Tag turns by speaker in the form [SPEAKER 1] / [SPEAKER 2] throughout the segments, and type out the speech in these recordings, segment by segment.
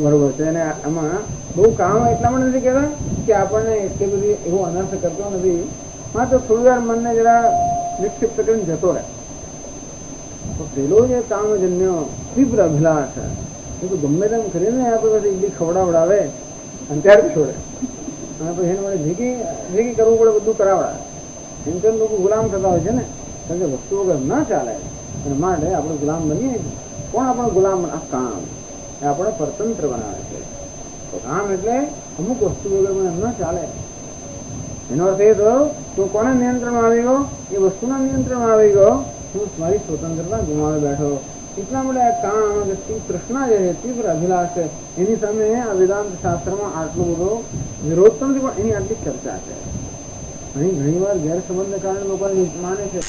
[SPEAKER 1] બરોબર છે. અને આમાં બહુ કામ એટલા માટે નથી કહેતા કે આપણને એટલી બધી એવો અનર્થ કરતો નથી, માત્ર થોડી વાર મનને જરા વિક્ષિપ્ત કરીને જતો રહે. તો પેલો જે કામજન્ય તીવ્ર અભિલાષ એ તો ગમે તેમ કરીને આપણે પછી ઈડી ખવડાવડાવે અને ત્યારે છોડે, અને પછી એને માટે ભેગી કરવું પડે, બધું કરાવડાવે. એમ તેમ લોકો ગુલામ થતા હોય છે ને, કારણ કે વસ્તુ વગર ના ચાલે. અને માટે આપણે ગુલામ બનીએ. કોણ આપણો ગુલામ? આ કામ એ આપણે પરતંત્ર બનાવે છે. તો કામ એટલે અમુક વસ્તુ વગર મને ન ચાલે. એનો અર્થ એ થયો તું કોને નિયંત્રણમાં આવી ગયો? એ વસ્તુના નિયંત્રણમાં આવી ગયો. હું મારી સ્વતંત્રતા ગુમાવી બેઠો. એટલા માટે આ કામ તૃષ્ણા જે છે, તીવ્ર અભિલાષ છે, એની સામે આ વેદાંત શાસ્ત્રમાં આટલો બધો વિરોધ તો નથી, પણ એની આટલી ચર્ચા છે. અહીં ઘણી વાર ગેરસમજને કારણે લોકો માને છે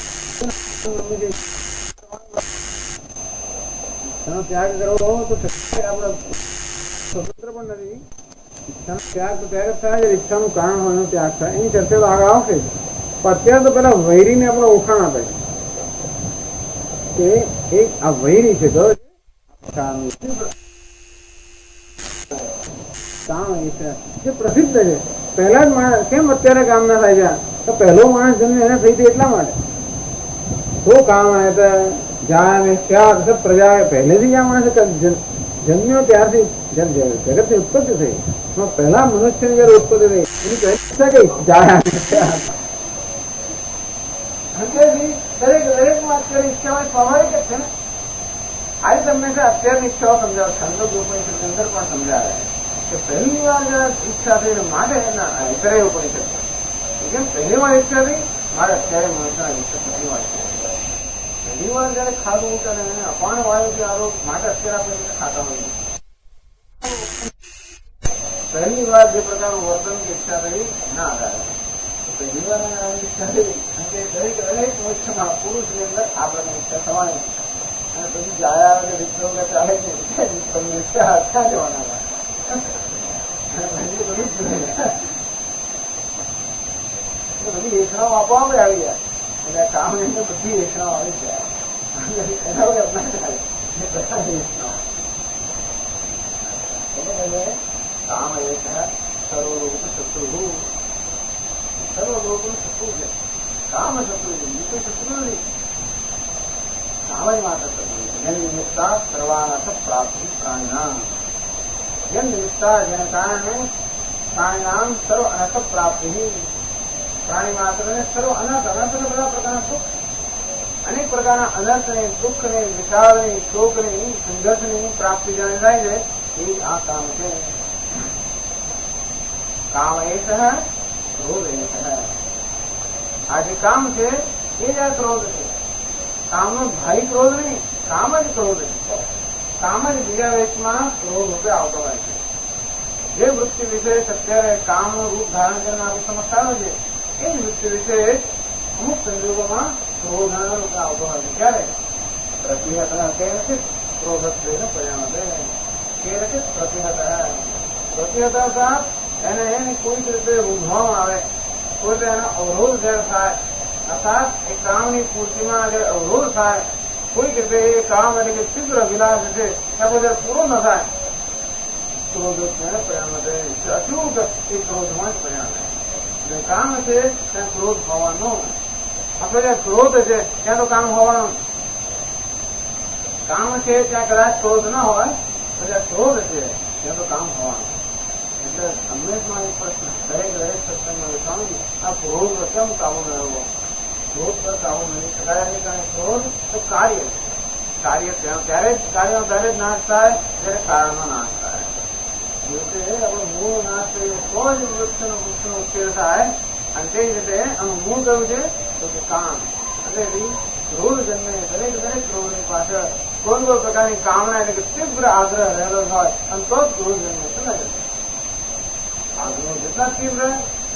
[SPEAKER 1] ત્યાગ કરવો તો આપણે સ્વતંત્ર પણ નથી. ઈચ્છાનો ત્યાગ તો ત્યારે થાય, ઈચ્છાનું કારણ હોય એનો ત્યાગ થાય. એની ચર્ચા તો આગળ આવશે. પણ અત્યારે તો પેલા વૈરીને આપણે ઓળખાણ આપે કે એક આ વૈરી છે તો જે પ્રસિદ્ધ છે. પહેલા જ માણસ કેમ અત્યારે કામ ના થાય છે? તો પહેલો માણસ જન્મ એને થઈ હતી એટલા માટે. તો કામ જાય પ્રજા પહેલેથી આ માણસ જન્મ્યો ત્યારથી જગતની ઉત્પત્તિ થઈ. પહેલા મનુષ્યની જયારે ઉત્પત્તિ થઈ એની પહેલી કઈ જાય દરેક માં અત્યારે ઈચ્છાઓ સ્વાભાવિક જ છે ને. આજે તમને અત્યારની ઈચ્છાઓ સમજાવે. છંદોપનિષદ અંદર પણ સમજાવે કે પહેલી વાર ઈચ્છા થઈ માટે કરે ઉપનિષદ કેમ પહેલી વાર ઈચ્છા થઈ મારે અત્યારે મનુષ્યના ઈચ્છા પહેલી વાર છે. પહેલી વાર જયારે ખાધું અને અપાણ વાયુ કે આરોપ માટે અત્યારે આપણે ખાતા હોઈએ. પહેલી વાર જે પ્રકારનું વર્તન ઈચ્છા થઈ ના આધારે પહેલી વાર ઈચ્છા થઈ. દરેક મોક્ષમાં પુરુષની અંદર આ પ્રકારની ઈચ્છા થવાની. અને પછી જાયા કે વિક્રમ કે ચાલે છે તમને ઈચ્છા ક્યાં જવાના બધી એષણાઓ આપવામાં આવી જાય. એટલે કામ ની અંદર બધી એષણાઓ આવી જાય. એના વગર ના ચાલે બધા એષણાઓ. કામ એ છે સર્વલોક શત્રુ. સર્વલોકનું શત્રુ છે કામ. શત્રુ છે બીજું શત્રુ નથી. કામ જ માત્ર શત્રુ છે. જેમ નિમિત્તા સર્વાનર્થ પ્રાપ્તિ પ્રાણીના. જેમ નિમિત્તા જેને કારણે પ્રાણીનામ સર્વ અનર્થ પ્રાપ્તિ. પ્રાણી માત્રને સર્વ અનર્થ અનર્થને બધા પ્રકારના સુખ, અનેક પ્રકારના અનર્થને, દુઃખને, વિષાદની, શોકની, સંઘર્ષની પ્રાપ્તિ જાણે થાય છે એ આ કામ છે. કામ એ છે ક્રોધ એ છે. આ જે કામ છે એ જ આ ક્રોધ છે. કામનો ભાઈ ક્રોધ નહીં, કામ જ ક્રોધ છે. કામ જ બીજા વેશમાં ક્રોધ રૂપે આવતો હોય છે. જે વૃત્તિ વિશેષ અત્યારે કામનું રૂપ ધારણ કરીને આપણી સમક્ષ આવે છે એ જ વૃત્તિ વિશેષ અમુક સંજોગોમાં ક્રોધના રૂપે આવતો હોય છે. ક્યારે? પ્રતિહત કે નથી ક્રોધત્વેન પરિણમતે. કે નથી પ્રતિહત અર્થાત એને કોઈક રીતે રૂંધવામાં આવે, કોઈ રીતે એનો અવરોધ જ્યારે થાય, અર્થાત એ કામની પૂર્તિમાં જે અવરોધ થાય, કોઈક રીતે એ કામ એટલે કે તીવ્ર વિલાસ છે ત્યાં જયારે પૂરો ન થાય ક્રોધત્વેન પરિણમતે. અચૂક એ ક્રોધમાં જ પરિણામે. જે કામ છે ત્યાં ક્રોધ હોવાનો. આપણે જ્યાં ક્રોધ છે ત્યાં તો કામ હોવાનું. કામ છે ત્યાં કદાચ ક્રોધ ન હોય તો જ્યાં ક્રોધ છે ત્યાં તો કામ હોવાનું. એટલે હંમેશમાં એક પ્રશ્ન દરેક સત્સંગમાં સ્વામી આ ક્રોધ કેમ કાબુ મેળવવો? ક્રોધ પર કાબુ મેળવી શકાય નહીં. કારણ ક્રોધ તો કાર્ય ત્યારે જ નાશ થાય જ્યારે કારણનો નાશ થાય. આપણો મૂળ નાશ થયો તો જ વૃક્ષનો ઉછેર થાય. અને તે રીતે આનું મૂળ કયું છે તો કે કામ. એટલે ક્રોધ જન્મે દરેક ક્રોધની પાછળ કોઈ પ્રકારની કામના એટલે કે તીવ્ર આગ્રહ રહેલો હોય અને તો જ ક્રોધ જન્મે. સમજ આગ્રહ જેટલા તીવ્ર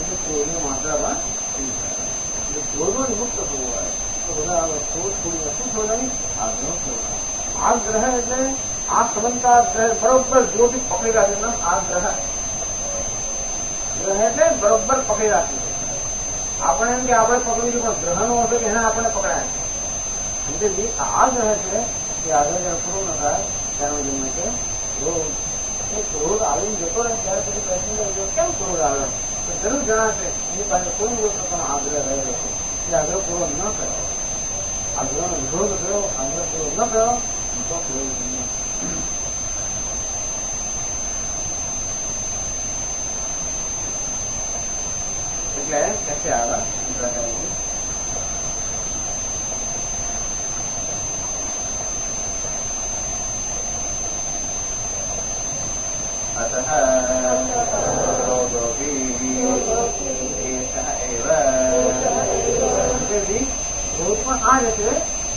[SPEAKER 1] એટલે ક્રોધની માત્રા પણ તીવ્ર. એટલે ક્રોધો મુક્ત થવું હોય તો બધા ક્રોધ છોડીને શું છોડવાની? આગ્રહ છોડવા. આગ્રહ એટલે આ સંબંધતા બરોબર જોરથી પકડી રાખે. આગ્રહ ગ્રહ એટલે બરોબર પકડી રાખી. આપણે એમ કે આપણે પકડી પણ ગ્રહનો હતો કે એને આપણને પકડાય છે. આ ગ્રહ છે કે આગળ જયારે પૂરો ન થાય ત્યાંનો જન્મ છે ક્રોધ. એ ક્રોધ આવીને જતો રહે ત્યારે પછી પ્રશ્ન કર્યો કેમ ક્રોધ આવે તો જરૂર જણાશે એની પાસે કોઈ પ્રકારનો આગ્રહ રહેલો છે એ આગ્રહ પૂરો ન કર્યો, આગ્રહનો વિરોધ કર્યો, આગ્રહ પૂરો ન કર્યો તો ક્રોધ નહીં. એટલે कैसे आगा अतः क्रोधोऽपि एषः एव क्रोध પણ આ જ છે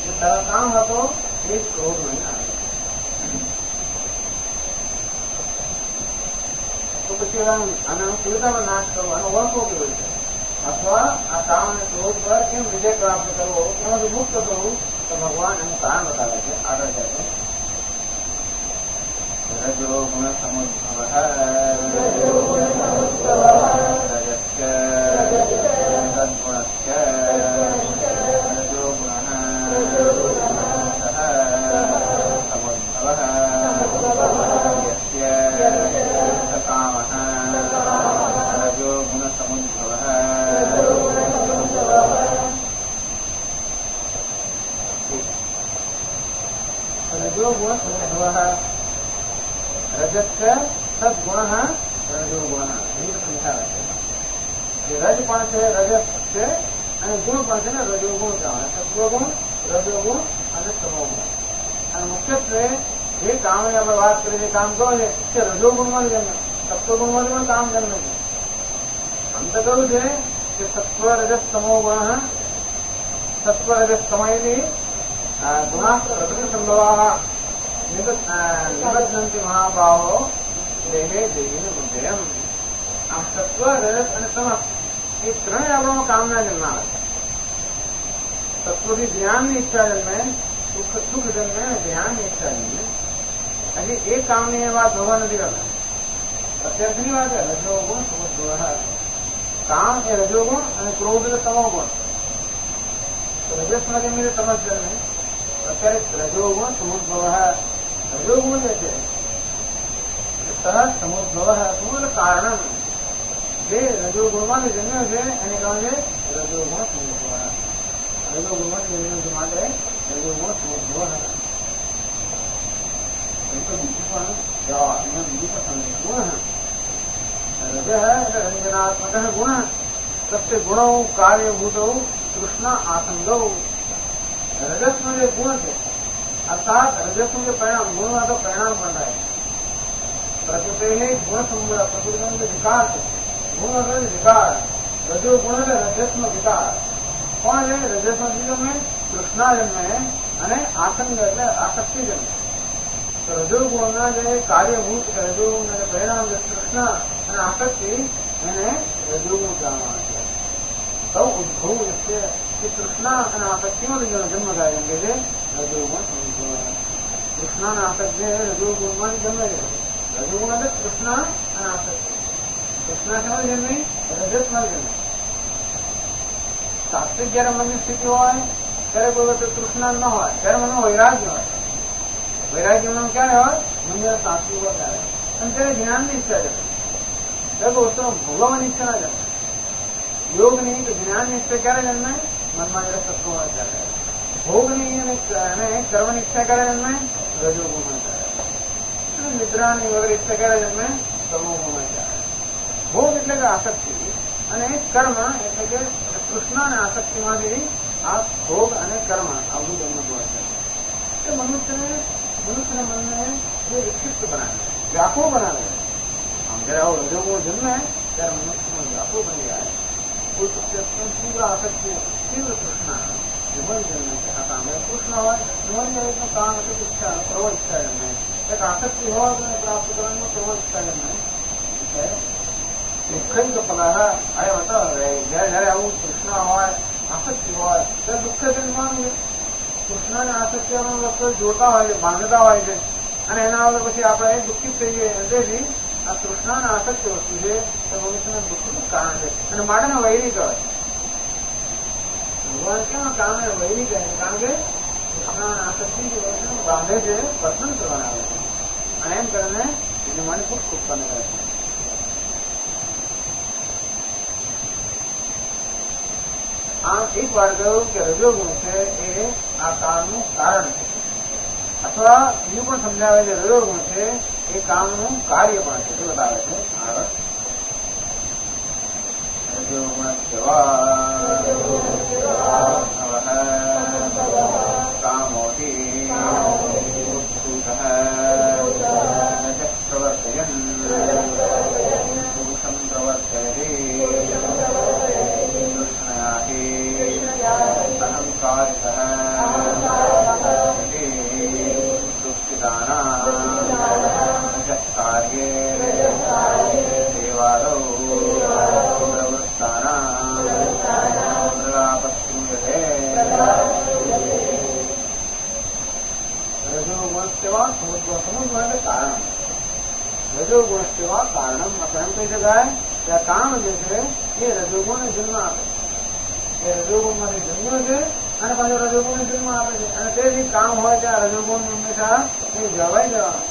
[SPEAKER 1] કે તારા કામ હતો એ જ ક્રોધ નહીં આવે તો પછી આનો કેવી નાશ કરવો, આનો ઓળખો કેવો છે અથવા આ કામ અને ક્રોધ પર કેમ વિજય પ્રાપ્ત કરવો, એમાંથી મુક્ત થવું તો ભગવાન એનું કારણ બતાવે છે. આગળ જાય રજો ગુણ સમુદ્ભવ રજસ્ચ સદ્ગુણશ્ચ રજો ગુણ સમુદ્ભવ યસ્ય કામઃ રજો ગુણ સમુદ્ભવ रजो गुण समूह रजस्य सद्गुण रजो गुण એની સંખ્યા છે. રજ પણ છે, રજસ છે અને ગુણ પણ છે ને રજો ગુણ કહેવાય. સત્વગુણ, રજોગુણ અને તમોગુણ. અને મુખ્યત્વે જે કામની આપણે વાત કરીએ જે કામ કહો છે તે રજોગુણમાં જ જન્મે, સત્વગુણમાં પણ કામ જન્મે છે. આમ તો કહ્યું છે કે સત્વ રજસ તમો ગુણ સત્વ રજસ તમયથી गुणा प्रकृति संभव निबद्धन्ति महाभावो देहे देहीन बुद्धयम. આમ સત્વ રજસ અને તમસ એ ત્રણેય આપણો કામના જન્માવે. સત્વથી ધ્યાનની ઈચ્છા જન્મે, સુખ જન્મે અને ધ્યાનની ઈચ્છા જન્મે. હજી એ કામની એ વાત ભગવાન નથી કરતા, અત્યારથી વાત છે. રજોગુણ સમુદ્ભવ કામ એ રજોગુણ અને ક્રોધ એટલે તમોગુણ. રજસમાં જન્મે તમસ જન્મે. અત્યારે રજોગુણ સમુદ્ભવ રજોગુણ જે છે સહજ સમુદ્ભવ શું કારણ જે રજોગુણમાંથી જન્મ્યો છે એને કહે છે રજોગુણ સમુદ્ભવ. રજોગુણમાંથી જન્મ્યો છે માટે રજોગુણ સમુદ્ભવ. એ તો બીજું પણ એમાં બીજું પણ ગુણ રજ એટલે રંજનાત્મક ગુણ સત્ય ગુણો કાર્યભૂતો કૃષ્ણ આસંગો. રજસનો જે ગુણ છે અર્થાત રજસનું જે પરિણામ, ગુણમાં તો પરિણામ પણ થાય. પ્રકૃતિ ગુણ સંબંધ, પ્રકૃતિનો જે વિકાર છે, ગુણ એટલે વિકાર. રજો ગુણ એટલે રજસનો વિકાર. કોણ છે? રજસનો જન્મે કૃષ્ણા જન્મે અને આસંગ એટલે આસક્તિ જન્મે. તો રજો ગુણના જે કાર્યભૂત રજોગુણના જે પરિણામ છે કૃષ્ણ અને આસક્તિ એને રજોગુણ કહેવામાં આવે છે. સૌ ઉદ્ભવ એટલે કૃષ્ણા અને આસક્તિનો જન્મ થાય એમ કે છે રજોગુણ સમુદ્ભવ. કૃષ્ણાના આસક્તિ રજોગુણમાં જન્મે છે. રજોગુણ એટલે કૃષ્ણ અને આસક્તિ. કૃષ્ણ શેમાં જન્મે? રજસમાં જન્મે. સાત્વિક જયારે મનની સ્થિતિ હોય ત્યારે કોઈ વખતે કૃષ્ણ ન હોય, ત્યારે મનમાં વૈરાગ્ય હોય. વૈરાગ્ય મન ક્યારે હોય? મન સાત્વિક હોય ત્યારે. અને ત્યારે જ્ઞાનની ઈચ્છા જન્મે. ત્યારે વસ્તુનો ભોગવવાની ઈચ્છા ના જન્મે. યોગની કે જ્ઞાનની ઈચ્છા ક્યારે જન્મે? મનમાં જયારે સત્વ હોય ત્યારે. ભોગની અને કર્મની ઈચ્છા ક્યારે જન્મે? રજોગુણમાં ત્યારે. અને નિદ્રાની વગેરે ઈચ્છા ક્યારે જન્મે? તમોગુણમાં ત્યારે. ભોગ એટલે કે આસક્તિ અને કર્મ એટલે કે કૃષ્ણ અને આસક્તિમાંથી આ ભોગ અને કર્મ આવું જન્મતું હોય છે. એ મનુષ્યના મનને જે વિક્ષિપ્ત બનાવે, વ્યાકુળ બનાવે. આમ જયારે આવો રજોગુણ જન્મે ત્યારે મનુષ્યનો વ્યાકુળ બની જાય. કોઈ સત્ય તીવ્ર આસક્તિ, તીવ્ર કૃષ્ણ મન જન્મે છે. આ કામ કૃષ્ણ હોય મન દરેકનું કામ એટલે ઈચ્છા, પ્રવ ઈચ્છા જન્મે. એક આસક્તિ હોય તો પ્રાપ્ત કરવાનું પ્રવ ઈચ્છા જન્મે. દુઃખ તો પલાહ આ હતો. જયારે આવું કૃષ્ણ હોય, આસક્તિ હોય ત્યારે દુઃખ જન્મવાનું છે. કૃષ્ણને આસક્તિઓનો લોકો જોતા હોય છે, બાંધતા હોય છે અને એના વગર પછી આપણે દુઃખિત થઈ જઈએ. તેથી આ કૃષ્ણને આસક્તિ વસ્તુ છે તો મનુષ્યના દુઃખનું કારણ છે અને માટે વૈરી કહે. ભગવાન કેમ કારણે વૈરી કહે? કારણ કે કૃષ્ણ આસક્તિ જે વસ્તુ બાંધે છે, વર્તન કરવાના આવે છે અને એમ કરીને એને માને ખૂબ ઉત્પન્ન કરે છે. આમ એક વાર કહ્યું કે રજોગુણ છે એ આ કામનું કારણ છે, અથવા બીજું પણ સમજાવે છે રજોગુણ છે એ કામનું કાર્ય પણ છે. શું બતાવે છે આગળ? રજોગુણ કામોથી પ્રવર્તયન પુરુષમ પ્રવર્તયતે અહંકારિતઃ કાર્યે સેવાદો પ્રવૃત્તાનાપસ્તુયતે રજોગુણ સેવા સમુદ્ર એટલે કારણ. રજોગુણ સેવા કારણમ એમ કહી શકાય કે આ કામ જે છે એ રજોગુણને જન્મ આપે છે. એ રજોગુણમાંથી જન્મ છે અને પાછો રજોગુણને જન્મ આપે છે. અને તેથી કામ હોય ત્યાં રજોગુણ હંમેશા એ જવાઈ જવાનું.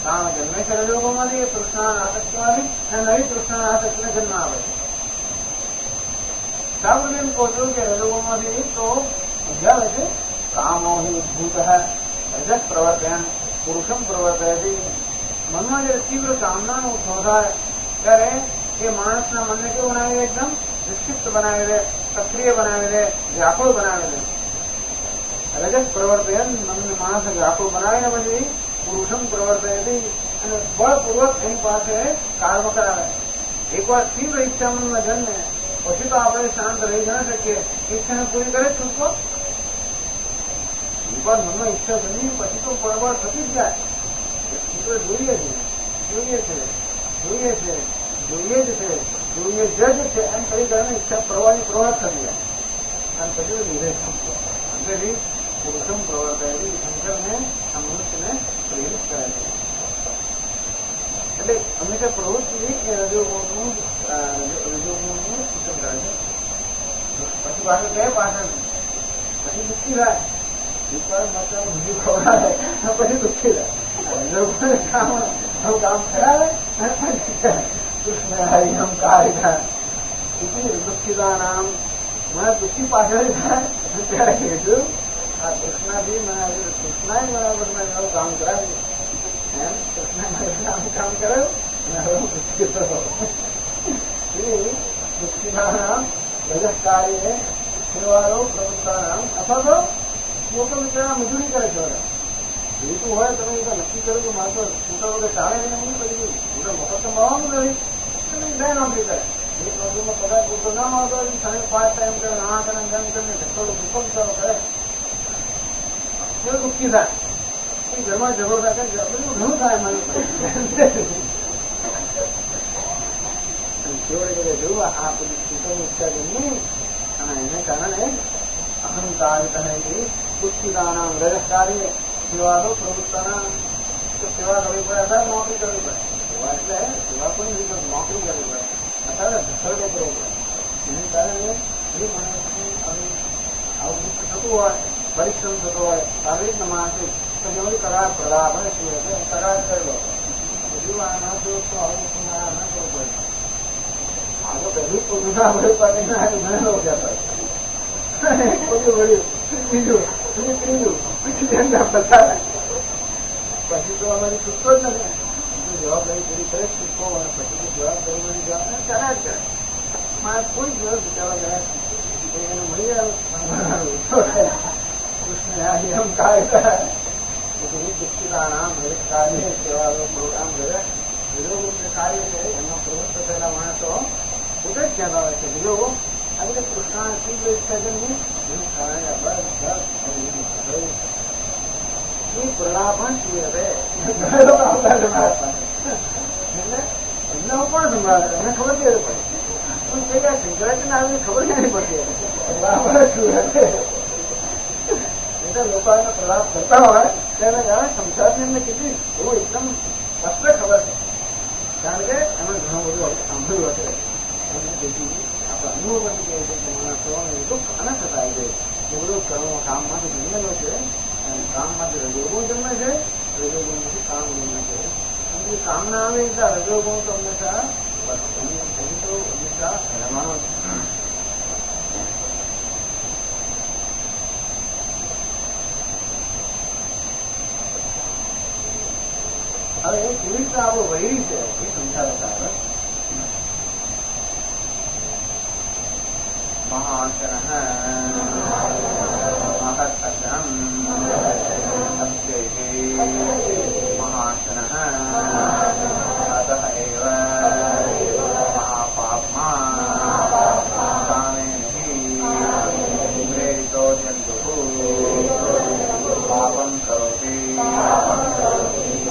[SPEAKER 1] કામ જન્મે છે રજોગુણમાંથી, એ તૃષ્ણા આસક્તિમાંથી, અને નવી તૃષ્ણા આસક્તિને જન્મ આપે છે. સાબુદ એમ કહો છો કે રજોગુણમાંથી તો સમજાવે છે કામો હિ ઉદ્ભૂત રજત પ્રવર્તયન પુરુષમ પ્રવર્તયતી. મનમાં જે તીવ્ર કામનાનો ઉદ્ભવ થાય ત્યારે એ માણસના મનને કેવું બનાવી દે? એકદમ નિક્ષિપ્ત બનાવી દે, સક્રિય બનાવી દે, વ્યાકુળ બનાવી દે. રજત પ્રવર્તયન મનને માણસને વ્યાકુળ બનાવીને પછી પુરુષમ પ્રવર્તયતી અને બળપૂર્વક એની પાસે કર્મ કરાવે. એકવાર તીવ્ર ઈચ્છા મનમાં જન્મે પછી તો આપણે શાંત રહી ન શકીએ. ઈચ્છાને પૂરી કરે છૂટકો. એકવાર મનમાં ઈચ્છા જન્મી પછી તો બળબળ થતી જ જાય. જોઈએ છે, જોઈએ છે, જોઈએ છે, જોઈએ જ છે, જોઈએ જ છે એમ કરી કરીને ઈચ્છા પ્રવાહની પ્રવૃત્ત થતી જાય. અને પછી ધીરે અંતેથી પુરુષમ પ્રવર્તયતી શંકરને આ મનુષ્યને પ્રેરિત કરે છે. એટલે હંમેશા પ્રવૃત્તિ એ રજોગુણનું સૂચન કરે છે. પછી પાછળ કહે પાછળ પછી દુઃખી થાય. એકવાર માતા બીજું ખવડાવે પછી દુઃખી થાય. કામ કરાવે કૃષ્ણ હરિહમ કાર્ય દુઃખીતા નામ મને દુઃખી પાછળ થાય. ત્યારે કીધું આ કૃષ્ણાથી મને કૃષ્ણાએ મારા કામ કરાવ્યું એમ કૃષ્ણ કામ કરાયું અને હવે હું દુઃખી થયો. દુઃખીના નામ રજત કાર્ય સેવાઓ પ્રવૃત્તા નામ અથવા તો લોકો બિચારા મજૂરી કરે છે. જોઈતું હોય તમે એ નક્કી કર્યું કે મારે તો છૂટા વગર ચાલે એને હું કરી દઉં. છૂટા મફત તો મળવાનું નથી. બે નોકરી કરે. એક નોકરીમાં પગાર પૂરતો ના મળતો હોય સામે 5 ટાઈમ કરે, આ કરે, તેમ કરીને ધક્કો વિકલ્પ કરે. એ દુઃખી થાય. એ ઘરમાં ઝઘડો થાય બધું ઘણું થાય મારી છેવડે જોયું આ બધી છૂટાની ઈચ્છા જન્મી અને એને કારણે અહંકાર કહે દુઃખીદાના રજત કાર્ય સેવા તો પ્રવૃત્તાના સેવા કરવી પડે. અત્યારે નોકરી કરવી પડે. સેવા એટલે સેવા કોઈ રીતે નોકરી કરવી પડે. અત્યારે ધસરડો કરવો પડે. એને કારણે એ માણસનું આવું થતું હોય, પરિશ્રમ થતો હોય, શારીરિક માનસિક તો જેવું કરાર પ્રલાપ આપણે શું એટલે કરાર કરેલો બધું આ ના થયું તો આવું ના કરવું પડે. આ તો પહેલું તો ગુના ભર્યું પાટીને ઘણો જતા બધું વળ્યું બીજું ત્રીજું પછી બતાવે પછી તો અમારી છૂટકો જ નથી. જવાબદારી પૂરી કરે છૂટકો અને પછી તો જવાબદારી જવાબદારી કર્યા જ કરે. મારે કોઈ દિવસ બચાવવા ગયા એને મળી જાય કૃષ્ણ એમ કાર્ય દુઃખીના નામ કાર્ય સેવા પ્રોગ્રામ કરે. વિરોધ કાર્ય છે એમાં પ્રવૃત્ત થયેલા માણસો પોતે જ કહેતા હોય છે વિરોધ આ રીતે કૃષ્ણ તીવ્ર ઈચ્છા જન્મી એનું કારણે પ્રલાપન શું હવે એટલે એમને હું પણ સંભાળે એમને ખબર કેવી પડે પણ કઈ ગયા શંકરાચાર્ય આવી ખબર ક્યાંની પડતી પ્રલાપન શું હશે. એટલે લોકો એને પ્રલાપ કરતા હોય તેને જાણે સંસારની એમને કેટલી એવું એકદમ સ્પષ્ટ ખબર છે. કારણ કે એમણે ઘણું બધું સાંભળ્યું હશે. એમને તેથી આપણે અનુભવ પણ કહે છે કે માણસો દુઃખ અનંત થાય છે. એ બધું કામમાંથી જન્મેલો છે અને કામમાંથી રજોગુણ જન્મે છે, રજોગુણમાંથી કામ જન્મે છે. અને કામના આવે એટલે રજોગુણ તો હંમેશા તો હંમેશા રહેવાનો છે. હવે કેવી રીતે આપણો વૈરી છે એ સમજાવતા હવે મહાશન મહત્તમ મહાશન અતઃ એવ મહાપાપમાં કામે નહીં પ્રેરિતો જંતુ પાપમ કરોતિ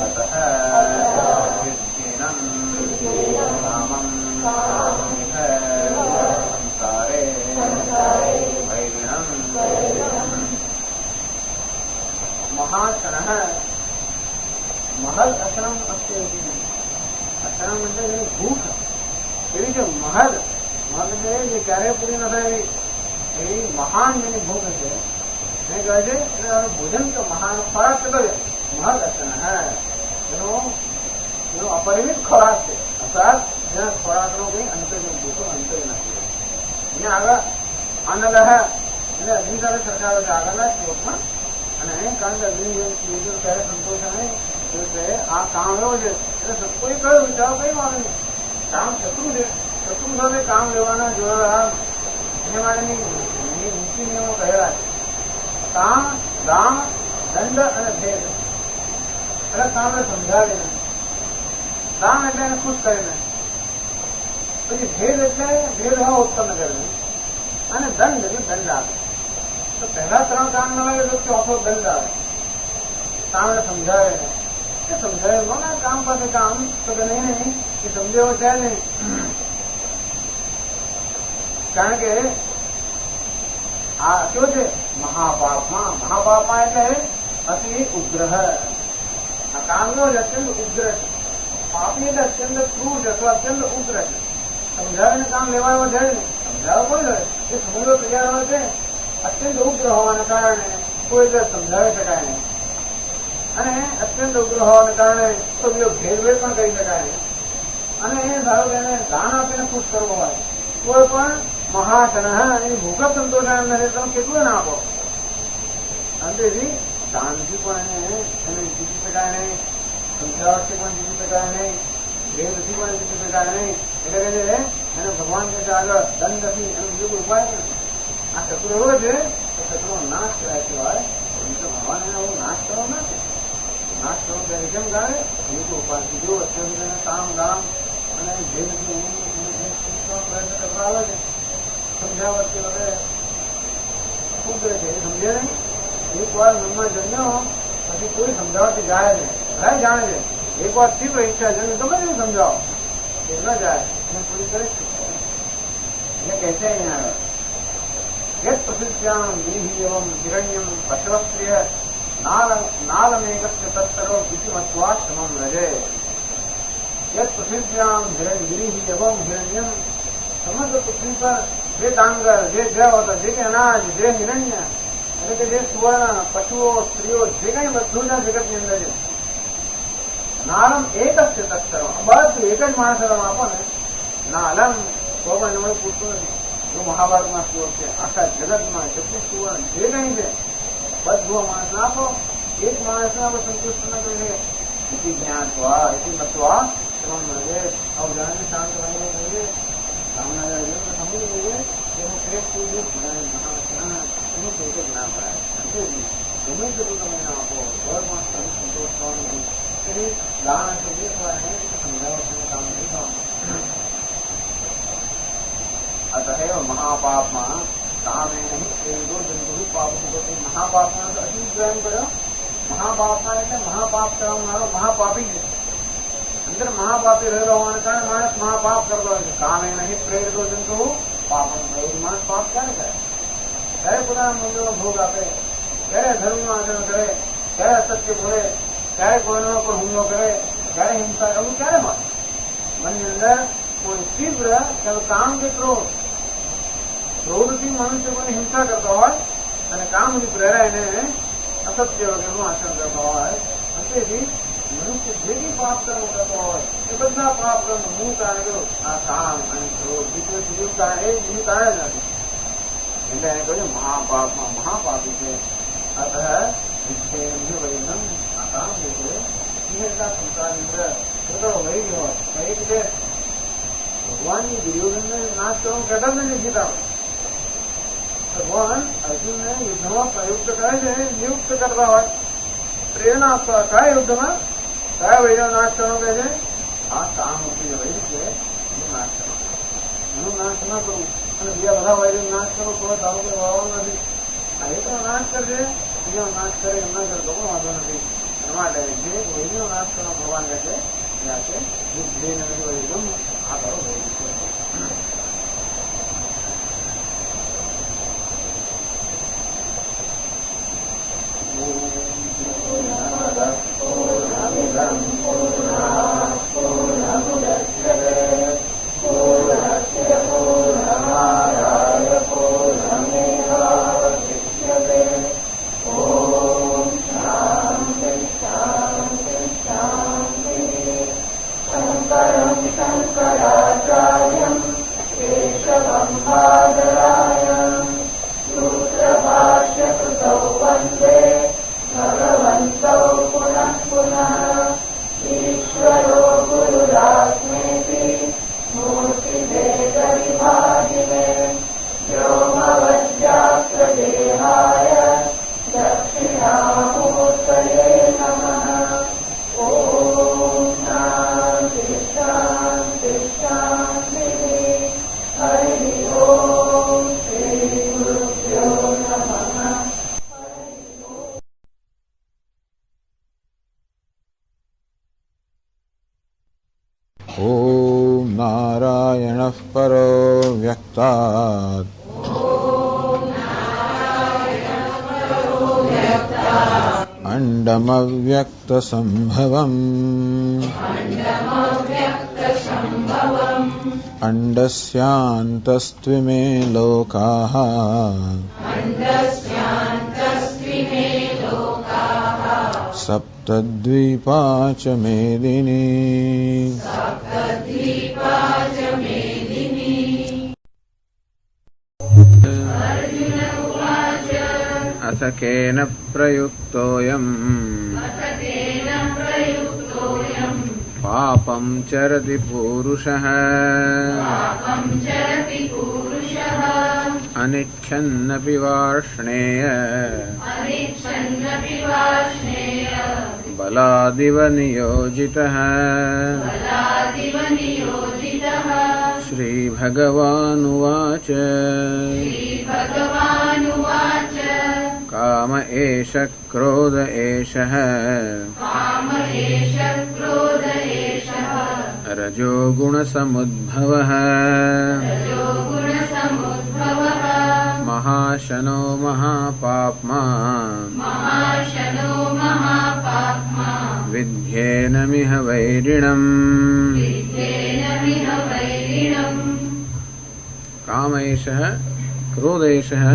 [SPEAKER 1] અતઃ વિદ્ધીનં કામં સંસારે વૈરિણં મહાશન મહદ અસરમ અસ્ય અસરમ એટલે એની ભૂખ એવી જે મહદ એટલે જે ક્યારેય પૂરી ન થાય એવી મહાન જેની ભૂખ છે એને કહે છે ભોજન તો મહાન ખોરાક કેટલો છે મહદ અસન એનો અપરિમિત ખોરાક છે અર્થાત જેના ખોરાકનો કઈ અંતર ભૂખો અંતર નથી. અહીંયા આગળ આનંદ એટલે અગ્નિ સાથે સરખાવે છે આગળના શ્લોકમાં અને કારણ કે અગ્નિ ત્યારે સંતોષ નહીં આ કામ એવો છે એટલે કોઈ કયો વિચારો કઈ આવે નહીં. કામ શત્રુ છે શત્રુ સાથે કામ લેવાના જોવા એને માટેની નીતિ નિયમો કહેલા છે. કામ દામ દંડ અને ભેદ એટલે કામને સમજાવીને દામ એટલે એને ખુશ કરીને પછી ભેદ એટલે ભેદભાવ ઉત્પન્ન કરીને અને દંડ એટલે દંડ આપે. તો પહેલા 3 કામ ન લાગે તો ચોથો દંડ આવે. કામને સમજાવે ને સમજાવે ના કામ પાસે કામ તો કે નહીં એ સમજાવો છે નહીં. કારણ કે આ કેવો છે મહાપાપમાં એટલે અતિ ઉગ્રહ. આ કામ નો જ અત્યંત ઉગ્ર છે. પાપી એટલે અત્યંત ક્રૂર છે અથવા અત્યંત ઉગ્ર છે. સમજાવીને કામ લેવા જાય ને સમજાવવા કોઈ હોય એ સમજવો તૈયાર હોય છે અત્યંત ઉગ્ર હોવાને કારણે કોઈ રીતે સમજાવી શકાય નહીં અને અત્યંત ઉગ્ર હોવાને કારણે તો બીજો ભેદભેદ પણ કરી શકાય નહીં. અને ધારો કે એને દાન આપીને ખુશ કરવો હોય કોઈ પણ મહાશન એની ભૂખ સંતોષાય નથી તમે કેટલું ના આપો અંતેથી દાનથી પણ એને જીતી શકાય નહીં સમજાવટથી પણ જીતી શકાય નહીં ભેદથી પણ જીતી શકાય નહીં. એટલે કે એને ભગવાન કે આગળ દંડ નથી એનો બીજો કોઈ ઉપાય નથી. આ શત્રુ એવો છે તો શત્રુનો નાશ કરાય કહેવાય ભગવાન એને એવો નાશ કરવો ના છે. નાશ કરવો ત્યારે કેમ કરે એની કોઈ ઉપાય બીજો અત્યંત કામ દામ અને ભેદથી પ્રયત્ન કરતા આવે છે સમજાવટથી વગેરે ખૂબ છે એ સમજે નહીં. એક વાર મનમાં જન્મ્યો પછી કોઈ સમજાવટથી જાય નહીં. બધા જાણે છે એક વાર તીવ્ર ઈચ્છા જન્મે તમે નહીં સમજાવો એ ન જાય એને પૂરી કરે છે. એટલે કહે છે અહીંયા આગળ યત પ્રસિદ્ધ્યામ ગીહી એવમ હિરણ્યમ પશ્વસ્ત્રિય નાલમેકસ્ય તત્સર્વ વિધિમત્વા સમમ રજે. યત પ્રસિદ્ધ્યામ ગીરીહી એવમ હિરણ્યમ સમગ્ર પૃથ્વી પર જે ડાંગર જે જવ હતા જે કે અનાજ જે હિરણ્ય એટલે કે જે સુવર્ણ પશુઓ સ્ત્રીઓ જે કઈ બધું જ જગતની અંદર છે નાલમ એક જ છે તત્સર્વ બધું એક જ માણસ આપો ને નાલમ તો પણ એમણે પૂછતું નથી. જો મહાભારતમાં શ્લોક છે આખા જગતમાં જેટલું સુવર્ણ જે કઈ છે બધું માણસને આપો એક માણસને આપણે સંતુષ્ટ ન કરી શકે જ્ઞાન એથી મતવા તમામ મળે અવજાને શાંત રહીને કહીએ કામના સમજી લઈએ એનું શ્રેષ્ઠ એનું કોઈ ના કરાય. ગમે તેટલું તમે ના આપો ઘરમાં સંતોષ થવાનો નથી. એટલે દાન એટલે જે થવાય સમજાવવાનું કામ નહીં થવાનું. અતએવ મહાપાપમાં કામે નહીં પ્રેરિતો જંતુ પાપ મહાપાપમાં તો અતિ પ્રેમ કર્યો. મહાપાપમાં એટલે મહાપાપ કરવાનો મહાપાપી છે. અંદર મહાપાપી રહેલો હોવાને કારણે માણસ મહાપાપ કરતો હોય છે. કામે નહીં પ્રેરિતો જંતુ પાપ માણસ પાપ ક્યારે કરે ત્યારે પોતાના મંદિરનો ભોગ આપે ત્યારે ધર્મનું આચરણ કરે ત્યારે અસત્ય બોલે ત્યારે કોઈનો પર હુમલો કરે ત્યારે હિંસા કરવું ક્યારે મળે. મનની અંદર કોઈ તીવ્ર કામ કે ક્રોધથી મનુષ્ય કોઈને હિંસા કરતા હોય અને કામથી પ્રેરાઈને અસત્ય વગેરેનું આચરણ કરતા હોય. તેથી મનુષ્ય જે બી પાપ કર્મ કરતો હોય એ બધા પાપ કર્મ મૂળ કારણ કરું આ કામ અને ક્રોધ બીજું કારણ એ બીજું કારણ જ નથી. એટલે એને કહ્યું મહાપાપમાં મહાપાપી છે. અતઃ વૈધમ આ કામ જે છે સંસારની અંદર પોતાનો વૈરી હોય એક છે ભગવાનની દુર્યોધનને નાશ કરવાનું કહેતા નથી ગીતામાં. ભગવાન અર્જુનને યુદ્ધમાં પ્રયુક્ત કરે છે, નિયુક્ત કરતા હોય, પ્રેરણા આપતા કયા યુદ્ધમાં કયા વૈરનો નાશ કરવાનો કહે છે? આ કામ જે વૈર છે એ નાશ કરવાનો, એનો નાશ ના કરવું અને બીજા બધા વૈરનો નાશ કરો તો તારો કોઈ વાળવાનો નથી. આ એક નાશ કરશે, બીજો નાશ કરે એમ ના કરતો પણ વાંધો નથી. એના માટે જે વૈરનો નાશ કરવાનો ભગવાન કહે છે ત્યાં છે બુદ્ધિ નથી વૈરમ આ તારો વૈર છે.
[SPEAKER 2] ओम नारायणः परो व्यक्तात् अंडमव्यक्तसंभवम् अंडस्यान्तस्त्विमे लोकाः सप्तद्वीपा च मेदिनी
[SPEAKER 1] अथ केन प्रयुक्तोऽयम् पापं चरति पूरुषः अनिच्छन्नपि वार्ष्णेय बलादिव नियोजितः श्रीभगवानुवाच काम एष क्रोध एषः रजो गुणसमुद्भवः महाशनो महापाप्मा विद्येनमिह वैरिणम् काम एषः क्रोध एषः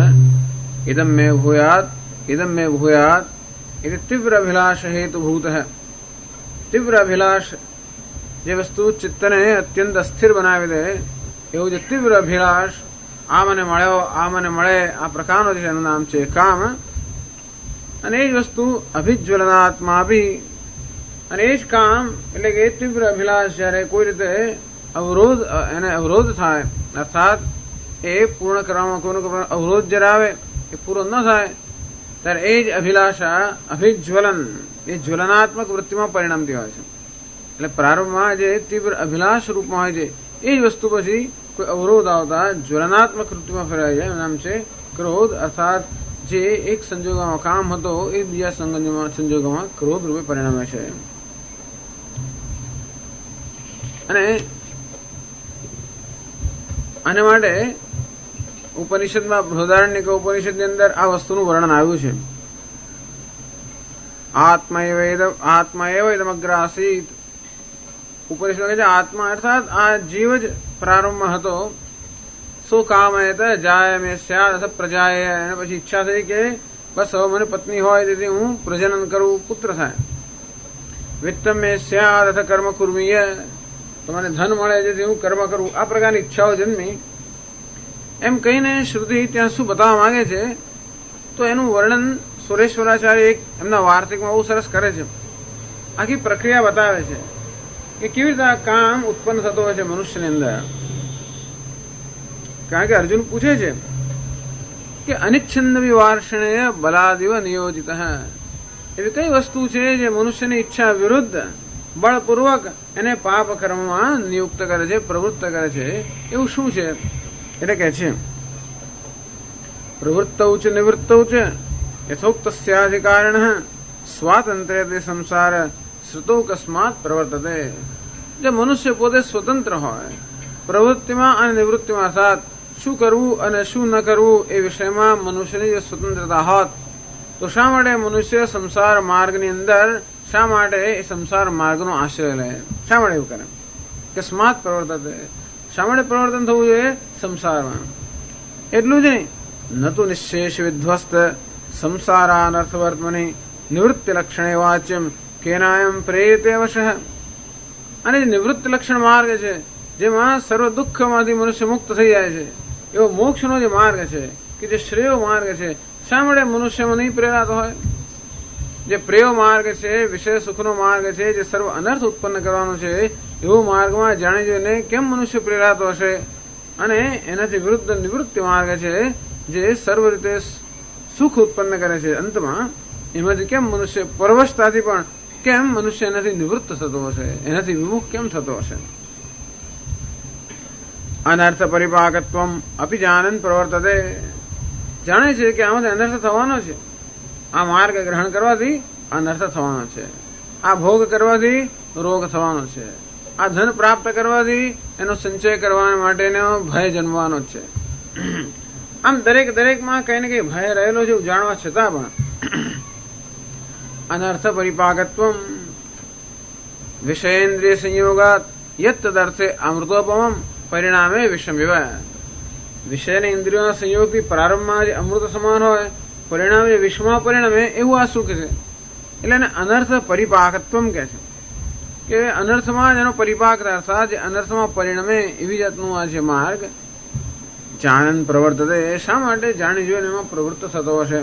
[SPEAKER 1] इदं मे भूयात् इति तीव्र अभिलाष हेतुभूतः. तीव्र अभिलाष જે વસ્તુ ચિત્તને અત્યંત અસ્થિર બનાવી દે એવું જે તીવ્ર અભિલાષ આ મને મળ્યો આ મને મળે આ પ્રકારનો છે એનું નામ છે કામ. અને એ જ વસ્તુ અભિજ્વલનાત્મા બી અને એ જ કામ એટલે કે તીવ્ર અભિલાષ જયારે કોઈ રીતે અવરોધ થાય અર્થાત એ પૂર્ણ કરવામાં કોઈનો અવરોધ જયારે આવે એ પૂરો ન થાય ત્યારે એ જ અભિલાષા અભિજ્વલન એ જ્વલનાત્મક વૃત્તિમાં પરિણમતી હોય છે. એટલે પ્રારંભમાં જે તીવ્ર અભિલાષ રૂપમાં હોય છે એ જ વસ્તુ પછી કોઈ અવરોધ આવતા જ્વલનાત્મક વૃત્તિમાં ફેરવાઈ જાય એનું નામ છે ક્રોધ. અર્થાત જે એક સંજોગોમાં કામ હતો એ બીજા સંજોગોમાં ક્રોધ રૂપે પરિણમે છે. અને આને માટે ઉપનિષદમાં બૃહદારણ્યક ઉપનિષદની અંદર આ વસ્તુનું વર્ણન આવ્યું છે. આત્મા એવ ઇદમગ્ર આસીત. ઉપનિષદમાં કહે છે આત્મા અર્થાત આ જીવ જ પ્રારંભમાં હતો. શું કામ જાય મેં સ્યાદ પ્રજાએ અને પછી ઈચ્છા થઈ કે બસ હવે મને પત્ની હોય તેથી હું પ્રજનન કરું પુત્ર થાય. વિત્તમ મે સ્યાદ અથ કર્મ કુર્મીય, તમારે ધન મળે જેથી હું કર્મ કરું, આ પ્રકારની ઈચ્છાઓ જન્મી એમ કહીને શ્રુતિ ત્યાં શું બતાવવા માંગે છે તો એનું વર્ણન સુરેશ્વરાચાર્ય એક એમના વાર્તિકમાં બહુ સરસ કરે છે. આખી પ્રક્રિયા બતાવે છે કે કેવી રીતે આ કામ ઉત્પન્ન થતો હોય છે મનુષ્યની અંદર. કારણ કે અર્જુન પૂછે છે કે અનિચ્છન્ન વિવાર્ષણેય બલાદિવ નિયોજિત, એવી કઈ વસ્તુ છે જે મનુષ્યની ઈચ્છા વિરુદ્ધ બળપૂર્વક એને પાપ કર્મમાં નિયુક્ત કરે છે, પ્રવૃત્ત કરે છે, એવું શું છે? એટલે કે છે પ્રવૃત્તૌ ચ નિવૃત્તૌ ચ યથોક્તસ્યાધિકારિણઃ સ્વાતંત્ર્યતે સંસાર શ્રુતો કસ્માત પ્રવર્તતે. જે મનુષ્ય પોતે સ્વતંત્ર હોય પ્રવૃત્તિમાં અને નિવૃત્તિમાં, અર્થાત શું કરવું અને શું ન કરવું એ વિષયમાં મનુષ્યની જે સ્વતંત્રતા હોત તો શા માટે મનુષ્ય સંસાર માર્ગની અંદર શા માટે એ સંસાર માર્ગનો આશ્રય લે? શા માટે એવું કરે? કસ્માત પ્રવર્તતે, શા માટે પ્રવર્તન થવું જોઈએ સંસારમાં? એટલું જ નહીં, ન તો નિશેષ વિધ્વસ્ત સંસારાનર્થવર્તમની નિવૃત્તિ લક્ષણે વાચ્યમ કેનાયમ પ્રેરિતે વશ. અને નિવૃત્તિ લક્ષણ માર્ગ છે જેમાં સર્વ દુઃખમાંથી મનુષ્ય મુક્ત થઈ જાય છે, એવો મોક્ષનો જે માર્ગ છે કે જે શ્રેયો માર્ગ છે, શા માટે મનુષ્યમાં નહીં પ્રેરાતો હોય? જે પ્રેયો માર્ગ છે, વિષય સુખનો માર્ગ છે, જે સર્વ અનર્થ ઉત્પન્ન કરવાનો છે, એવો માર્ગમાં જાણી જોઈને કેમ મનુષ્ય પ્રેરાતો હશે? અને એનાથી વિરુદ્ધ નિવૃત્તિ માર્ગ છે જે સર્વ રીતે સુખ ઉત્પન્ન કરે છે, અંતમાં એમાંથી કેમ મનુષ્ય પરવશતાથી પણ કેમ મનુષ્ય એનાથી નિવૃત્ત થતો હશે, એનાથી વિમુખ કેમ થતો હશે? અનર્થ પરિપાકત્વમ અપી જાનન પ્રવર્તતે, જાણે છે કે આમાંથી અનર્થ થવાનો છે, આ માર્ગ ગ્રહણ કરવાથી અનર્થ થવાનો છે, આ ભોગ કરવાથી રોગ થવાનો છે, આ ધન પ્રાપ્ત કરવાથી એનો સંચય કરવા માટેનો ભય જન્મવાનો છે. આમ દરેકમાં કઈ ને કઈ ભય રહેલો છે જાણવા છતાં પણ અનર્થ પરિપાકત્વમ વિષયેન્દ્રિય સંયોગાત યત તદર્થે અમૃતોપમમ પરિણામે વિષમિવ. વિષયને ઇન્દ્રિયોના સંયોગથી પ્રારંભમાં જે અમૃત સમાન હોય પરિણામે વિષમાં પરિણમે એવું આ સુખ છે. એટલે એને અનર્થ પરિપાકત્વમ કહે છે કે અનર્થમાં જેનો પરિપાક અર્થાત જે અનર્થમાં પરિણમે એવી જાતનું આ છે માર્ગ. જાનન પ્રવર્તતે, શા માટે જાણી જોઈને એમાં પ્રવૃત્ત થતો હશે?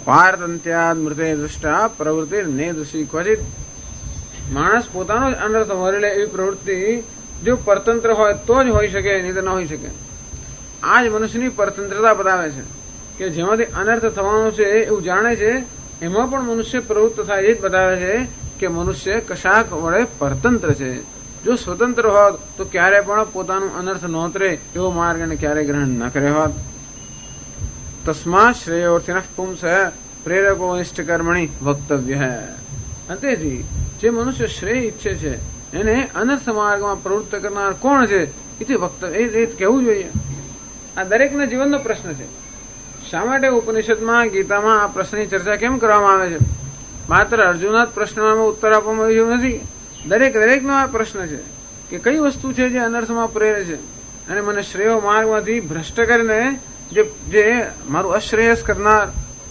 [SPEAKER 1] પારતંત્યાદ મૃતે દૃષ્ટા પ્રવૃત્તિ નેદૃષી ક્વચિત. માણસ પોતાનો જ અનર્થ વરી લે એવી પ્રવૃત્તિ જો પરતંત્ર હોય તો જ હોઈ શકે, નહીં તો ન હોઈ શકે. આ જ મનુષ્યની પરતંત્રતા બતાવે છે કે જેમાંથી અનર્થ થવાનું છે એવું જાણે છે, એમાં પણ મનુષ્ય પ્રવૃત્ત થાય એ જ બતાવે છે કે મનુષ્ય કશાક વડે પરતંત્ર છે. જો સ્વતંત્ર હોત તો ક્યારે પણ પોતાનું અનર્થ નોતરે એવો માર્ગ એને ક્યારે ગ્રહણ ન કર્યો હોત. તસ્માત શ્રેયોર્થિન પુંસ પ્રેરકો નિષ્ઠ કર્મણી વક્તવ્ય. અંતેથી જે મનુષ્ય શ્રેય ઈચ્છે છે એને અનર્થ માર્ગમાં પ્રવૃત્ત કરનાર કોણ છે એ વક્તવ્ય એ કહેવું જોઈએ. આ દરેકના જીવનનો પ્રશ્ન છે. શા માટે ઉપનિષદમાં ગીતામાં આ પ્રશ્નની ચર્ચા કેમ કરવામાં આવે છે? માત્ર અર્જુના જ પ્રશ્નમાં ઉત્તર આપવામાં આવ્યો નથી, દરેકનો આ પ્રશ્ન છે કે કઈ વસ્તુ છે જે અનર્થમાં પ્રેરે છે અને મને શ્રેય માર્ગમાંથી ભ્રષ્ટ કરીને જે મારું અશ્રેયસ કરનાર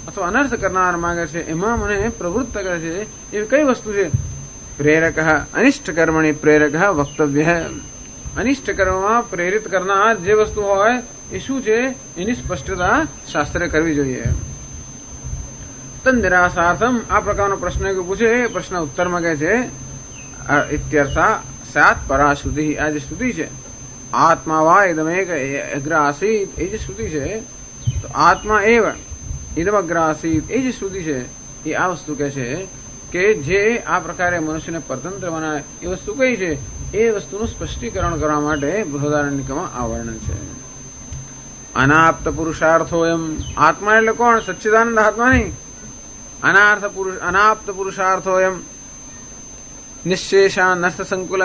[SPEAKER 1] અથવા અનર્થ કરનાર માગે છે એમાં મને પ્રવૃત્ત કરે છે, એવી કઈ વસ્તુ છે? પ્રેરક અનિષ્ટ કર્મણી પ્રેરક વક્તવ્ય. અનિષ્ટ કર્મમાં પ્રેરિત કરનાર જે વસ્તુ હોય એ શું છે એની સ્પષ્ટતા શાસ્ત્રે કરવી જોઈએ. તદ નિરાશાર્થમ આ પ્રકારનો પ્રશ્ન પૂછે એ પ્રશ્ન ઉત્તરમાં કહે છે ઇત્યર્થા સાત પરાશ્રુતિ. આ જે શ્રુતિ છે આત્મા વા ઇદમેક અગ્ર આસીત, એ જે શ્રુતિ છે તો આત્મા એવ ઇદમ અગ્ર આસીત, એ જે શ્રુતિ છે એ આ વસ્તુ કહે છે કે જે આ પ્રકારે મનુષ્યને પરતંત્ર બનાવે એ વસ્તુ કઈ છે? એ વસ્તુનું સ્પષ્ટીકરણ કરવા માટે બૃહદારણ્યકમાં આ વર્ણન છે. અનાપ્ત પુરુષાર્થો એમ. આત્મા એટલે કોણ? સચ્ચિદાનંદ આત્મા નહીં. અનાપ્ત પુરુષાર્થો એમ નિશેષાનર્થ સંકુલ.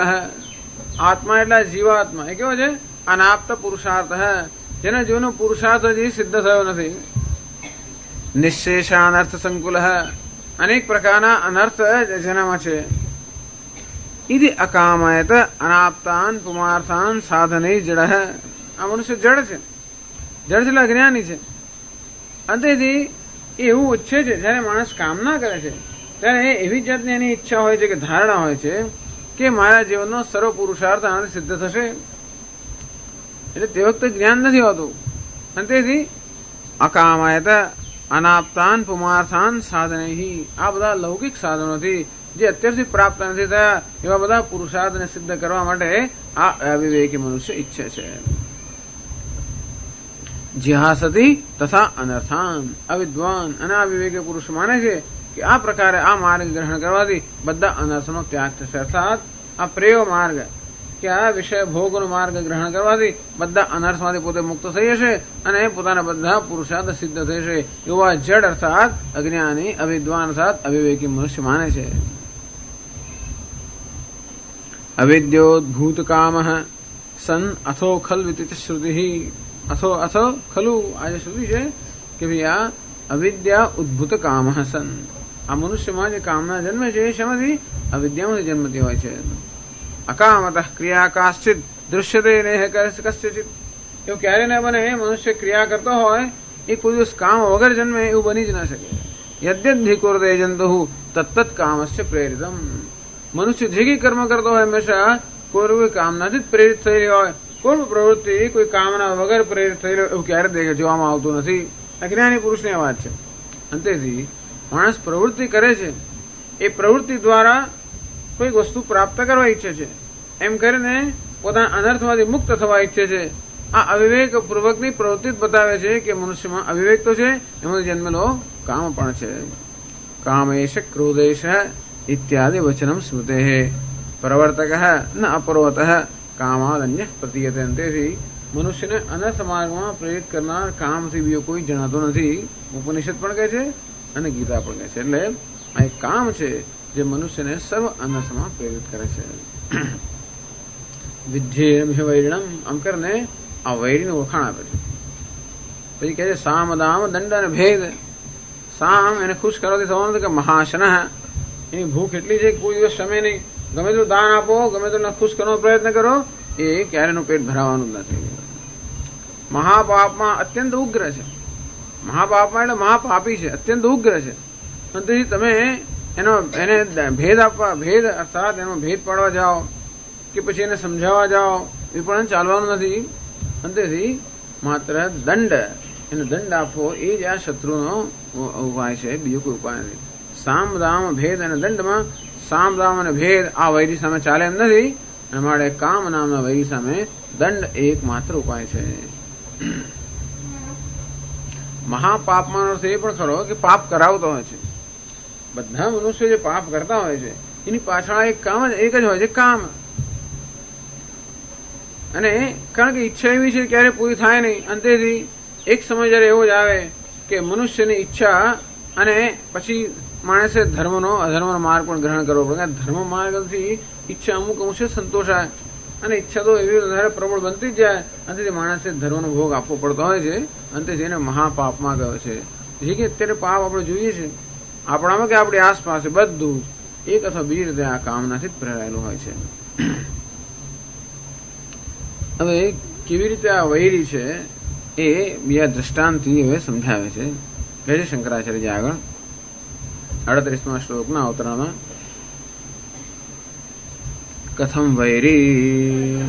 [SPEAKER 1] આત્મા એટલે જીવાત્મા. એ કેવો છે? અનાપ્ત પુરુષાર્થ, જેના જીવનનો પુરુષાર્થ હજી સિદ્ધ થયો નથી. નિશેષાનર્થ સંકુલ, અનેક પ્રકારના અનર્થ જેનામાં છે. ઇતિ અકામયત અનાપ્તાન પુમાર્થાન સાધને જડ. આ મનુષ્ય જડ છે, જડ એટલે અજ્ઞાની છે. અંતેથી એવું ઈચ્છે છે, જયારે માણસ કામના કરે છે ત્યારે એવી જાતની એની ઈચ્છા હોય છે કે ધારણા હોય છે કે મારા જીવનનો સર્વ પુરુષાર્થ આનાથી સિદ્ધ થશે. એટલે તે વખતે જ્ઞાન નથી હોતું અને તેથી અકામાયત અનાપ્તાન પુમાર્થાન સાધનૈ, આ બધા લૌકિક સાધનોથી જે અત્યારથી પ્રાપ્ત નથી થયા એવા બધા પુરુષાર્થને સિદ્ધ કરવા માટે આ અવિવેકી મનુષ્ય ઈચ્છે છે. જિહાસતી તથા અનર્થાન, અવિદ્વાન અને અવિવેકી પુરુષ માને છે કે આ પ્રકારે આ માર્ગ ગ્રહણ કરવાથી બધા અનર્થનો ત્યાગ થશે. અર્થાત આ પ્રેય માર્ગ કે આ વિષય ભોગનો માર્ગ ગ્રહણ કરવાથી બધા અનર્થમાંથી પોતે મુક્ત થઈ જશે અને પોતાના બધા પુરુષાર્થ સિદ્ધ થશે એવા જડ અર્થાત અજ્ઞાની અવિદ્વાન અર્થાત અવિવેકી મનુષ્ય માને છે. અવિદ્યોદ્ભૂત કામ સન અથો ખલ્વિત શ્રુતિ, અથો ખલુ આ જે શ્રુતિ છે કે ભાઈ આ અવિદ્યા ઉદ્ભૂત કામ સન, આ મનુષ્યમાં જે કામના જન્મે છે એ શેમાંથી અવિદ્યામાંથી જન્મતી હોય છે. અકામતઃ ક્રિયા કાશ્ચિત દૃશ્યતે નેહ કસ્યચિત, એવું ક્યારે ન બને મનુષ્ય ક્રિયા કરતો હોય એ કોઈ દિવસ કામ વગર જન્મે એવું બની જ ના શકે. યદ્યદ્ધિ કુર્તે જંતુ તત્તત કામસ્ય પ્રેરિતમ, મનુષ્ય જે કઈ કર્મ કરતો હોય હંમેશા કોઈ કામનાથી જ પ્રેરિત થઈ રહ્યો હોય. કોઈ પ્રવૃત્તિ કોઈ કામના વગર પ્રેરિત થઈ રહ્યો એવું ક્યારે જોવામાં આવતું નથી. અજ્ઞાની પુરુષની વાત છે. અંતેથી માણસ પ્રવૃત્તિ કરે છે, એ પ્રવૃત્તિ દ્વારા કોઈક વસ્તુ પ્રાપ્ત કરવા ઈચ્છે છે, એમ કરીને પોતાના અનર્થમાંથી મુક્ત થવા ઈચ્છે છે. આ અવિવેક પૂર્વકની પ્રવૃત્તિ જ બતાવે છે કે મનુષ્યમાં અવિવેક તો છે, એમાંથી જન્મેલો કામ પણ છે. કામેશ ક્રોધેશ ઇત્યાદિ વચનમ સ્મૃતે પ્રવર્તક ન અપર્વત કામાદન્ય પ્રતીયતે. તેથી મનુષ્યને અનર્થ માર્ગમાં પ્રેરિત કરનાર કામથી બીજો કોઈ જણાતો નથી. ઉપનિષદ પણ કહે છે અને ગીતા પણ કહે છે. એટલે આ એક કામ છે જે મનુષ્યને સર્વ અનર્થમાં પ્રેરિત કરે છે. વિધ્યેય વૈરિણમ આમ કરીને આ વૈરીનું ઓળખાણ આપે છે. પછી કહે છે સામ દામ દંડ અને ભેદ. સામ એને ખુશ કરવાથી થવાનું કે મહાશન, એની ભૂખ એટલી છે કે કોઈ દિવસ સમય નહીં, ગમે તેટલું દાન આપો, ગમે તેટલો ખુશ કરવાનો પ્રયત્ન કરો, એ ક્યારેનું પેટ ભરાવાનું જ નથી. મહાપાપમાં અત્યંત ઉગ્ર છે. મહાપાપમાં એટલે મહાપાપી છે, અત્યંત ઉગ્ર છે. અને તેથી તમે એને ભેદ આપવા, ભેદ અર્થાત એનો ભેદ પાડવા જાઓ કે પછી એને સમજાવવા જાઓ એ પણ ચાલવાનું નથી. અને તેથી માત્ર દંડ, એને દંડ આપવો એ જ આ શત્રુનો ઉપાય છે, બીજો કોઈ ઉપાય નથી. સામ દામ ભેદ અને દંડમાં સામ દામ અને ભેદ આ વૈરી સામે ચાલે એમ નથી, અને માટે કામ નામના વૈરી સામે દંડ એક માત્ર ઉપાય છે. મહાપાપમાં અર્થ એ પણ ખરો કે પાપ કરાવતો હોય છે. બધા મનુષ્યો જે પાપ કરતા હોય છે એની પાછળ એક કામ જ એક જ હોય છે, કામ. અને કારણ કે ઈચ્છા એવી છે ક્યારે પૂરી થાય નહીં. અંતેથી એક સમય જયારે એવો જ આવે કે મનુષ્યની ઈચ્છા અને પછી માણસે ધર્મનો અધર્મનો માર્ગ પણ ગ્રહણ કરવો પડે. ધર્મ માર્ગથી ઈચ્છા અમુક અંશે સંતોષાય અને ઈચ્છા તો એવી વધારે પ્રબળ બનતી જ જાય. અંતેથી માણસે ધર્મનો ભોગ આપવો પડતો હોય છે. અંતેથી એને મહાપાપમાં ગયો છે. જે કે અત્યારે પાપ આપણે જોઈએ છે આપણામાં કે આપણી આસપાસ બધું એક અથવા બીજી રીતે આ કામનાથી જ પ્રેરાયેલું હોય છે. હવે કેવી રીતે આ વૈરી છે એ બીજા દ્રષ્ટાંતથી હવે સમજાવે છે. કહે છે શંકરાચાર્ય આગળ 38મા શ્લોકના અવતરણમાં કથમ વૈરી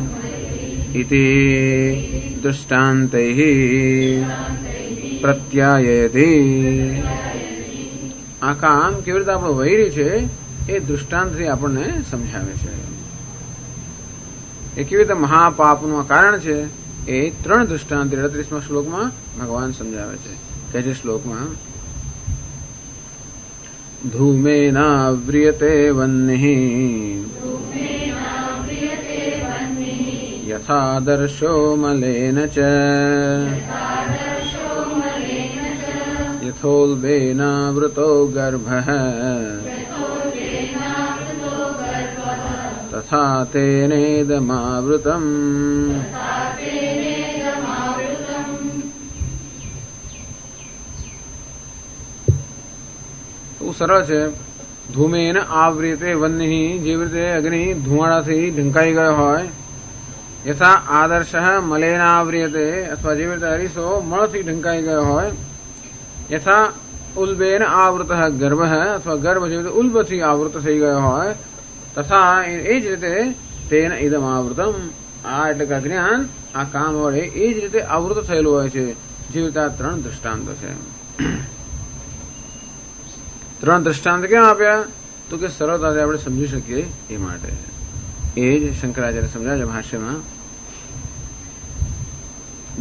[SPEAKER 1] ઇતિ દૃષ્ટાંતૈ પ્રત્યાયતે. આ કામ કેવી રીતે આપણો વૈરી છે એ દૃષ્ટાંતથી આપણને સમજાવે છે. એ કેવી રીતે મહાપાપનું કારણ છે એ 3 દૃષ્ટાંત 38મા શ્લોકમાં ભગવાન સમજાવે છે. કહે છે શ્લોકમાં ધૂમેનાવ્રિયતે વહ્નિઃ યથાદર્શો મલેન ચ યથોલ્બેનાવૃતો ગર્ભઃ તથા તેનેદમાવૃતમ. બહુ સરળ છે. ધૂમેન આવ્રિયતે વહ્નિઃ, જેવી રીતે અગ્નિ ધુમાડાથી ઢંકાઈ ગયો હોય. યથા આદર્શ મલેન આવ્રિયતે, અથવા જેવી રીતે અરીસો મળથી ઢંકાઈ ગયો હોય. યથા ઉલ્બેન આવૃત ગર્ભ અથવા ગર્ભ જેવી રીતે ઉલ્બથી આવૃત થઈ ગયો હોય તથા એ જ રીતે તેન ઇદમ આવૃતમ આ એટલે કે અજ્ઞાન આ કામ વડે એ જ રીતે આવૃત થયેલું હોય છે. જેવી રીતે આ 3 દ્રષ્ટાંતો છે. 3 દ્રષ્ટાંત કેમ આપ્યા તો કે સરળતાથી આપણે સમજી શકીએ એ માટે. એ જ શંકરાચાર્ય સમજાવે ભાષ્યમાં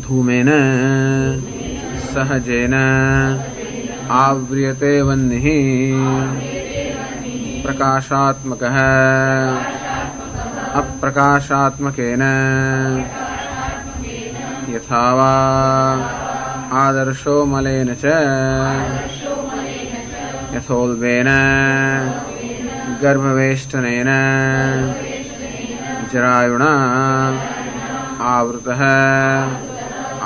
[SPEAKER 1] ધૂમેન સહજેન આવ્રિયતે વહ્નિ પ્રકાશાત્મક અપ્રકાશાત્મકેન યથાવા આદર્શો મલેન ચ યથોલ્બેન ગર્ભવેષ્ટનેન જરાયુણા આવૃતઃ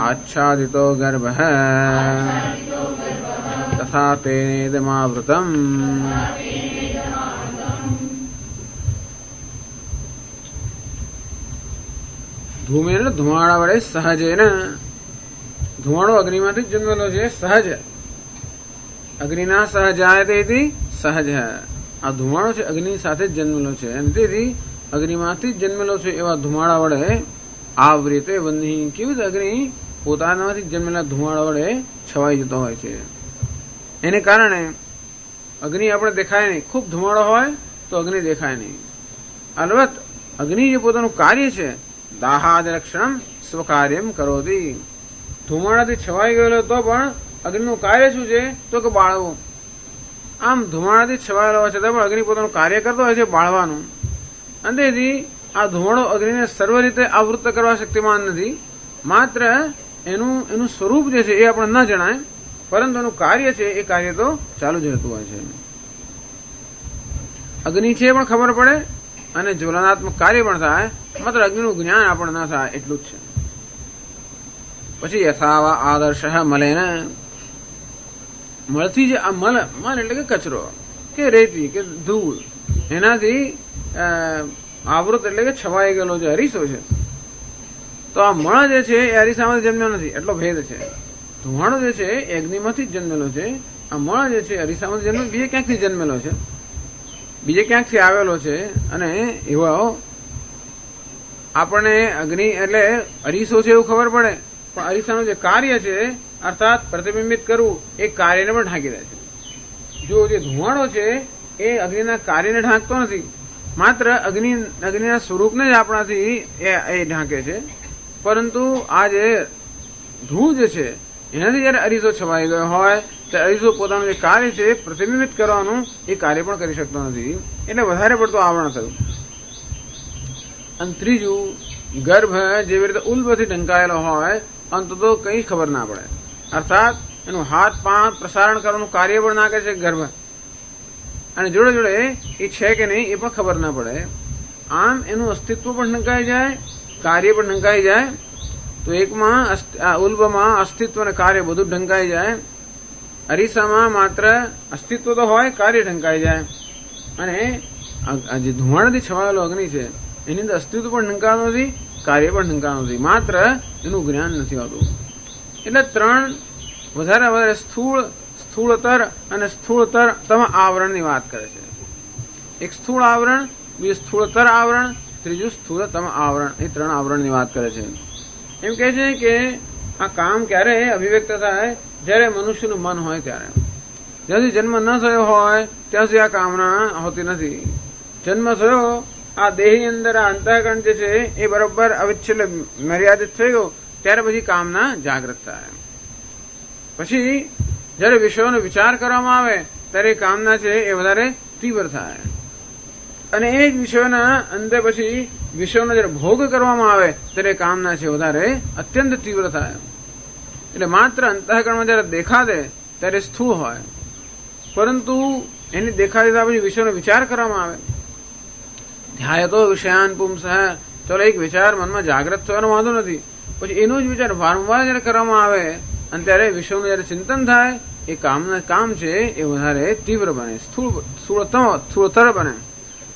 [SPEAKER 1] આચ્છાદિતો ગર્ભઃ તથા તેનેદમાવૃતમ. ધૂમેન ધુમાડા વડે સહજેન ધુમાડો અગ્નિમાંથી જ જન્મેલો છે. સહજ અગ્નિના સહજાય તેથી સહજ આ ધુમાડો છે અગ્નિ સાથે જ જન્મેલો છે અને તેથી અગ્નિમાંથી જ જન્મેલો છે એવા ધુમાડા વડે આવૃતે વહ્નિ કેવી રીતે અગ્નિ પોતાનામાંથી જન્મેલા ધુમાડા વડે છવાઈ જતો હોય છે. એને કારણે અગ્નિ આપણે દેખાય નહીં. ખૂબ ધુમાડો હોય તો અગ્નિ દેખાય નહીં. અલબત્ત અગ્નિ જે પોતાનું કાર્ય છે દાહાદ લક્ષણમ સ્વકાર્યમ કરોતી ધુમાડાથી છવાઈ ગયેલો તો પણ અગ્નિનું કાર્ય શું છે તો કે બાળવું. આમ ધુમાડાથી છવાયેલો હોય છતાં પણ અગ્નિ પોતાનું કાર્ય કરતો હોય છે બાળવાનું. અને તેથી આ ધુમાડો અગ્નિને સર્વ રીતે આવૃત કરવા શક્તિમાન નથી. માત્ર એનું સ્વરૂપ જે છે એ આપણે ન જણાય પરંતુ એનું કાર્ય છે એ કાર્ય તો ચાલુ જ રહેતું હોય છે. અગ્નિ છે પણ ખબર પડે અને જ્વલનાત્મક કાર્ય પણ થાય માત્ર અગ્નિનું જ્ઞાન આપણને ન થાય એટલું જ છે. પછી યથાવા આદર્શ મલેન મળથી જે આ મલ એટલે કે કચરો કે રેતી કે ધૂળ એનાથી આવૃત એટલે કે છવાઈ ગયેલો જે અરીસો છે તો આ મળ જે છે એ અરીસામાંથી જન્મ્યો નથી એટલો ભેદ છે. ધુમાડો જે છે એ અગ્નિમાંથી જ જન્મેલો છે. આ મળ જે છે અરીસામાંથી જન્મેલો બીજે ક્યાંકથી જન્મેલો છે બીજે ક્યાંકથી આવેલો છે. અને એવો આપણને અગ્નિ એટલે અરીસો છે એવું ખબર પડે પણ અરીસાનું જે કાર્ય છે અર્થાત પ્રતિબિંબિત કરવું એ કાર્યને પણ ઢાંકી દે છે. જો જે ધુમાડો છે એ અગ્નિના કાર્યને ઢાંકતો નથી માત્ર અગ્નિના સ્વરૂપને જ આપણાથી એ ઢાંકે છે. પરંતુ આ જે ધૂળ જે છે એનાથી જયારે અરીસો છવાઈ ગયો હોય ત્યારે અરીસો પોતાનું જે કાર્ય છે પ્રતિબિંબિત કરવાનું એ કાર્ય પણ કરી શકતો નથી એટલે વધારે પડતું આવરણ થયું. અને ત્રીજું ગર્ભ જેવી રીતે ઉલ્બથી ઢંકાયેલો હોય અંત તો કઈ ખબર ના પડે અર્થાત એનું હાથ પાંચ પ્રસારણ કરવાનું કાર્ય પણ ના કરે છે ગર્ભ અને જોડે જોડે એ છે કે નહીં એ પણ ખબર ના પડે. આમ એનું અસ્તિત્વ પણ ઢંકાઈ જાય કાર્ય પણ ઢંકાઈ જાય. તો એકમાં ઉલ્બમાં અસ્તિત્વ અને કાર્ય બધું ઢંકાઈ જાય. અરીસામાં માત્ર અસ્તિત્વ તો હોય કાર્ય ઢંકાઈ જાય. અને જે ધુમાડાથી છવાયેલો અગ્નિ છે એની અંદર અસ્તિત્વ પણ ઢંકાતું નથી કાર્ય પણ ઢંકાતું નથી માત્ર એનું જ્ઞાન નથી હોતું. એટલે 3 વધારે સ્થૂળતર અને સ્થૂળતરતમ આવરણની વાત કરે છે. એક સ્થૂળ આવરણ બીજું સ્થૂળતર આવરણ ત્રીજું સ્થૂળતમ આવરણ એ 3 આવરણની વાત કરે છે. એમ કહે છે કે આ કામ ક્યારે અભિવ્યક્ત થાય જ્યારે મનુષ્યનું મન હોય ત્યારે. જ્યાં સુધી જન્મ ન થયો હોય ત્યાં સુધી આ કામના હોતી નથી. જન્મ થયો આ દેહની અંદર આ અંતઃકરણ જે છે એ બરોબર અવિચ્છિન્ન મર્યાદિત થઈ ગયો ત્યારે પછી કામના જાગૃત થાય. પછી જયારે વિષયોનો વિચાર કરવામાં આવે ત્યારે કામના છે એ વધારે તીવ્ર થાય અને એ જ વિષયોના અંદર પછી વિષયોનો જયારે ભોગ કરવામાં આવે ત્યારે કામના છે વધારે અત્યંત તીવ્ર થાય. એટલે માત્ર અંતઃકરણમાં જયારે દેખાડે ત્યારે સ્થૂળ હોય પરંતુ એની દેખાડતા પછી વિષયનો વિચાર કરવામાં આવે. ધ્યાયતો વિષયાન પુંસઃ ચલો એક વિચાર મનમાં જાગૃત થવાનો વાંધો નથી પછી એનો જ વિચાર વારંવાર જયારે કરવામાં આવે અને ત્યારે વિષયનું જયારે ચિંતન થાય એ કામ છે એ વધારે તીવ્ર બને સ્થૂળતર બને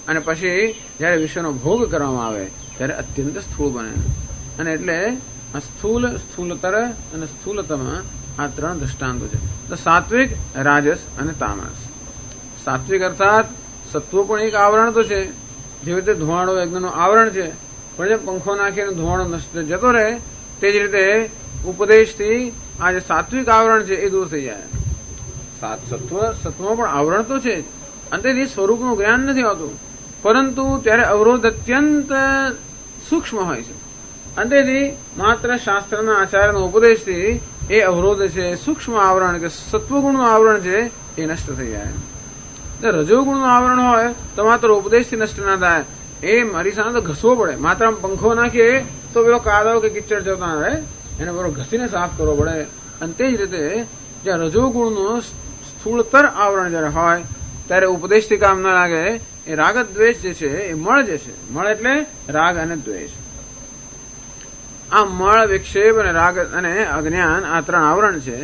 [SPEAKER 1] અને પછી જયારે વિષયનો ભોગ કરવામાં આવે ત્યારે અત્યંત સ્થૂળ બને. અને એટલે આ સ્થૂલતર અને સ્થૂળતમ આ ત્રણ દ્રષ્ટાંતો છે. તો સાત્વિક, રાજસ અને તામસ. સાત્વિક અર્થાત સત્વ પણ એક આવરણ તો છે, જેવી રીતે ધુવાડો યજ્ઞનું આવરણ છે, પણ જે પંખો નાખીને ધુવાડો નષ્ટ જતો રહે તે જ રીતે ઉપદેશથી આ જે સાત્વિક આવરણ છે એ દૂર થઈ જાય. સત્વમાં પણ આવરણ તો છે, અંતેથી સ્વરૂપનું જ્ઞાન નથી આવતું, પરંતુ ત્યારે અવરોધ અત્યંત સૂક્ષ્મ હોય છે. અંતેથી માત્ર શાસ્ત્રના આચાર્યનો ઉપદેશથી એ અવરોધ છે, સૂક્ષ્મ આવરણ કે સત્વગુણનું આવરણ છે એ નષ્ટ થઈ જાય. રજોગુણનું આવરણ હોય તો માત્ર ઉપદેશથી નષ્ટ ના થાય. એ મારી સામે તો ઘસવો પડે. માત્ર આમ પંખો નાખીએ તો પેલો કાદવ કે કિચડ જતો ના રહે, એને બરોબર ઘસીને સાફ કરવો પડે. અને તે જ રીતે જ્યાં રજોગુણનું સ્થૂળતર આવરણ જયારે હોય ત્યારે ઉપદેશથી કામ ના લાગે. એ રાગ દ્વેષ જે છે એ મળ જે છે, મળ એટલે રાગ અને દ્વેષ. આ મળ, વિક્ષેપ અને રાગ અને અજ્ઞાન આ ત્રણ આવરણ છે.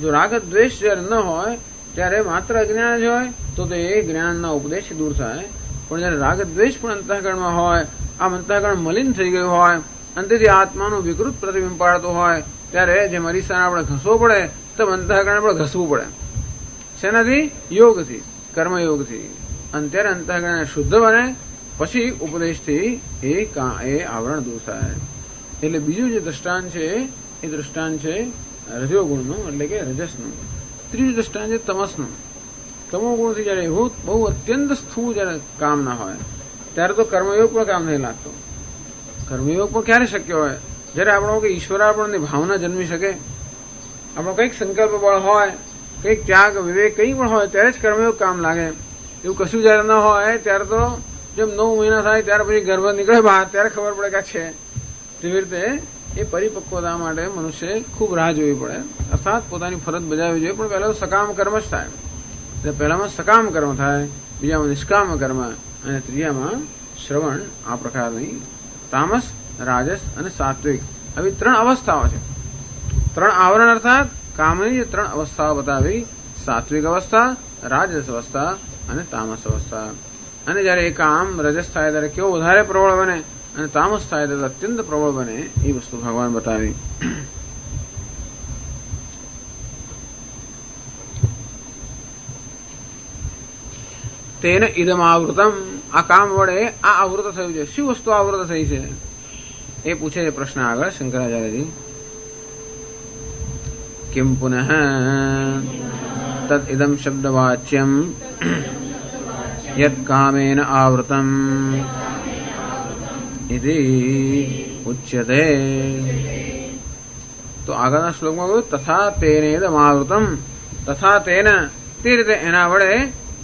[SPEAKER 1] જો રાગ દ્વેષ જયારે ન હોય ત્યારે માત્ર અજ્ઞાન જ હોય તો એ જ્ઞાનના ઉપદેશ દૂર થાય. પણ જયારે રાગ દ્વેષ પણ અંતઃકરણમાં હોય, આમ અંતઃકરણ મલિન થઈ ગયું હોય અને તેથી આત્માનું વિકૃત પ્રતિબિંબ પાડતું હોય ત્યારે જે અરીસાને આપણે ઘસવો પડે તો અંતઃકરણ આપણે ઘસવું પડે. શેનાથી? યોગથી, કર્મયોગથી. અને ત્યારે અંતઃકરણ શુદ્ધ બને, પછી ઉપદેશથી એ આવરણ દૂર થાય. એટલે બીજું જે દ્રષ્ટાંત છે એ દ્રષ્ટાંત છે રજોગુણનું, એટલે કે રજસનું. ત્રીજું દ્રષ્ટાંત છે તમસનું. તમો ગુણથી જયારે એવું બહુ અત્યંત સ્થૂળ જયારે કામ ના હોય ત્યારે તો કર્મયોગ પણ કામ નહીં લાગતો. કર્મયોગ પણ ક્યારે શક્ય હોય? જયારે આપણો કે ઈશ્વરાર્પણની ભાવના જન્મી શકે, આપણો કંઈક સંકલ્પ બળ હોય, કંઈક ત્યાગ વિવેક કંઈ પણ હોય ત્યારે જ કર્મયોગ કામ લાગે. એવું કશું જયારે ન હોય ત્યારે તો જેમ 9 મહિના થાય ત્યારે પછી ગર્ભ નીકળે બહાર ત્યારે ખબર પડે કે છે. તેવી રીતે એ પરિપક્વતા માટે મનુષ્ય ખૂબ રાહ જોવી પડે, અર્થાત પોતાની ફરજ બજાવવી જોઈએ. પણ પહેલા તો સકામ કર્મ જ થાય. એટલે પહેલામાં સકામ કર્મ થાય, બીજામાં નિષ્કામ કર્મ અને ત્રીજામાં શ્રવણ. આ પ્રકારની તામસ, રાજસ અને સાત્વિક આવી ત્રણ અવસ્થાઓ છે. ત્રણ આવરણ અર્થાત કામની જે ત્રણ અવસ્થાઓ બતાવી: સાત્વિક અવસ્થા, રાજસ અવસ્થા અને તામસ અવસ્થા. અને જયારે એ કામ રજસ થાય ત્યારે કેવો વધારે પ્રબળ બને અને તામસ થાય ત્યારે અત્યંત પ્રબળ બને એ વસ્તુ ભગવાન બતાવી. તેને ઇદમ આવૃતમ. આ કામ વડે આ આવૃત થયું છે. શું વસ્તુ આવૃત થઈ છે એ પૂછે છે પ્રશ્ન આગળ શંકરાચાર્યજી. કિમ પુનઃ તદ ઇદમ શબ્દવાચ્યમ યત કામેન આવૃતમ ઇતિ ઉચ્યતે. તો આગળના શ્લોકમાં કહ્યું તથા તેને ઇદમ આવૃતમ. તથા તેન, તે રીતે એના વડે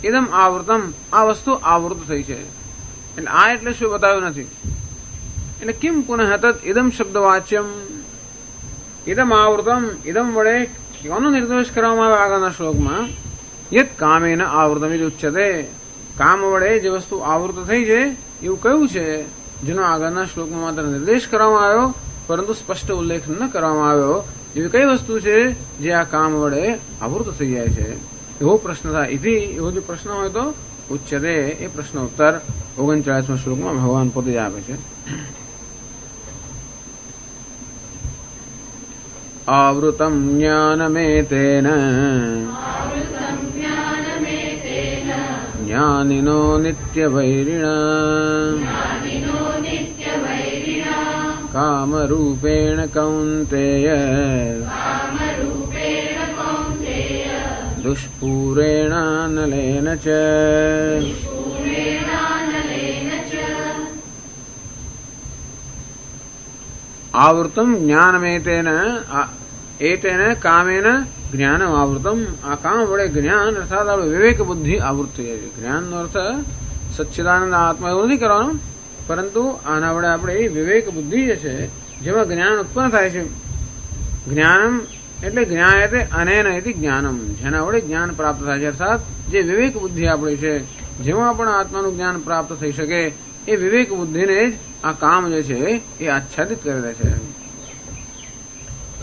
[SPEAKER 1] ઇદમ આવૃતમ, આ વસ્તુ આવૃત થઈ છે. એટલે આ એટલે શું બતાવ્યું નથી. એટલે કિમ પુનઃ તદ ઇદમ શબ્દવાચ્યમ. ઇદમ આવૃતમ, ઇદમ વડે કોનો નિર્દેશ કરવામાં આવે આગળના શ્લોકમાં? યત કામેન આવૃતમ ઇતિ ઉચ્યતે. કામ વડે જે વસ્તુ આવૃત થઈ છે એવું કયું છે જેનો આગળના શ્લોકમાં માત્ર નિર્દેશ કરવામાં આવ્યો પરંતુ સ્પષ્ટ ઉલ્લેખ ન કરવામાં આવ્યો? એવી કઈ વસ્તુ છે જે આ કામ વડે આવૃત થઈ જાય છે? એવો પ્રશ્ન થાય. ઇતિ, એવો જો પ્રશ્ન હોય તો ઉચ્ચતે. એ પ્રશ્ન ઉત્તર 39મા શ્લોકમાં ભગવાન પોતે જ આપે છે. આવૃતમ જ્ઞાનમેતેન જ્ઞાનિનો નિત્યવૈરિણા કામરૂપેણ કૌન્તેય દુષ્પૂરેણાનલેન ચ. આવૃતમ જ્ઞાનમેતેન, એતેન કામેન જ્ઞાનમ આવૃતમ. આ કામ વડે જ્ઞાન અર્થાત આપણે વિવેક બુદ્ધિ આવૃત થઈ જાય છે. જ્ઞાનનો અર્થ સચ્ચિદાનંદ આત્મા એવું નથી કરવાનું, પરંતુ આના વડે આપણે વિવેક બુદ્ધિ જે છે જેમાં જ્ઞાન ઉત્પન્ન થાય છે. જ્ઞાનમ એટલે જ્ઞાયતે અનેન ઇતિ જ્ઞાનમ, જેના વડે જ્ઞાન પ્રાપ્ત થાય છે. અર્થાત જે વિવેક બુદ્ધિ આપણી છે જેમાં પણ આત્માનું જ્ઞાન પ્રાપ્ત થઈ શકે એ વિવેક બુદ્ધિને જ આ કામ જે છે એ આચ્છાદિત કરી દે છે.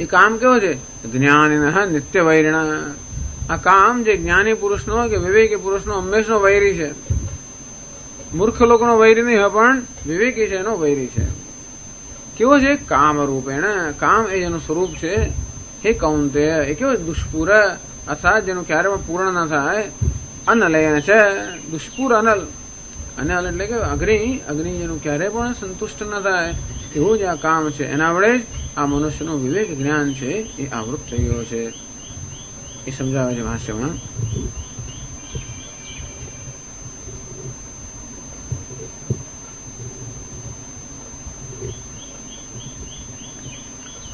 [SPEAKER 1] એ કામ કેવો છે? જ્ઞાનિનઃ નિત્યવૈરિણા. આ કામ જે જ્ઞાની પુરુષનો કે વિવેકી પુરુષનો હંમેશનો વૈરી છે. મૂર્ખ લોકોનો વૈરી નહીં હોય, પણ વિવેકી છે એનો વૈરી છે. કેવો છે? કામ રૂપેણ. કામ એ જેનું સ્વરૂપ છે હે કૌંતેય, એ કેવો દુષ્પુર અર્થાત જેનું ક્યારે પણ પૂર્ણ ના થાય, અનલયન છે, દુષ્પુર અનલ, અનલ એટલે કે અગ્નિ જેનું ક્યારે પણ સંતુષ્ટ ન થાય એવું જ આ કામ છે. એના વડે જ આ મનુષ્યનું વિવેક જ્ઞાન છે એ આવૃત થઈ ગયો છે. એ સમજાવે છે ભાષ્યમાં.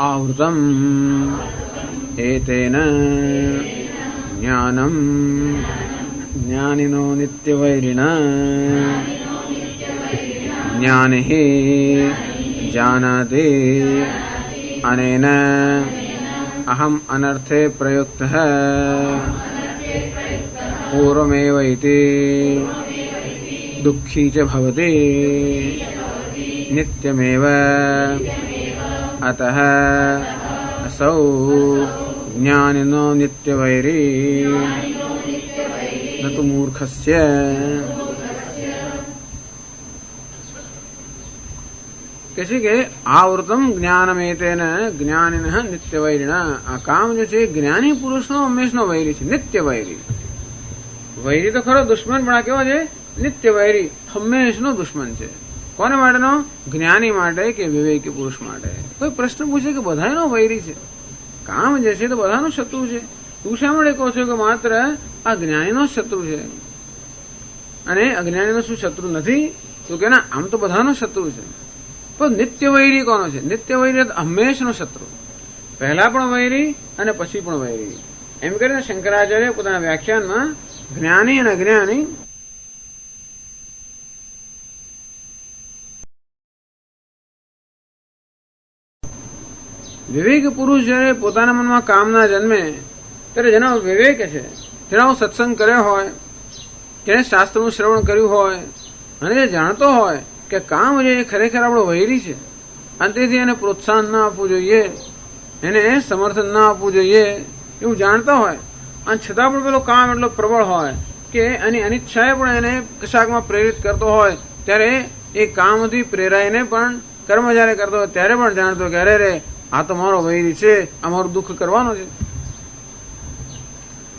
[SPEAKER 1] આવૃતમ એતેન જ્ઞાનમ જ્ઞાનિનો નિત્યવૈરિણા જ્ઞાનિ જાનાતિ અનેન અહમ અનર્થે પ્રયુક્તઃ પૂર્વમેવ ઇતિ દુઃખી ચ ભવતિ નિત્યમેવ અતઃ અસૌ જ્ઞાનિનો નિત્યવૈરી ન તુ મૂર્ખસ્ય. કે છે કે આવૃતમ જ્ઞાનમેતેન જ્ઞાનિન નિત્યવૈરિણા, આ કામ જે છે જ્ઞાની પુરુષનો હંમેશનો વૈરી છે, નિત્ય વૈરી. વૈરી તો ખરો દુશ્મન, પણ આ કેવો છે? નિત્ય વૈરી, હંમેશનો દુશ્મન છે. કોને માટેનો? જ્ઞાની માટે કે વિવેકી પુરુષ માટે. કોઈ પ્રશ્ન પૂછે કે બધાનો વૈરી છે, કામ જે છે તો બધાનો શત્રુ છે, તું શા માટે કહો છો કે માત્ર આ જ્ઞાનીનો શત્રુ છે અને અજ્ઞાનીનો શું શત્રુ નથી? તું કે ના, આમ તો બધાનો શત્રુ છે. તો નિત્ય વૈરી કોનો છે? નિત્ય વૈરી હંમેશનો શત્રુ, પહેલા પણ વૈરી અને પછી પણ વૈરી. એમ કરીને શંકરાચાર્ય પોતાના વ્યાખ્યાનમાં જ્ઞાની અને અજ્ઞાની વિવેક પુરુષ જયારે પોતાના મનમાં કામના જન્મે ત્યારે જેનો વિવેક છે, જેનો સત્સંગ કર્યો હોય, જેને શાસ્ત્રનું શ્રવણ કર્યું હોય અને જે જાણતો હોય કે કામ જે ખરેખર આપણો વૈરી છે અને તેથી એને પ્રોત્સાહન ના આપવું જોઈએ, એને સમર્થન ના આપવું જોઈએ એવું જાણતા હોય, અને છતાં પણ પેલો કામ એટલો પ્રબળ હોય કે એની અનિચ્છાએ પણ એને કશાકમાં પ્રેરિત કરતો હોય, ત્યારે એ કામથી પ્રેરાઈને પણ કર્મ જયારે કરતો હોય ત્યારે પણ જાણતો કે અરે રે, આ તો મારો વૈરી છે, આ મારું દુઃખ કરવાનો છે.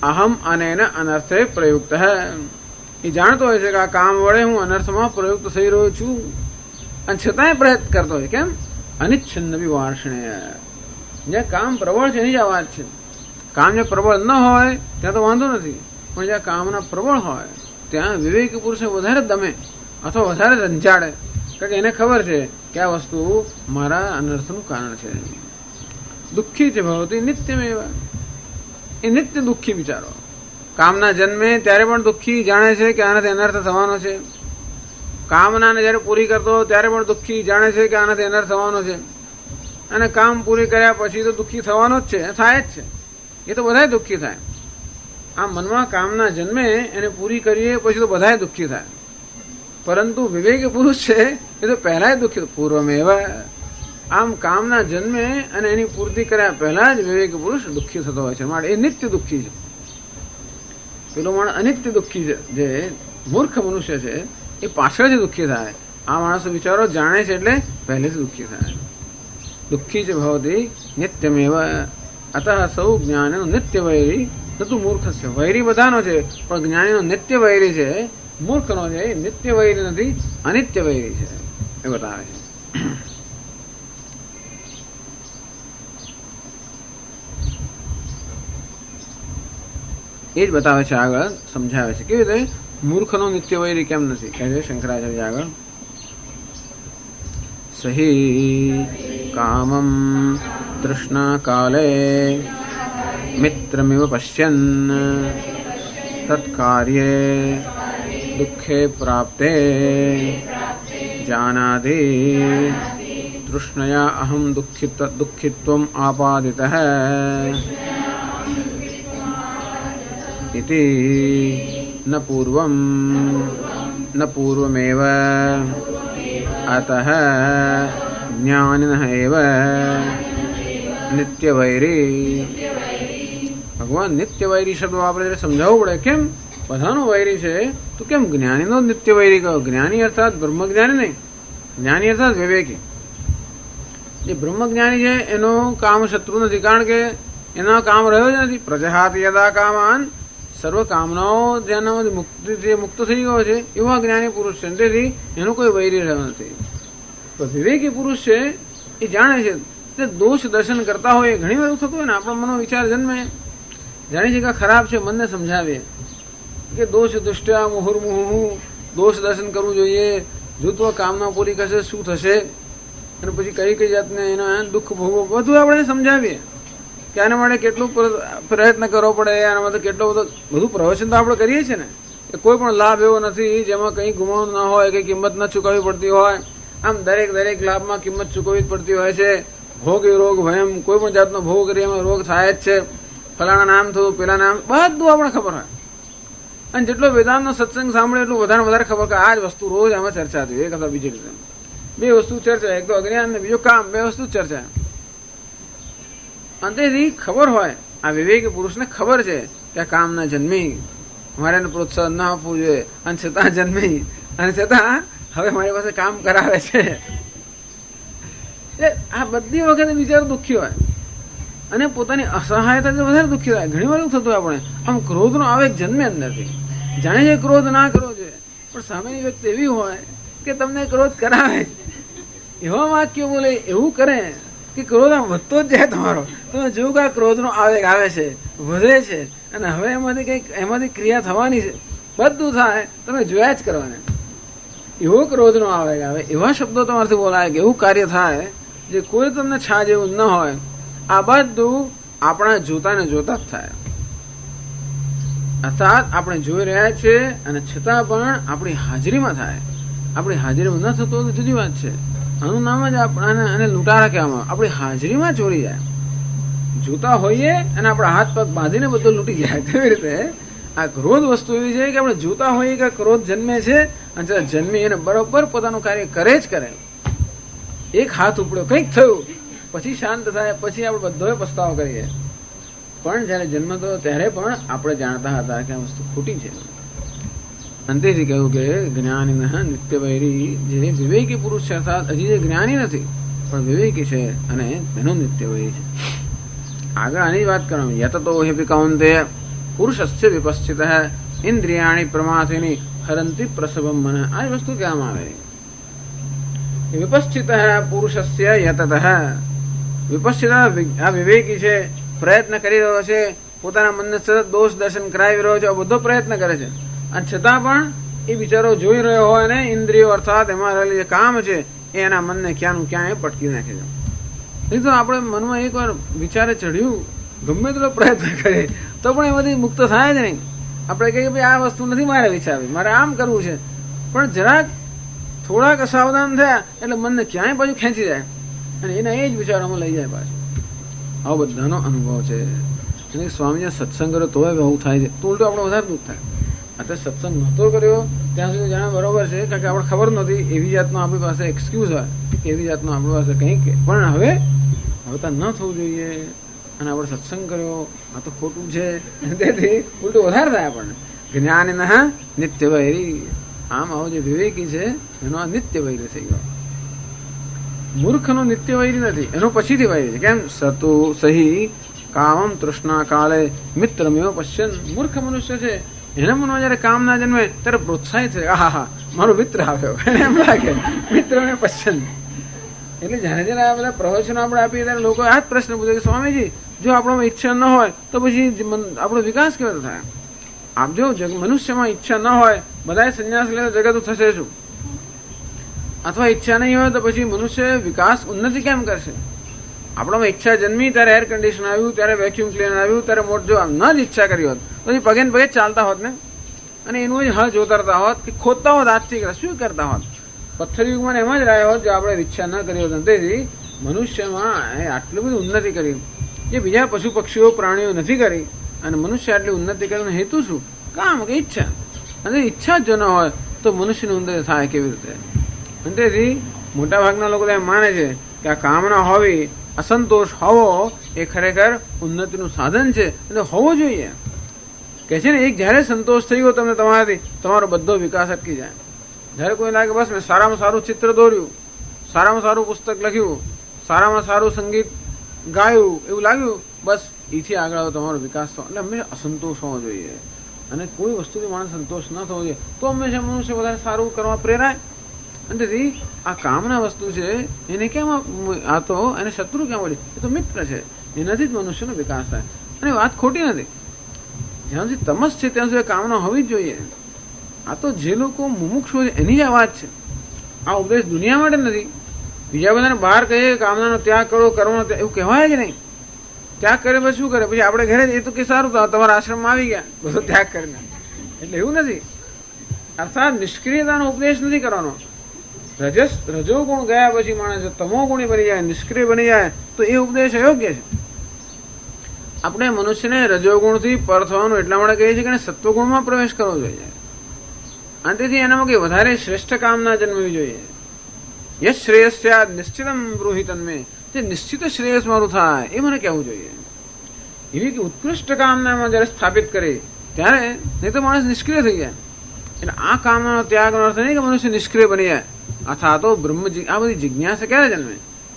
[SPEAKER 1] અહમ અનેન અનર્થે પ્રયુક્ત હે, એ જાણતો હોય છે કે આ કામ વડે હું અનર્થમાં પ્રયુક્ત થઈ રહ્યો છું, અને છતાંય પ્રયત્ન કરતો હોય. કેમ? અનિચ્છન્ન વિવાર્ષણેય, જ્યાં કામ પ્રબળ છે એની જ આ વાત છે. કામ જે પ્રબળ ન હોય ત્યાં તો વાંધો નથી, પણ જ્યાં કામના પ્રબળ હોય ત્યાં વિવેકી પુરુષને વધારે દમે અથવા વધારે રંજાડે, કારણ કે એને ખબર છે કે આ વસ્તુ મારા અનર્થનું કારણ છે. દુઃખી છે ભવતી નિત્યમેવ, એ નિત્ય દુઃખી બિચારો. કામના જન્મે ત્યારે પણ દુઃખી, જાણે છે કે આનાથી અનર્થ થવાનો છે. કામનાને જયારે પૂરી કરતો ત્યારે પણ દુઃખી, જાણે છે કે આનાથી અનર્થ થવાનો છે. અને કામ પૂરી કર્યા પછી તો દુઃખી થવાનો જ છે, થાય જ છે. એ તો બધાય દુઃખી થાય. આ મનમાં કામના જન્મે એને પૂરી કરીએ પછી તો બધાય દુઃખી થાય. પરંતુ વિવેકી પુરુષ છે એ તો પહેલા દુઃખી, પૂર્વમેવ. આમ કામના જન્મે અને એની પૂર્તિ કર્યા પહેલા જ વિવેકી પુરુષ દુઃખી થતો હોય છે, માટે એ નિત્ય દુઃખી છે. પેલો માણસ અનિત્ય દુઃખી છે, જે મૂર્ખ મનુષ્ય છે એ પાછળથી દુઃખી થાય. આ માણસો વિચારો જાણે છે એટલે પહેલેથી દુઃખી થાય. દુઃખી છે ભવતી નિત્યમેવ અતઃ સૌ જ્ઞાનીનો નિત્ય વૈરી નતું મૂર્ખ છે. વૈરી બધાનો છે, પણ જ્ઞાનીનો નિત્ય વૈરી છે, મૂર્ખનો છે નિત્ય વૈરી નથી, અનિત્ય વૈરી છે, એ બતાવે છે. એ જ બતાવે છે, આગળ સમજાવે છે કેવી રીતે મૂર્ખનો નિત્ય વૈરી કેમ નથી. કહે છે શંકરાચાર્ય આગળ, સહી કામમ તૃષ્ણા કાલે મિત્રમિવ પશ્યન તત્કાર્યે દુઃખે પ્રાપ્તે જાનાતિ તૃષ્ણયા અહમ દુઃખિત્વમ આપાદિતઃ ઇતિ ન પૂર્વમ ન પૂર્વમેવ અતઃ જ્ઞાનિનઃ એવ નિત્યવૈરી. ભગવાન નિત્યવૈરી શબ્દ આપણે સમજાવવું પડે. કેમ? બધાનો વૈરી છે તો કેમ જ્ઞાનીનો નિત્યવૈરી કહો? જ્ઞાની અર્થાત બ્રહ્મજ્ઞાની નહીં, જ્ઞાની અર્થાત વિવેકી. જે બ્રહ્મજ્ઞાની છે એનો કામ શત્રુ નથી, કારણ કે એનો કામ રહ્યો જ નથી. પ્રજહાત યદા કામાન, સર્વ કામનાઓ જેનામાંથી મુક્તિથી મુક્ત થઈ ગયો છે એવા જ્ઞાની પુરુષ છે. તેથી એનો કોઈ વૈરી રહ્યો નથી. તો વિવેકી પુરુષ છે એ જાણે છે તે દોષ દર્શન કરતા હોય. ઘણી વાર એવું થતું હોય ને, આપણો મનો વિચાર જન્મે, જાણે છે કે ખરાબ છે, મનને સમજાવીએ કે દોષ દુષ્ટ્યા મુહુર્મુહુ, દોષ દર્શન કરવું જોઈએ, જો તો કામના પૂરી કરશે શું થશે, અને પછી કઈ કઈ જાતને એના દુઃખ ભોગવો, બધું આપણે સમજાવીએ કે આના માટે કેટલું પ્રયત્ન કરવો પડે, આના માટે કેટલો બધું પ્રવચન તો આપણે કરીએ છીએ ને. કે કોઈ પણ લાભ એવો નથી જેમાં કંઈ ગુમાવવાનું ના હોય, કંઈ કિંમત ન ચૂકવવી પડતી હોય. આમ દરેક લાભમાં કિંમત ચૂકવવી જ પડતી હોય છે. ભોગ એ રોગ ભયમ, કોઈ પણ જાતનો ભોગ કરીએ એમાં રોગ થાય જ છે. ફલાણા નામ થયું, પેલા નામ, બધું આપણે ખબર હોય. અને જેટલો વેદાંતનો સત્સંગ સાંભળે એટલું વધારે ખબર કે આ જ વસ્તુ રોજ આમાં ચર્ચા થઈ, એક અથવા બીજી રીતે બે વસ્તુ ચર્ચા, એક તો અજ્ઞાન ને બીજું કામ, બે વસ્તુ ચર્ચા. અંતેથી ખબર હોય, આ વિવેકી પુરુષને ખબર છે કે આ કામ ના જન્મી, મારે એને પ્રોત્સાહન ના આપવું જોઈએ, અને છતાં જન્મી, અને છતાં હવે મારી પાસે કામ કરાવે છે. આ બધી વખતે બિચારો દુઃખી હોય અને પોતાની અસહાયતાથી વધારે દુઃખી થાય. ઘણી વાર એવું થતું આપણે આમ ક્રોધનો આવેગ જન્મે અંદરથી, જાણે છે ક્રોધ ના કરવો જોઈએ, પણ સામેની વ્યક્તિ એવી હોય કે તમને ક્રોધ કરાવે, એવા વાક્ય બોલે, એવું કરે કે ક્રોધ આમ વધતો જ જાય તમારો. તમે જોયું કે આ ક્રોધનો આવેગ આવે છે, વધે છે, અને હવે એમાંથી ક્રિયા થવાની છે, બધું થાય, તમે જોયા જ કરવાના. એવો ક્રોધનો આવેગ આવે, એવા શબ્દો તમારાથી બોલાય કે એવું કાર્ય થાય જે કોઈ તમને છા જેવું ન હોય. આ બધું આપણા જોતા જ થાય. અર્થાત આપણે જોઈ રહ્યા છીએ અને છતાં પણ આપણી હાજરીમાં થાય. આપણી હાજરીમાં ન થતો તો જુદી વાત છે. આનું નામ જ આને લૂંટારા કહેવામાં. આપણી હાજરીમાં ચોરી જાય. જોતા હોઈએ અને આપણા હાથ પગ બાંધીને બધું લૂંટી જાય. તેવી રીતે આ ક્રોધ વસ્તુ એવી છે કે આપણે જોતા હોઈએ કે ક્રોધ જન્મે છે, અને જન્મી એને બરોબર પોતાનું કાર્ય કરે જ કરે. એક હાથ ઉપડ્યો, કંઈક થયું, પછી શાંત થાય, પછી આપણે બધોય પસ્તાવો કરીએ. પણ જયારે જન્મતો ત્યારે પણ આપણે જાણતા હતા કે આ વસ્તુ ખોટી છે. અંતેથી કહ્યું કે જ્ઞાની નિત્ય વૈરી, જે વિવેકી પુરુષ છે, અર્થાત હજી જે જ્ઞાની નથી પણ વિવેકી છે, અને તેનો નિત્ય વૈરી છે. આગળ આની વાત કરવાની. યતતો હિ કૌંતેય પુરુષસ્ય વિપશ્ચિત ઇન્દ્રિયાણી પ્રમાથિની હરંતિ પ્રસવમ મન. આ વસ્તુ કહેવામાં આવે. વિપશ્ચિત પુરુષસ્ય યતત, વિપશ્ચિત આ વિવેકી છે, પ્રયત્ન કરી રહ્યો છે, પોતાના મનને સતત દોષ દર્શન કરાવી રહ્યો છે, આ બધો પ્રયત્ન કરે છે, અને છતાં પણ એ બિચારો જોઈ રહ્યો હોય ને, ઇન્દ્રિયો અર્થાત એમાં રહેલી જે કામ છે એ એના મનને ક્યાંનું ક્યાં પટકી નાખે છે. નહીં તો આપણે મનમાં એકવાર વિચારે ચડ્યું, ગમે તેટલો પ્રયત્ન કરીએ તો પણ એમાંથી મુક્ત થાય જ નહીં. આપણે કહીએ ભાઈ આ વસ્તુ નથી મારે વિચારવી, મારે આમ કરવું છે, પણ જરાક થોડાક અસાવધાન થયા એટલે મનને ક્યાંય પાછું ખેંચી જાય, અને એના એ જ વિચારોમાં લઈ જાય પાછું. આવો બધાનો અનુભવ છે. અને સ્વામીને સત્સંગ કર્યો તોય આવું થાય છે, તો ઉલટું આપણે વધારે દુઃખ થાય. અત્યારે સત્સંગ નહોતો કર્યો ત્યાં સુધી જાણે બરોબર છે, કારણ કે આપણે ખબર નહોતી, એવી જાતનો આપણી પાસે એક્સક્યુઝ હોય, એવી જાતનો આપણી પાસે કંઈક. પણ હવે તો ન થવું જોઈએ, અને આપણે સત્સંગ કર્યો, આ તો ખોટું છે, તેથી ઉલટું વધારે થાય આપણને. જ્ઞાની નિત્ય વૈરી. આમ આવો જે વિવેકી છે એનો આ નિત્ય વૈરી થઈ ગયો. મૂર્ખનો નિત્ય વૈરી નથી, એનો પછીથી વૈરી છે. કેમ? સતુ સહી કામમ તૃષ્ણા કાળે મિત્રમેવ પશ્યન. મૂર્ખ મનુષ્ય છે, એના મનમાં જયારે કામ ના જન્મે ત્યારે પ્રોત્સાહિત છે, આહા મારો મિત્ર આવ્યો, એમ લાગે મિત્રને પશ્યન. એટલે જયારે જયારે આ બધા પ્રવચનો આપણે આપીએ ત્યારે લોકો આ જ પ્રશ્ન પૂછે કે સ્વામીજી, જો આપણામાં ઈચ્છા ન હોય તો પછી આપણો વિકાસ કેવો થાય? આપ જો મનુષ્યમાં ઈચ્છા ન હોય, બધા સંન્યાસ લે તો જગત થશે શું? અથવા ઈચ્છા નહીં હોય તો પછી મનુષ્ય વિકાસ ઉન્નતિ કેમ કરશે? આપણામાં ઈચ્છા જન્મી ત્યારે એર કન્ડિશન આવ્યું, ત્યારે વેક્યુમ ક્લીનર આવ્યું, ત્યારે મોટ જો ન જ ઈચ્છા કરી હોત તો પગે ને પગે ચાલતા હોત ને, અને એનું જ હળ જોતરતા હોત કે ખોદતા હોત, આજથી શું કરતા હોત? પથ્થર યુગમાં એમાં જ રહ્યા હોત જો આપણે ઈચ્છા ન કરી હોત. તેથી મનુષ્યમાં આટલી બધી ઉન્નતિ કરી જે બીજા પશુ પક્ષીઓ પ્રાણીઓ નથી કરી, અને મનુષ્ય આટલી ઉન્નતિ કરવાનો હેતુ શું? કામ કે ઈચ્છા. અને ઈચ્છા જ જો ન હોય તો મનુષ્યની ઉન્નતિ થાય કેવી રીતે? અને તેથી મોટાભાગના લોકો એમ માને છે કે આ કામના હોવી, અસંતોષ હોવો એ ખરેખર ઉન્નતિનું સાધન છે, અને હોવો જોઈએ. કે છે ને, એક જયારે સંતોષ થઈ ગયો તમને તમારાથી, તમારો બધો વિકાસ અટકી જાય. જયારે કોઈ લાગે બસ મેં સારામાં સારું ચિત્ર દોર્યું, સારામાં સારું પુસ્તક લખ્યું, સારામાં સારું સંગીત ગાયું, એવું લાગ્યું બસ એથી આગળ તમારો વિકાસ થવો, એટલે હંમેશા અસંતોષ હોવો જોઈએ. અને કોઈ વસ્તુથી માણસ સંતોષ ન થવો જોઈએ, તો હંમેશા મનુષ્ય વધારે સારું કરવા પ્રેરાય. અને તેથી આ કામના વસ્તુ છે એને કેમ આ તો એને શત્રુ કેમ મળ્યું? એ તો મિત્ર છે, એનાથી જ મનુષ્યનો વિકાસ થાય. અને વાત ખોટી નથી. જ્યાં સુધી તમસ છે ત્યાં સુધી કામના હોવી જ જોઈએ. આ તો જે લોકો મુમુક્ષુ છે એની જ આ વાત છે. આ ઉપદેશ દુનિયા માટે નથી. બીજા બધાને બહાર કહીએ કામનાનો ત્યાગ કરો, કરવાનો એવું કહેવાય જ નહીં. ત્યાગ કરે પછી શું કરે? પછી આપણે ઘરે એ તો કે સારું તમારા આશ્રમમાં આવી ગયા બધો ત્યાગ કરીને, એટલે એવું નથી. અર્થાત નિષ્ક્રિયતાનો ઉપદેશ નથી કરવાનો. રજોગુણ ગયા પછી માણસ તમો ગુણી બની જાય, નિષ્ક્રિય બની જાય, તો એ ઉપદેશ અયોગ્ય છે. આપણે મનુષ્યને રજોગુણથી પર થવાનું એટલા માટે કહીએ છીએ કે સત્વગુણમાં પ્રવેશ કરવો જોઈએ. અને તેથી એનામાં કઈ વધારે શ્રેષ્ઠ કામના જન્મવી જોઈએ. યશ શ્રેયસ્યા નિશ્ચિતમ બ્રૂહિ તન્મે, જે નિશ્ચિત શ્રેયસ મારું થાય એ મને કહેવું જોઈએ. એવી કે ઉત્કૃષ્ટ કામનામાં જયારે સ્થાપિત કરે ત્યારે, નહીં તો માણસ નિષ્ક્રિય થઈ જાય. એટલે આ કામનાનો ત્યાગનો અર્થ નહીં કે મનુષ્ય નિષ્ક્રિય બની જાય. અથવા તો આ બધી જિજ્ઞાસા ક્યારે જન્મે?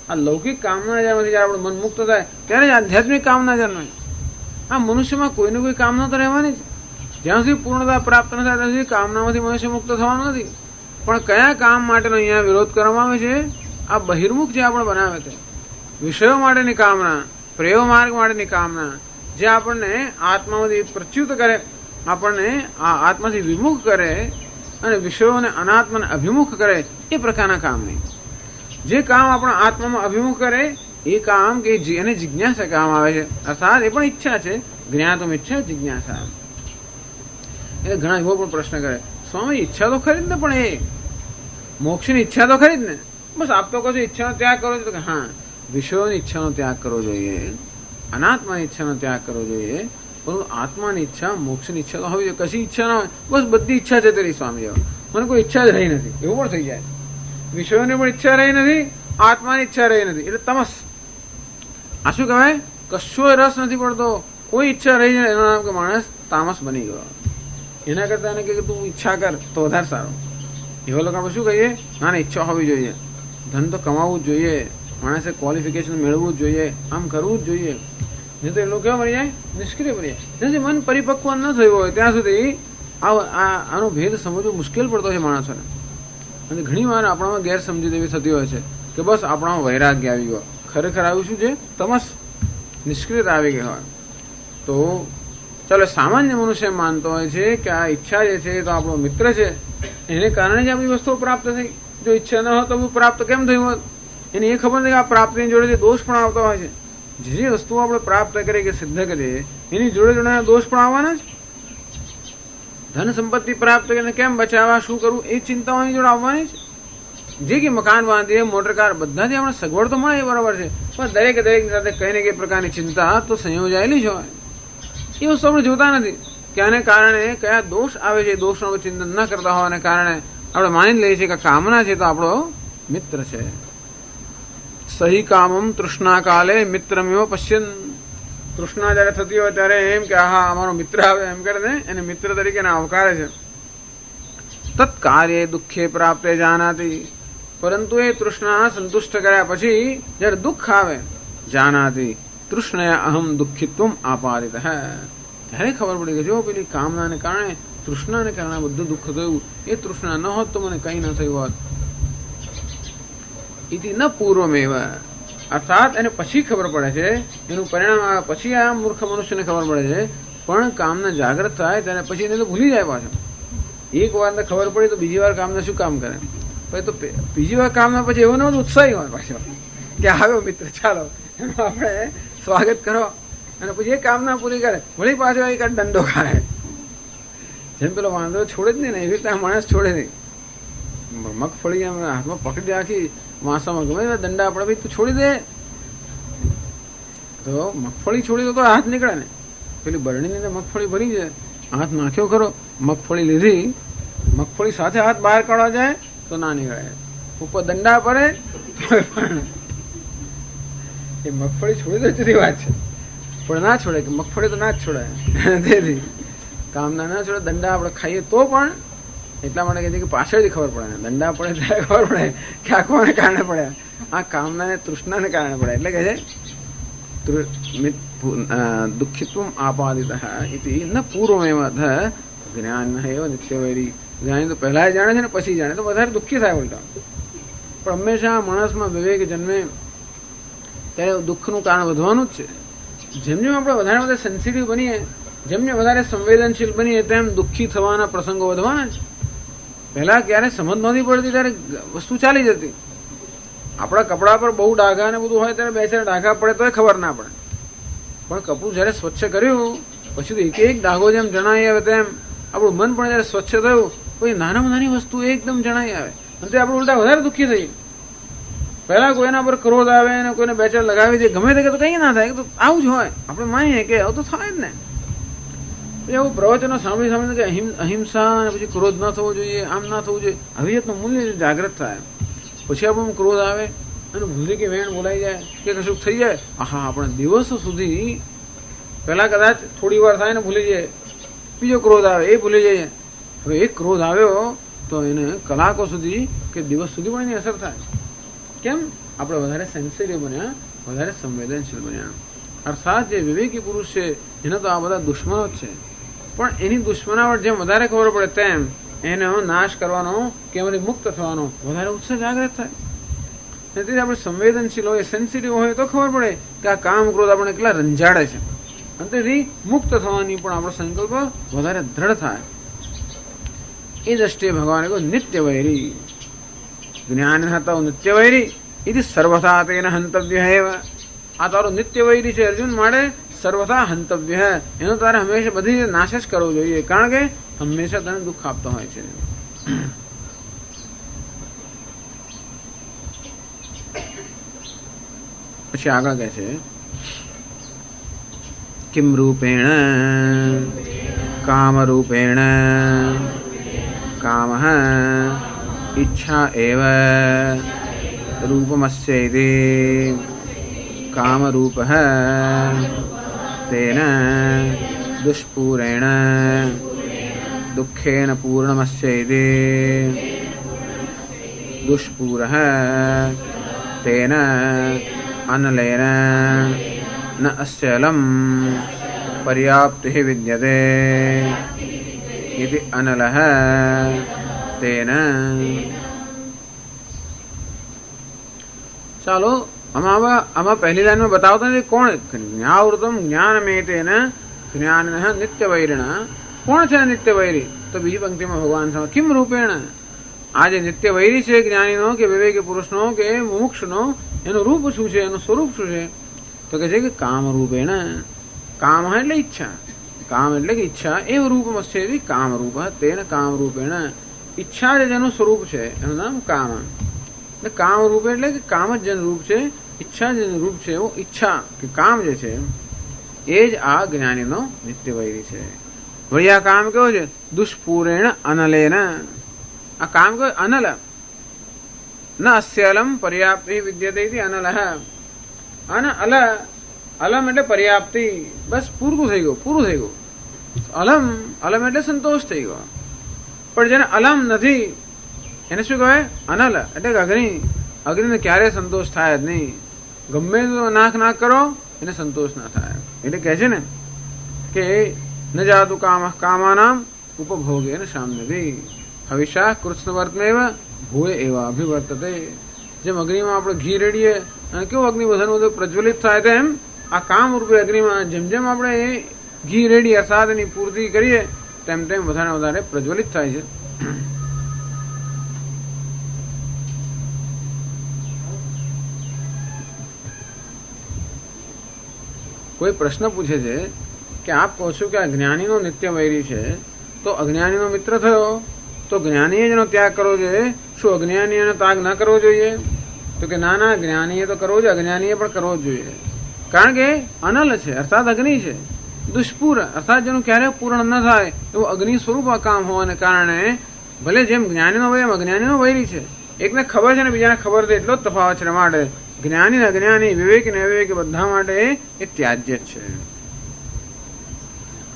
[SPEAKER 1] આ લૌકિક કામના જયારે આપણું મન મુક્ત થાય ત્યારે જ આધ્યાત્મિક કામના જન્મે. આ મનુષ્યમાં કોઈને કોઈ કામના તો રહેવાની જ. જ્યાં સુધી પૂર્ણતા પ્રાપ્ત ન થાય ત્યાં સુધી કામનામાંથી મનુષ્ય મુક્ત થવાનું નથી. પણ કયા કામ માટેનો અહીંયા વિરોધ કરવામાં આવે છે? આ બહિર્મુખ જે આપણે બનાવે છે, વિષયો માટેની કામના, પ્રયોગ માર્ગ માટેની કામના, જે આપણને આત્મામાંથી પ્રચ્યુત કરે, આપણને આ આત્માથી વિમુખ કરે અને વિષયોને અનાત્માને અભિમુખ કરે, એ પ્રકારના કામ નહીં. જે કામ આપણા આત્મામાં અભિમુખ કરે એ કામ કે એને જિજ્ઞાસા કામ આવે છે. અર્થાત એ પણ ઈચ્છા છે, જ્ઞાતમ ઈચ્છા જિજ્ઞાસા. એટલે ઘણા એવો પણ પ્રશ્ન કરે, સ્વામી ઈચ્છા તો ખરી જ ને, પણ એ મોક્ષની ઈચ્છા તો ખરી જ ને, બસ આપ તો કહો છો ઈચ્છાનો ત્યાગ કરો છો. તો કે હા, વિષયોની ઈચ્છાનો ત્યાગ કરવો જોઈએ, અનાત્માની ઈચ્છાનો ત્યાગ કરવો જોઈએ, પરંતુ આત્માની ઈચ્છા, મોક્ષની ઈચ્છા તો હોવી જોઈએ. કશી ઈચ્છા ના હોય, બસ બધી ઈચ્છા છે તેરી સ્વામી, મને કોઈ ઈચ્છા જ રહી નથી, એવું પણ થઈ જાય. વિષયોની પણ ઈચ્છા રહી નથી, આત્માની ઈચ્છા રહી નથી, એટલે તમસ. આ શું કહેવાય? કશો રસ નથી પડતો, કોઈ ઈચ્છા રહી જાય, એનું નામ કે માણસ તામસ બની ગયો. એના કરતા એને કે તું ઈચ્છા કર તો વધારે સારું. એવા લોકો આપણે શું કહીએ? ના, ઈચ્છા હોવી જોઈએ, ધન તો કમાવવું જ જોઈએ, માણસે ક્વોલિફિકેશન મેળવવું જ જોઈએ, આમ કરવું જ જોઈએ. નહીં તો એ લોકો કેવા બની જાય? નિષ્ક્રિય બની જાય. જ્યાં સુધી મન પરિપક્વ ન થયું હોય ત્યાં સુધી આનો ભેદ સમજવો મુશ્કેલ પડતો છે માણસોને. અને ઘણી વાર આપણામાં ગેરસમજી એવી થતી હોય છે કે બસ આપણામાં વૈરાગ્ય આવી ગયો. ખરેખર આવ્યું શું છે? તમસ, નિષ્ક્રિયતા આવી ગઈ હોય. તો ચાલો, સામાન્ય મનુષ્ય માનતો હોય છે કે આ ઈચ્છા જે છે તો આપણો મિત્ર છે, એને કારણે જ આ બધી વસ્તુઓ પ્રાપ્ત થઈ. જો ઈચ્છા ન હોત તો પ્રાપ્ત કેમ થયું હોત? એને એ ખબર નથી કે આ પ્રાપ્તિની જોડે જે દોષ પણ આવતા હોય છે. જે વસ્તુઓ આપણે પ્રાપ્ત કરીએ કે સિદ્ધ કરીએ એની જોડે જોડે દોષ પણ આવવાના જ. ધન સંપત્તિ પ્રાપ્ત કરીને કેમ બચાવવા, શું કરવું, એ ચિંતાઓ એની જોડે આવવાની જ. જે કે મકાન બાંધીએ, મોટર કાર, બધાથી આપણે સગવડ તો મળે એ બરાબર છે, પણ દરેક સાથે કઈ ને કઈ પ્રકારની ચિંતા તો સંયોજાયેલી જ હોય. એ વસ્તુ આપણે જોતા નથી કે આને કારણે કયા દોષ આવે છે. દોષનું આપણે ચિંતન ન કરતા હોવાને કારણે આપણે માની લઈએ છીએ કે કામના છે તો આપણો મિત્ર છે. સહી કામમ તૃષ્ણા કાલે મિત્રમેવ પશ્યન. તૃષ્ણા જયારે થતી હોય ત્યારે એમ કે હા અમારો મિત્ર આવે એમ કરીને એને મિત્ર તરીકે આવકારે છે. તત્કાર્ય દુઃખે પ્રાપ્તે જાનાતી, પરંતુ એ તૃષ્ણા સંતુષ્ટ કર્યા પછી જયારે દુઃખ આવે, જાનાતી તૃષ્ણયા અહમ દુઃખિત્વમ આપારિત હે, ત્યારે ખબર પડી કે જો પેલી કામનાને કારણે, તૃષ્ણાને કારણે બધું દુઃખ થયું, એ તૃષ્ણા ન હોત તો મને કઈ ન થયું હોત. ઇતિ ન પૂર્વમેવ, અર્થાત એને પછી ખબર પડે છે, એનું પરિણામ આવે પછી આ મૂર્ખ મનુષ્યને ખબર પડે છે. પણ કામના જાગૃત થાય ત્યારે પછી એને તો ભૂલી જાય પાછો. એક વાર ખબર પડી તો બીજી વાર કામના શું કામ કરે? પછી તો બીજી વાર કામના પછી એવો ને ઉત્સાહી હોય પાછો કે આવ્યો મિત્ર, ચાલો એનું આપણે સ્વાગત કરો. અને પછી એ કામના પૂરી કરે, વળી પાછો એક દંડો ખાય. જેમ પેલો વાંદરો છોડે જ નહીં ને, એવી રીતે માણસ છોડે નહીં. મગફળી એમ હાથમાં પકડી રાખી માસામાં ગમે દંડા આપણે ભાઈ તું છોડી દે, તો મગફળી છોડી દો તો હાથ નીકળે ને. પેલી બરણીની અંદર મગફળી ભરી છે, હાથ નાખ્યો ખરો, મગફળી લીધી, મગફળી સાથે હાથ બહાર કાઢવા જાય તો ના નીકળે, ઉપર દંડા પડે તો પણ એ મગફળી છોડી દો જુદી વાત છે, પણ ના છોડે કે મગફળી તો ના જ છોડાય. તેથી કામના ના છોડે, દંડા આપણે ખાઈએ તો પણ એટલા માટે કહે છે કે પાછળથી ખબર પડે ને, દંડા પડે ત્યારે ખબર પડે કે આ કોને કારણે પડ્યા, આ કામનાને તૃષ્ણાને કારણે પડે. એટલે કહે છે દુઃખિત્વમ આપાદિતઃ ઇતિ ન પૂર્વમેવ અધ જ્ઞાન એવ નિત્યવૈરી. જ્ઞાની તો પહેલા જાણે છે ને પછી જાણે તો વધારે દુઃખી થાય ઉલટા. પણ હંમેશા માણસમાં વિવેક જન્મે ત્યારે દુઃખનું કારણ વધવાનું જ છે. જેમ જેમ આપણે વધારે સેન્સિટિવ બનીએ, જેમ જેમ વધારે સંવેદનશીલ બનીએ તેમ દુઃખી થવાના પ્રસંગો વધવાના જ. પહેલા ક્યારે સમજ નહોતી પડતી ત્યારે વસ્તુ ચાલી જતી. આપણા કપડા પર બહુ ડાઘા ને બધું હોય ત્યારે બે ચાર ડાઘા પડે તોય ખબર ના પડે. પણ કપડું જયારે સ્વચ્છ કર્યું પછી તો એક એક ડાઘો જેમ જણાઈ આવે તેમ આપણું મન પણ જયારે સ્વચ્છ થયું પછી નાનામાં નાની વસ્તુ એકદમ જણાઈ આવે અને તે આપણે ઉલટા વધારે દુઃખી થઈ. પહેલા કોઈના પર ક્રોધ આવે અને કોઈને બે ચાર લગાવી દે ગમે તે કે તો કઈ ના થાય, તો આવું જ હોય. આપણે માનીએ કે આવું તો થાય જ ને. પછી આવું પ્રવચનો સાંભળી સાંભળીને કે અહિંસા અને પછી ક્રોધ ના થવો જોઈએ, આમ ના થવું જોઈએ, આવી જાતનું મૂલ્ય જાગૃત થાય. પછી આપણને ક્રોધ આવે અને ભૂલી કે વેણ બોલાઈ જાય કે કશું થઈ જાય, આહા આપણે દિવસો સુધી પહેલા કદાચ થોડી વાર થાય ને ભૂલી જાય, બીજો ક્રોધ આવે એ ભૂલી જઈએ. હવે એક ક્રોધ આવ્યો તો એને કલાકો સુધી કે દિવસ સુધી પણ એની અસર થાય. કેમ? આપણે વધારે સેન્સિટિવ બન્યા, વધારે સંવેદનશીલ બન્યા. અર્થાત જે વિવેકી પુરુષ છે એને તો આ બધા દુશ્મનો જ છે, પણ એની દુશ્મનાવટ જેમ વધારે ખબર પડે તેમ એનો નાશ કરવાનો કે એમાંથી મુક્ત થવાનો વધારે ઉત્સાહ જાગૃત થાય. તેથી આપણે સંવેદનશીલ હોય, સેન્સિટિવ હોય તો ખબર પડે કે આ કામ ક્રોધ આપણે કેટલા રંજાડે છે. અને તેથી મુક્ત થવાની પણ આપણો સંકલ્પ વધારે દ્રઢ થાય. એ દ્રષ્ટિએ ભગવાને કહ્યું નિત્ય વૈરી. જ્ઞાન હતા નિત્ય વૈરી એ સર્વથા તેને હંતવ્ય એવ. આ તારો નિત્ય વૈરી છે અર્જુન, માટે સર્વથા હંતવ્ય. એનો તારે હંમેશા બધી નાશ જ કરવો જોઈએ, કારણ કે હંમેશા તને દુઃખ આપતો હોય છે. પછી આગળ કહે છે કિમ રૂપેણ કામ રૂપેણ કામ ઈચ્છા એવ રૂપમસ્યૈતિ કામ રૂપ તેન દુષ્પૂરેણ દુઃખેન પૂર્ણમસ્યૈતિ દુષ્પૂર તેન અનલેન ન અસ્યલમ પર્યાપ્તિ વિદ્યતે ઇતિ અનલઃ તેન. ચાલો આમાં પહેલી લાઈનમાં બતાવતા નથી કોણ જ્ઞાવૃતમ જ્ઞાનમેતેન જ્ઞાન નિત્ય વૈરિણ. કોણ છે નિત્ય વૈરી? તો બીજી પંક્તિમાં ભગવાન સમજ કિમ રૂપેણ. આ જે નિત્ય વૈરી છે જ્ઞાનીનો કે વિવેકી પુરુષનો કે મુમુક્ષનો, એનું રૂપ શું છે, એનું સ્વરૂપ શું છે? તો કે છે કે કામ રૂપેણ. કામ એટલે ઈચ્છા, કામ એટલે કે ઈચ્છા એવ રૂપમસ્ય કામ રૂપ તેન કામ રૂપેણ. ઈચ્છા જે જેનું સ્વરૂપ છે એનું નામ કામ. એટલે કામ રૂપ એટલે કે કામ જ જેનું રૂપ છે, ઈચ્છા જેનું રૂપ છે એવું ઈચ્છા કે કામ જે છે એ જ આ જ્ઞાનીનો નિત્ય વૈરી છે. વળી આ કામ કેવો છે? દુષ્પૂરેણ અનલેન. આ કામ કેવું? અનલ ન અસ્યલમ પર્યાપ્તિ વિદ્યતે અનલ. અલમ એટલે પર્યાપ્તિ, બસ પૂરું થઈ ગયું, પૂરું થઈ ગયું. અલમ એટલે સંતોષ થઈ ગયો. પણ જેને અલમ નથી એને શું કહેવાય? અનલ એટલે કે અગ્નિ. અગ્નિને ક્યારેય સંતોષ થાય જ નહીં. ગમે નાખ કરો એને સંતોષ ના થાય. એટલે કહે છે ને કે ન જાતું કામાનામ ઉપભોગે ને સામ્યભી હવિષા કૃષ્ણવર્તમેવ ભૂય એવા અભિવર્તતે. જેમ અગ્નિમાં આપણે ઘી રેડીએ અને કેવું અગ્નિ બધું પ્રજ્વલિત થાય તેમ આ કામ રૂપે અગ્નિમાં જેમ જેમ આપણે ઘી રેડી અર્થાત એની પૂર્તિ કરીએ તેમ તેમ વધારે પ્રજ્વલિત થાય છે. કોઈ પ્રશ્ન પૂછે છે કે આપ કહો છો કે આ જ્ઞાનીનો નિત્ય વૈરી છે, તો અજ્ઞાનીનો મિત્ર થયો તો જ્ઞાનીએ જેનો ત્યાગ કરવો જોઈએ, શું અજ્ઞાની એનો ત્યાગ ન કરવો જોઈએ? તો કે ના, જ્ઞાનીએ તો કરવો જોઈએ, અજ્ઞાનીએ પણ કરવો જ જોઈએ. કારણ કે અનલ છે અર્થાત અગ્નિ છે. દુષ્પૂર અર્થાત જેનું ક્યારેય પૂર્ણ ન થાય એવું અગ્નિ સ્વરૂપ આ કામ હોવાને કારણે ભલે જેમ જ્ઞાનીનો વૈર એમ અજ્ઞાનીનો વૈરી છે. એકને ખબર છે ને બીજાને ખબર છે, એટલો જ તફાવત છે. માટે જ્ઞાની ને અજ્ઞાની, વિવેકી ને અવિવેકી બધા માટે એ ત્યાજ્ય જ છે.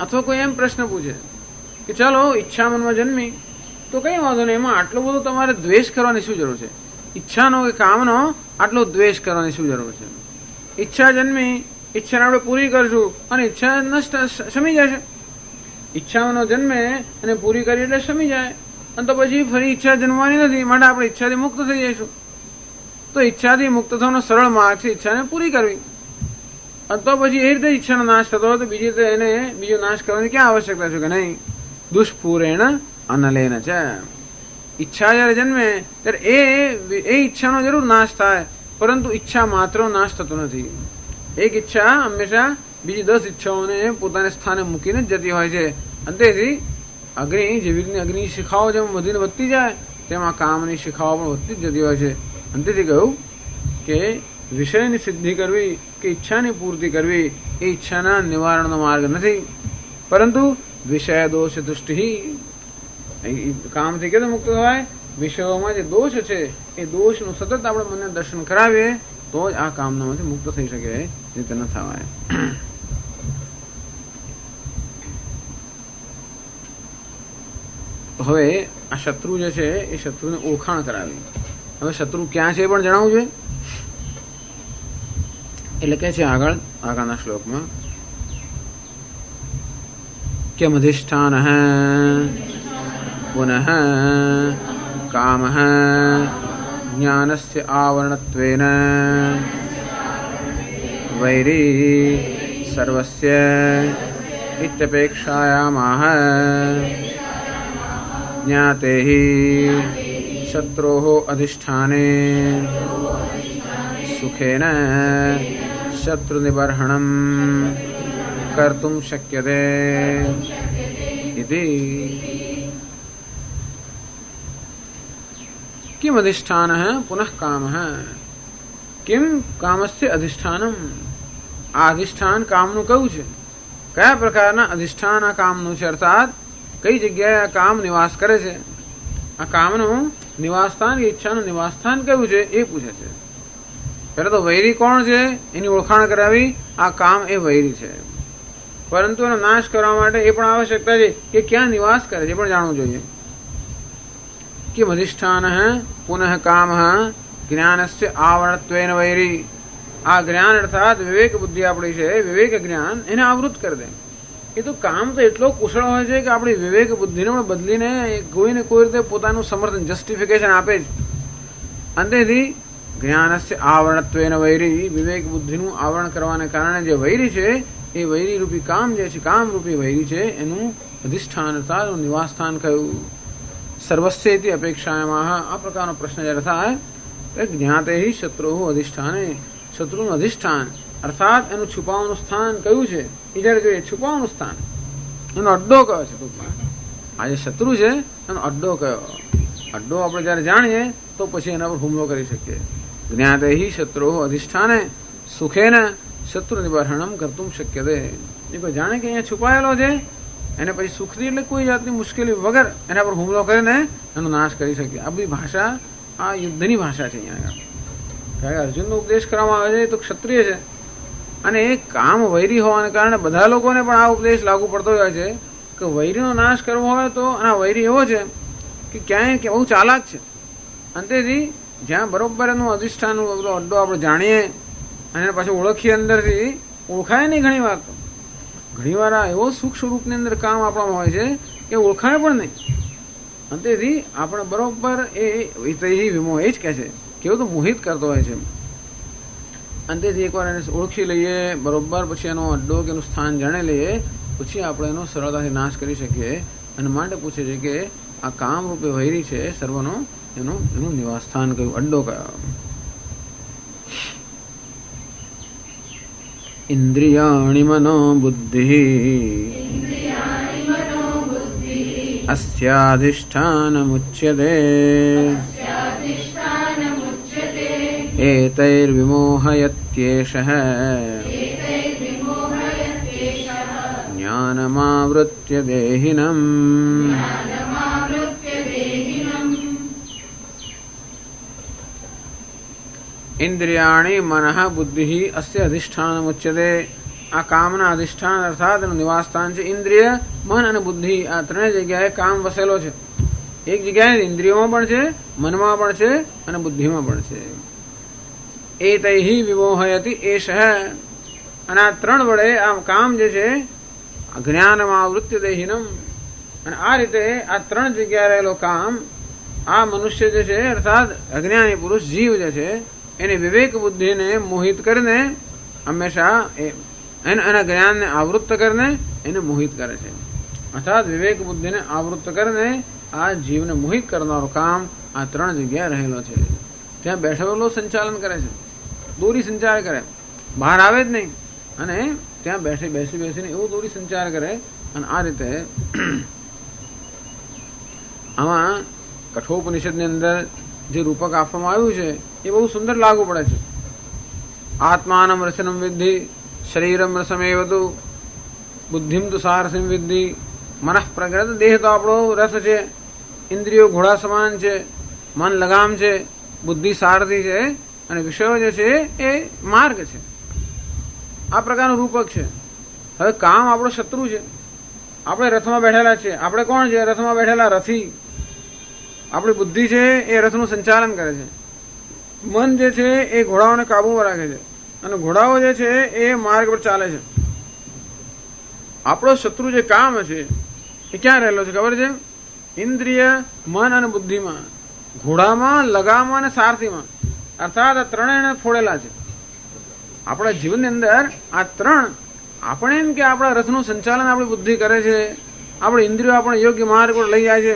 [SPEAKER 1] અથવા કોઈ એમ પ્રશ્ન પૂછે કે ચાલો ઈચ્છા મનમાં જન્મી તો કઈ વાંધો નહીં, એમાં આટલો બધો તમારે દ્વેષ કરવાની શું જરૂર છે? ઈચ્છાનો કે કામનો આટલો દ્વેષ કરવાની શું જરૂર છે? ઈચ્છા જન્મી ઈચ્છાને આપણે પૂરી કરશું અને ઈચ્છા નષ્ટ શમી જશે. ઈચ્છાઓનો જન્મે અને પૂરી કરી એટલે શમી જાય, અને તો પછી ફરી ઈચ્છા જન્મવાની નથી, માટે આપણે ઈચ્છાથી મુક્ત થઈ જઈશું. તો ઈચ્છાથી મુક્ત થવાનો સરળ માર્ગ છે ઈચ્છાને પૂરી કરવી. અને તો પછી એ રીતે ઈચ્છાનો નાશ થતો હોય તો બીજી રીતે એને બીજો નાશ કરવાની ક્યાં આવશ્યકતા છે કે નહીં? દુષ્પૂરેણ અનલેન છે. ઈચ્છા જયારે જન્મે ત્યારે એ ઈચ્છાનો જરૂર નાશ થાય, પરંતુ ઈચ્છા માત્ર નાશ થતો નથી. એક ઈચ્છા હંમેશા બીજી 10 ઈચ્છાઓને પોતાને સ્થાને મૂકીને જ જતી હોય છે. અને તેથી અગ્નિ જેવી રીતે અગ્નિ શિખાઓ જેમ વધીને વધતી જાય તેમાં કામની શિખાઓ પણ વધતી જ જતી હોય છે. અને તેથી કહ્યું કે વિષયની સિદ્ધિ કરવી કે ઈચ્છાની પૂર્તિ કરવી એ ઈચ્છાના નિવારણનો માર્ગ નથી, પરંતુ વિષય દોષ દૃષ્ટિ. કામથી કેતો મુક્ત થવાય? વિષયોમાં જે દોષ છે એ દોષનું સતત આપણે મને દર્શન કરાવીએ તો જ આ કામનામાંથી મુક્ત થઈ શકે, રીતે ન થવાય. હવે આ શત્રુ જે છે એ શત્રુને ઓળખાણ કરાવી. હવે શત્રુ ક્યાં છે એ પણ જણાવવું જોઈએ. એટલે કે છે આગળના શ્લોકમાં કે મધિષ્ઠાન પુનઃ કામ જ્ઞાનસ્ય આવરણત્વેન વૈરી સર્વસ્ય ઇત્યપેક્ષાયામાહ જ્ઞાતે શત્રોઃ અધિષ્ઠાને સુખેન શત્રુનિબર્હણમ કર્તુમ શક્યતે ઇતિ. किम अधिष्ठान पुनः काम किम कामस्य अधिष्ठानम. આ અધિષ્ઠાન કામનું કયું છે? કયા પ્રકારના અધિષ્ઠાન આ કામનું છે? અર્થાત કઈ જગ્યાએ આ કામ નિવાસ કરે છે? આ કામનું નિવાસ સ્થાન કે ઈચ્છાનું નિવાસ સ્થાન કયું છે એ પૂછે છે. પહેલા તો વૈરી કોણ છે એની ઓળખાણ કરાવી. આ કામ એ વૈરી છે, પરંતુ એનો નાશ કરવા માટે એ પણ આવશ્યકતા છે કે ક્યાં નિવાસ કરે છે પણ જાણવું જોઈએ. किम अधिष्ठान पुनः काम ज्ञानस्य आवरणत्वेन वैरी. આ જ્ઞાન અર્થાત વિવેક બુદ્ધિ આપણી છે, વિવેક જ્ઞાન એને આવૃત કરી દે. એ તો કામ તો એટલો કુશળ હોય છે કે આપણી વિવેક બુદ્ધિને બદલીને કોઈને કોઈ રીતે પોતાનું સમર્થન જસ્ટિફિકેશન આપે જ. અંતેથી જ્ઞાનસ્ય આવરણત્વેન વૈરી, વિવેક બુદ્ધિનું આવરણ કરવાને કારણે જે વૈરી છે એ વૈરી રૂપી કામ જે છે, કામ રૂપી વૈરી છે એનું અધિષ્ઠાન અર્થાત નિવાસ સ્થાન કયું? સર્વસ્ય ઇતિ અપેક્ષાયામાહ. આ પ્રકારનો પ્રશ્ન જ્યારે થાય જ્ઞાતે શત્રુઃ અધિષ્ઠાને, શત્રુનું અધિષ્ઠાન અર્થાત એનું છુપાવાનું સ્થાન કયું છે એ જયારે જોઈએ. છુપાવાનું સ્થાન એનો અડ્ડો કયો છે? ટૂંકમાં આ જે શત્રુ છે એનો અડ્ડો કયો? અડ્ડો આપણે જયારે જાણીએ તો પછી એના પર હુમલો કરી શકીએ. જ્ઞાતે શત્રુઃ અધિષ્ઠાને સુખેન શત્રુ નિબર્હણમ કર્તુમ શક્યતે. એ કોઈ જાણે કે અહીંયા છુપાયેલો છે એને પછી સુખથી એટલે કોઈ જાતની મુશ્કેલી વગર એના પર હુમલો કરીને એનો નાશ કરી શકીએ. આ બધી ભાષા આ યુદ્ધની ભાષા છે. અહીંયા કારણ કે અર્જુનનો ઉપદેશ કરવામાં આવે છે તો ક્ષત્રિય છે અને એ કામ વૈરી હોવાને કારણે બધા લોકોને પણ આ ઉપદેશ લાગુ પડતો હોય છે કે વૈરીનો નાશ કરવો હોય તો આ વૈરી એવો છે કે ક્યાંય કે બહુ ચાલાક છે. અંતેથી જ્યાં બરોબર એનું અધિષ્ઠાનનો અડ્ડો આપણે જાણીએ અને પાછું ઓળખીએ, અંદરથી ઓળખાય નહીં. ઘણી વાર એવો સૂક્ષ્મ રૂપની અંદર કામ આપણામાં હોય છે કે ઓળખાય પણ નહીં. અંતેથી આપણે બરોબર એ વિમોહ એ જ કહે છે કેવું તો મોહિત કરતો હોય છે. અંતેથી એકવાર એને ઓળખી લઈએ બરોબર, પછી એનો અડ્ડો કે એનું સ્થાન જાણી લઈએ, પછી આપણે એનો સરળતાથી નાશ કરી શકીએ. અને માટે પૂછે છે કે આ કામ રૂપે વૈરી છે સર્વનો, એનું નિવાસ સ્થાન કયું, અડ્ડો કયો? ઇન્દ્રિયાણિ મનો બુદ્ધિ અસ્યાધિષ્ઠાનમુચ્યતે એતૈર્વિમોહયત્યેષઃ જ્ઞાનમાવૃત્ય દેહિનમ. ઇન્દ્રિયાણી મનઃ બુદ્ધિ અસ્ય અધિષ્ઠાનમુચ્યતે. આ કામના અધિષ્ઠાન અર્થાત એનું નિવાસ સ્થાન છે. ઇન્દ્રિય, મન અને બુદ્ધિ આ ત્રણેય જગ્યાએ કામ વસેલો છે. એક જગ્યાએ ઇન્દ્રિયોમાં પણ છે, મનમાં પણ છે અને બુદ્ધિમાં પણ છે. એતૈહિ વિમોહયતિ એષઃ. અને આ ત્રણ વડે આ કામ જે છે જ્ઞાનમાં વૃત્તિ દેહીનમ, અને આ રીતે આ ત્રણ જગ્યાએ રહેલો કામ આ મનુષ્ય જે છે અર્થાત અજ્ઞાની પુરુષ જીવ જે છે એની વિવેક બુદ્ધિને મોહિત કરીને હંમેશા એના જ્ઞાનને આવૃત્ત કરીને એને મોહિત કરે છે. અર્થાત વિવેક બુદ્ધિને આવૃત્ત કરીને આ જીવને મોહિત કરનારું કામ આ ત્રણ જગ્યાએ રહેલો છે. ત્યાં બેઠેલો સંચાલન કરે છે, દોરી સંચાર કરે, બહાર આવે જ નહીં, અને ત્યાં બેસીને એવું દોરી સંચાર કરે. અને આ રીતે આમાં કઠોપનિષદની અંદર જે રૂપક આપવામાં આવ્યું છે એ બહુ સુંદર લાગુ પડે છે. આત્માનમ રસનમ વિદ્ધિ શરીરમ રસમેવતુ બુદ્ધિમ તો સારસિમ વિદ્ધિ. મનઃ પ્રગ્રત, દેહ તો આપણો રસ છે, ઇન્દ્રિયો ઘોડા સમાન છે, મન લગામ છે, બુદ્ધિ સારથી છે, અને વિષયો જે છે એ માર્ગ છે. આ પ્રકારનું રૂપક છે. હવે કામ આપણો શત્રુ છે. આપણે રથમાં બેઠેલા છીએ. આપણે કોણ છે? રથમાં બેઠેલા રથી. આપણી બુદ્ધિ છે એ રથનું સંચાલન કરે છે. મન જે છે એ ઘોડાઓને કાબુમાં રાખે છે, અને ઘોડાઓ જે છે એ માર્ગ પર ચાલે છે. આપણો શત્રુ જે કામ છે એ ક્યાં રહેલો છે ખબર છે? ઇન્દ્રિય, મન અને બુદ્ધિમાં, ઘોડામાં, લગામમાં અને સારથીમાં. અર્થાત આ ત્રણેય ફોડેલા છે. આપણા જીવનની અંદર આ ત્રણ આપણે એમ કે આપણા રથનું સંચાલન આપણી બુદ્ધિ કરે છે, આપણી ઇન્દ્રિયો આપણે યોગ્ય માર્ગ પર લઈ જાય છે,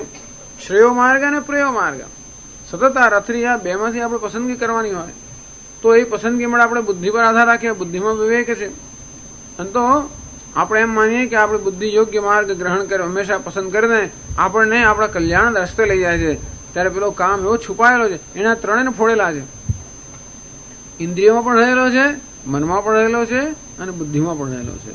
[SPEAKER 1] શ્રેયો માર્ગ અને પ્રયો માર્ગ. સતત આ રથની આ બેમાંથી આપણે પસંદગી કરવાની હોય તો એ પસંદગી માટે આપણે બુદ્ધિ પર આધાર રાખીએ. બુદ્ધિમાં વિવેક છે, અને તો આપણે એમ માનીએ કે આપણી બુદ્ધિ યોગ્ય માર્ગ ગ્રહણ કરે, હંમેશા પસંદ કરીને આપણને આપણા કલ્યાણ રસ્તે લઈ જાય છે. ત્યારે પેલો કામ એવો છુપાયેલો છે, એના ત્રણેયને ફોડેલા છે. ઇન્દ્રિયોમાં પણ રહેલો છે, મનમાં પણ રહેલો છે, અને બુદ્ધિમાં પણ રહેલો છે.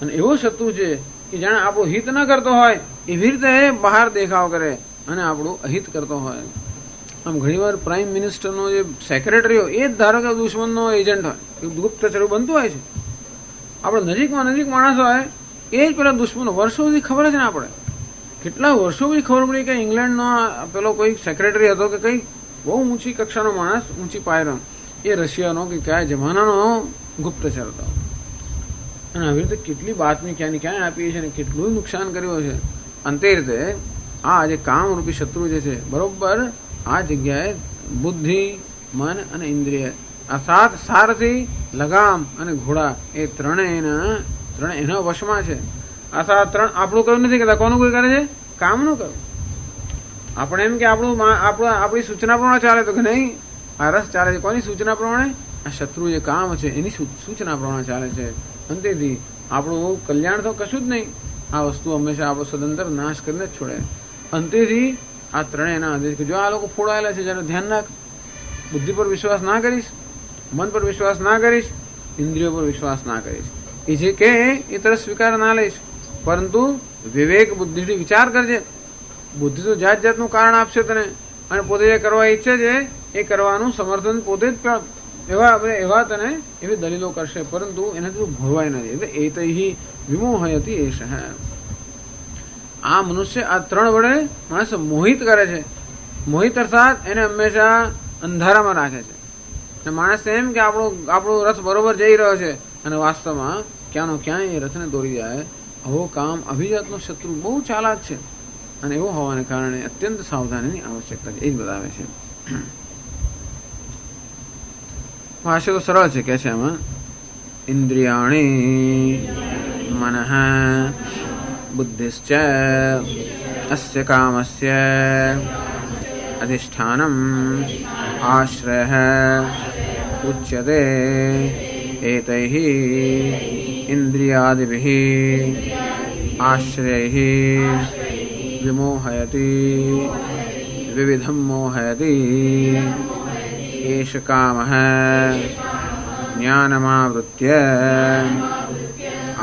[SPEAKER 1] અને એવો શત્રુ છે કે જાણે આપણું હિત ન કરતો હોય એવી રીતે બહાર દેખાવ કરે અને આપણું અહિત કરતો હોય. આમ ઘણીવાર પ્રાઇમ મિનિસ્ટરનો જે સેક્રેટરી હોય એ જ ધારો કે દુશ્મનનો એજન્ટ હોય, એ ગુપ્તચર બનતું હોય છે. આપણે નજીક માણસ હોય એ જ પેલા દુશ્મનો. વર્ષો સુધી ખબર જ ના પડે, કેટલા વર્ષો પછી ખબર પડી કે ઇંગ્લેન્ડનો પેલો કોઈ સેક્રેટરી હતો કે કંઈ બહુ ઊંચી કક્ષાનો માણસ, ઊંચી પાયરો, એ રશિયાનો કે કયા જમાનાનો ગુપ્તચર હતો. અને આવી રીતે કેટલી બાતમી ક્યાંય આપી છે અને કેટલું નુકસાન કર્યું છે. અંતે રીતે આ જે કામરૂપી શત્રુ જે છે બરોબર આ જગ્યાએ બુદ્ધિ, મન અને ઇન્દ્રિય, અર્થાત સારથી, લગામ અને ઘોડા એ ત્રણે એના વશમાં છે. અર્થાત ત્રણ આપણું કયું નથી કરતા. કોનું કોઈ કરે છે? કામનું કયું. આપણે એમ કે આપણી સૂચના પ્રમાણે ચાલે તો કે નહીં, આ રસ ચાલે છે. કોની સૂચના પ્રમાણે? આ શત્રુ જે કામ છે એની સૂચના પ્રમાણે ચાલે છે. અંતેથી આપણું કલ્યાણ તો કશું જ નહીં. આ વસ્તુ હંમેશા આપણો સદંતર નાશ કરીને જ છોડે. અંતેથી આ ત્રણેયના આદેશ કે જો આ લોકો ફોડાયેલા છે, જેનું ધ્યાન રાખ. બુદ્ધિ પર વિશ્વાસ ના કરીશ, મન પર વિશ્વાસ ના કરીશ, ઇન્દ્રિયો પર વિશ્વાસ ના કરીશ. એ જે કે એ તરફ સ્વીકાર ના લઈશ, પરંતુ વિવેક બુદ્ધિથી વિચાર કરજે. બુદ્ધિ તો જાતનું કારણ આપશે તને, અને પોતે જે કરવા ઈચ્છે છે એ કરવાનું સમર્થન પોતે જ એવા તને એવી દલીલો કરશે, પરંતુ એનાથી તું ભોળવાય નથી. એટલે એ તૈ વિમોહયતી એશ. આ મનુષ્ય આ ત્રણ વડે માણસ મોહિત કરે છે. મોહિત અર્થાત એને હંમેશા અંધારામાં રાખે છે. અને માણસ એમ કે આપણો રથ બરોબર જઈ રહ્યો છે, અને વાસ્તવમાં ક્યાંનો ક્યાંય એ રથને દોરી જાય. આવો કામ અભિજાતનો શત્રુ બહુ ચાલાક છે, અને એવું હોવાને કારણે અત્યંત સાવધાનીની આવશ્યકતા છે. એ જ બતાવે છે. ભાષ્ય તો સરળ છે. કે છે એમાં ઇન્દ્રિયાણી મનઃ બુદ્ધિશ્ચ અસ્ય કામસ્ય અધિષ્ઠાનમ આશ્રયઃ ઉચ્યતે એતૈઃ ઇન્દ્રિયાદિભિઃ આશ્રયૈઃ વિમોહયતિ વિવિધમ મોહયતિ એષ કામઃ જ્ઞાનમાવૃત્ય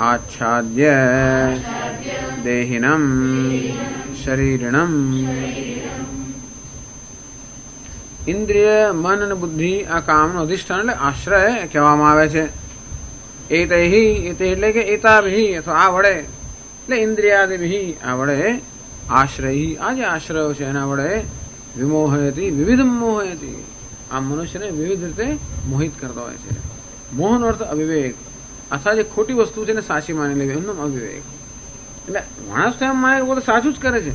[SPEAKER 1] આચ્છાદ્ય દેહિનમ શરીરિણમ. ઇન્દ્રિય, મન અને બુદ્ધિ આ કામનું અધિષ્ઠાન એટલે આશ્રય કહેવામાં આવે છે. એટલે કે એતાભિ અથવા આ વડે, એટલે ઇન્દ્રિયાદિભિ આ વડે, આશ્રય આ જે આશ્રયો છે એના વડે, વિમોહયતી વિવિધ મોહયતી આ મનુષ્યને વિવિધ રીતે મોહિત કરતો હોય છે. મોહનો અર્થ અવિવેક. અથવા જે ખોટી વસ્તુ છે એને સાચી માની લેવી, એમનો અવિવેક. એટલે માણસ તો એમ માને પોતે સાચું જ કરે છે.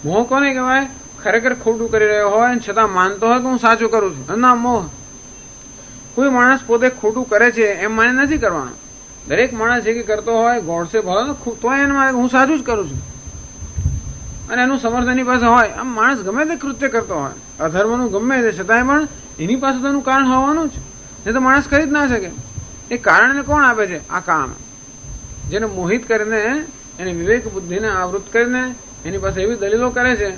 [SPEAKER 1] મોહ કોને કહેવાય? ખરેખર ખોટું કરી રહ્યો હોય છતાં માનતો હોય કે હું સાચું કરું છું, એનું નામ મોહ. કોઈ માણસ પોતે ખોટું કરે છે એમ માને નથી કરવાનો. દરેક માણસ જે કરતો હોય ગોડસે ભલે તો એને માને હું સાચું જ કરું છું અને એનું સમર્થન એની પાસે હોય. આમ માણસ ગમે તે કૃત્ય કરતો હોય, અધર્મનું ગમે તે, છતાંય પણ એની પાસે તો એનું કારણ હોવાનું જ, નહીં તો માણસ કરી જ ના શકે. એ કારણને કોણ આપે છે? આ કામ, જેને મોહિત કરીને એની વિવેક બુદ્ધિને આવૃત કરીને એની પાસે એવી દલીલો કરે છે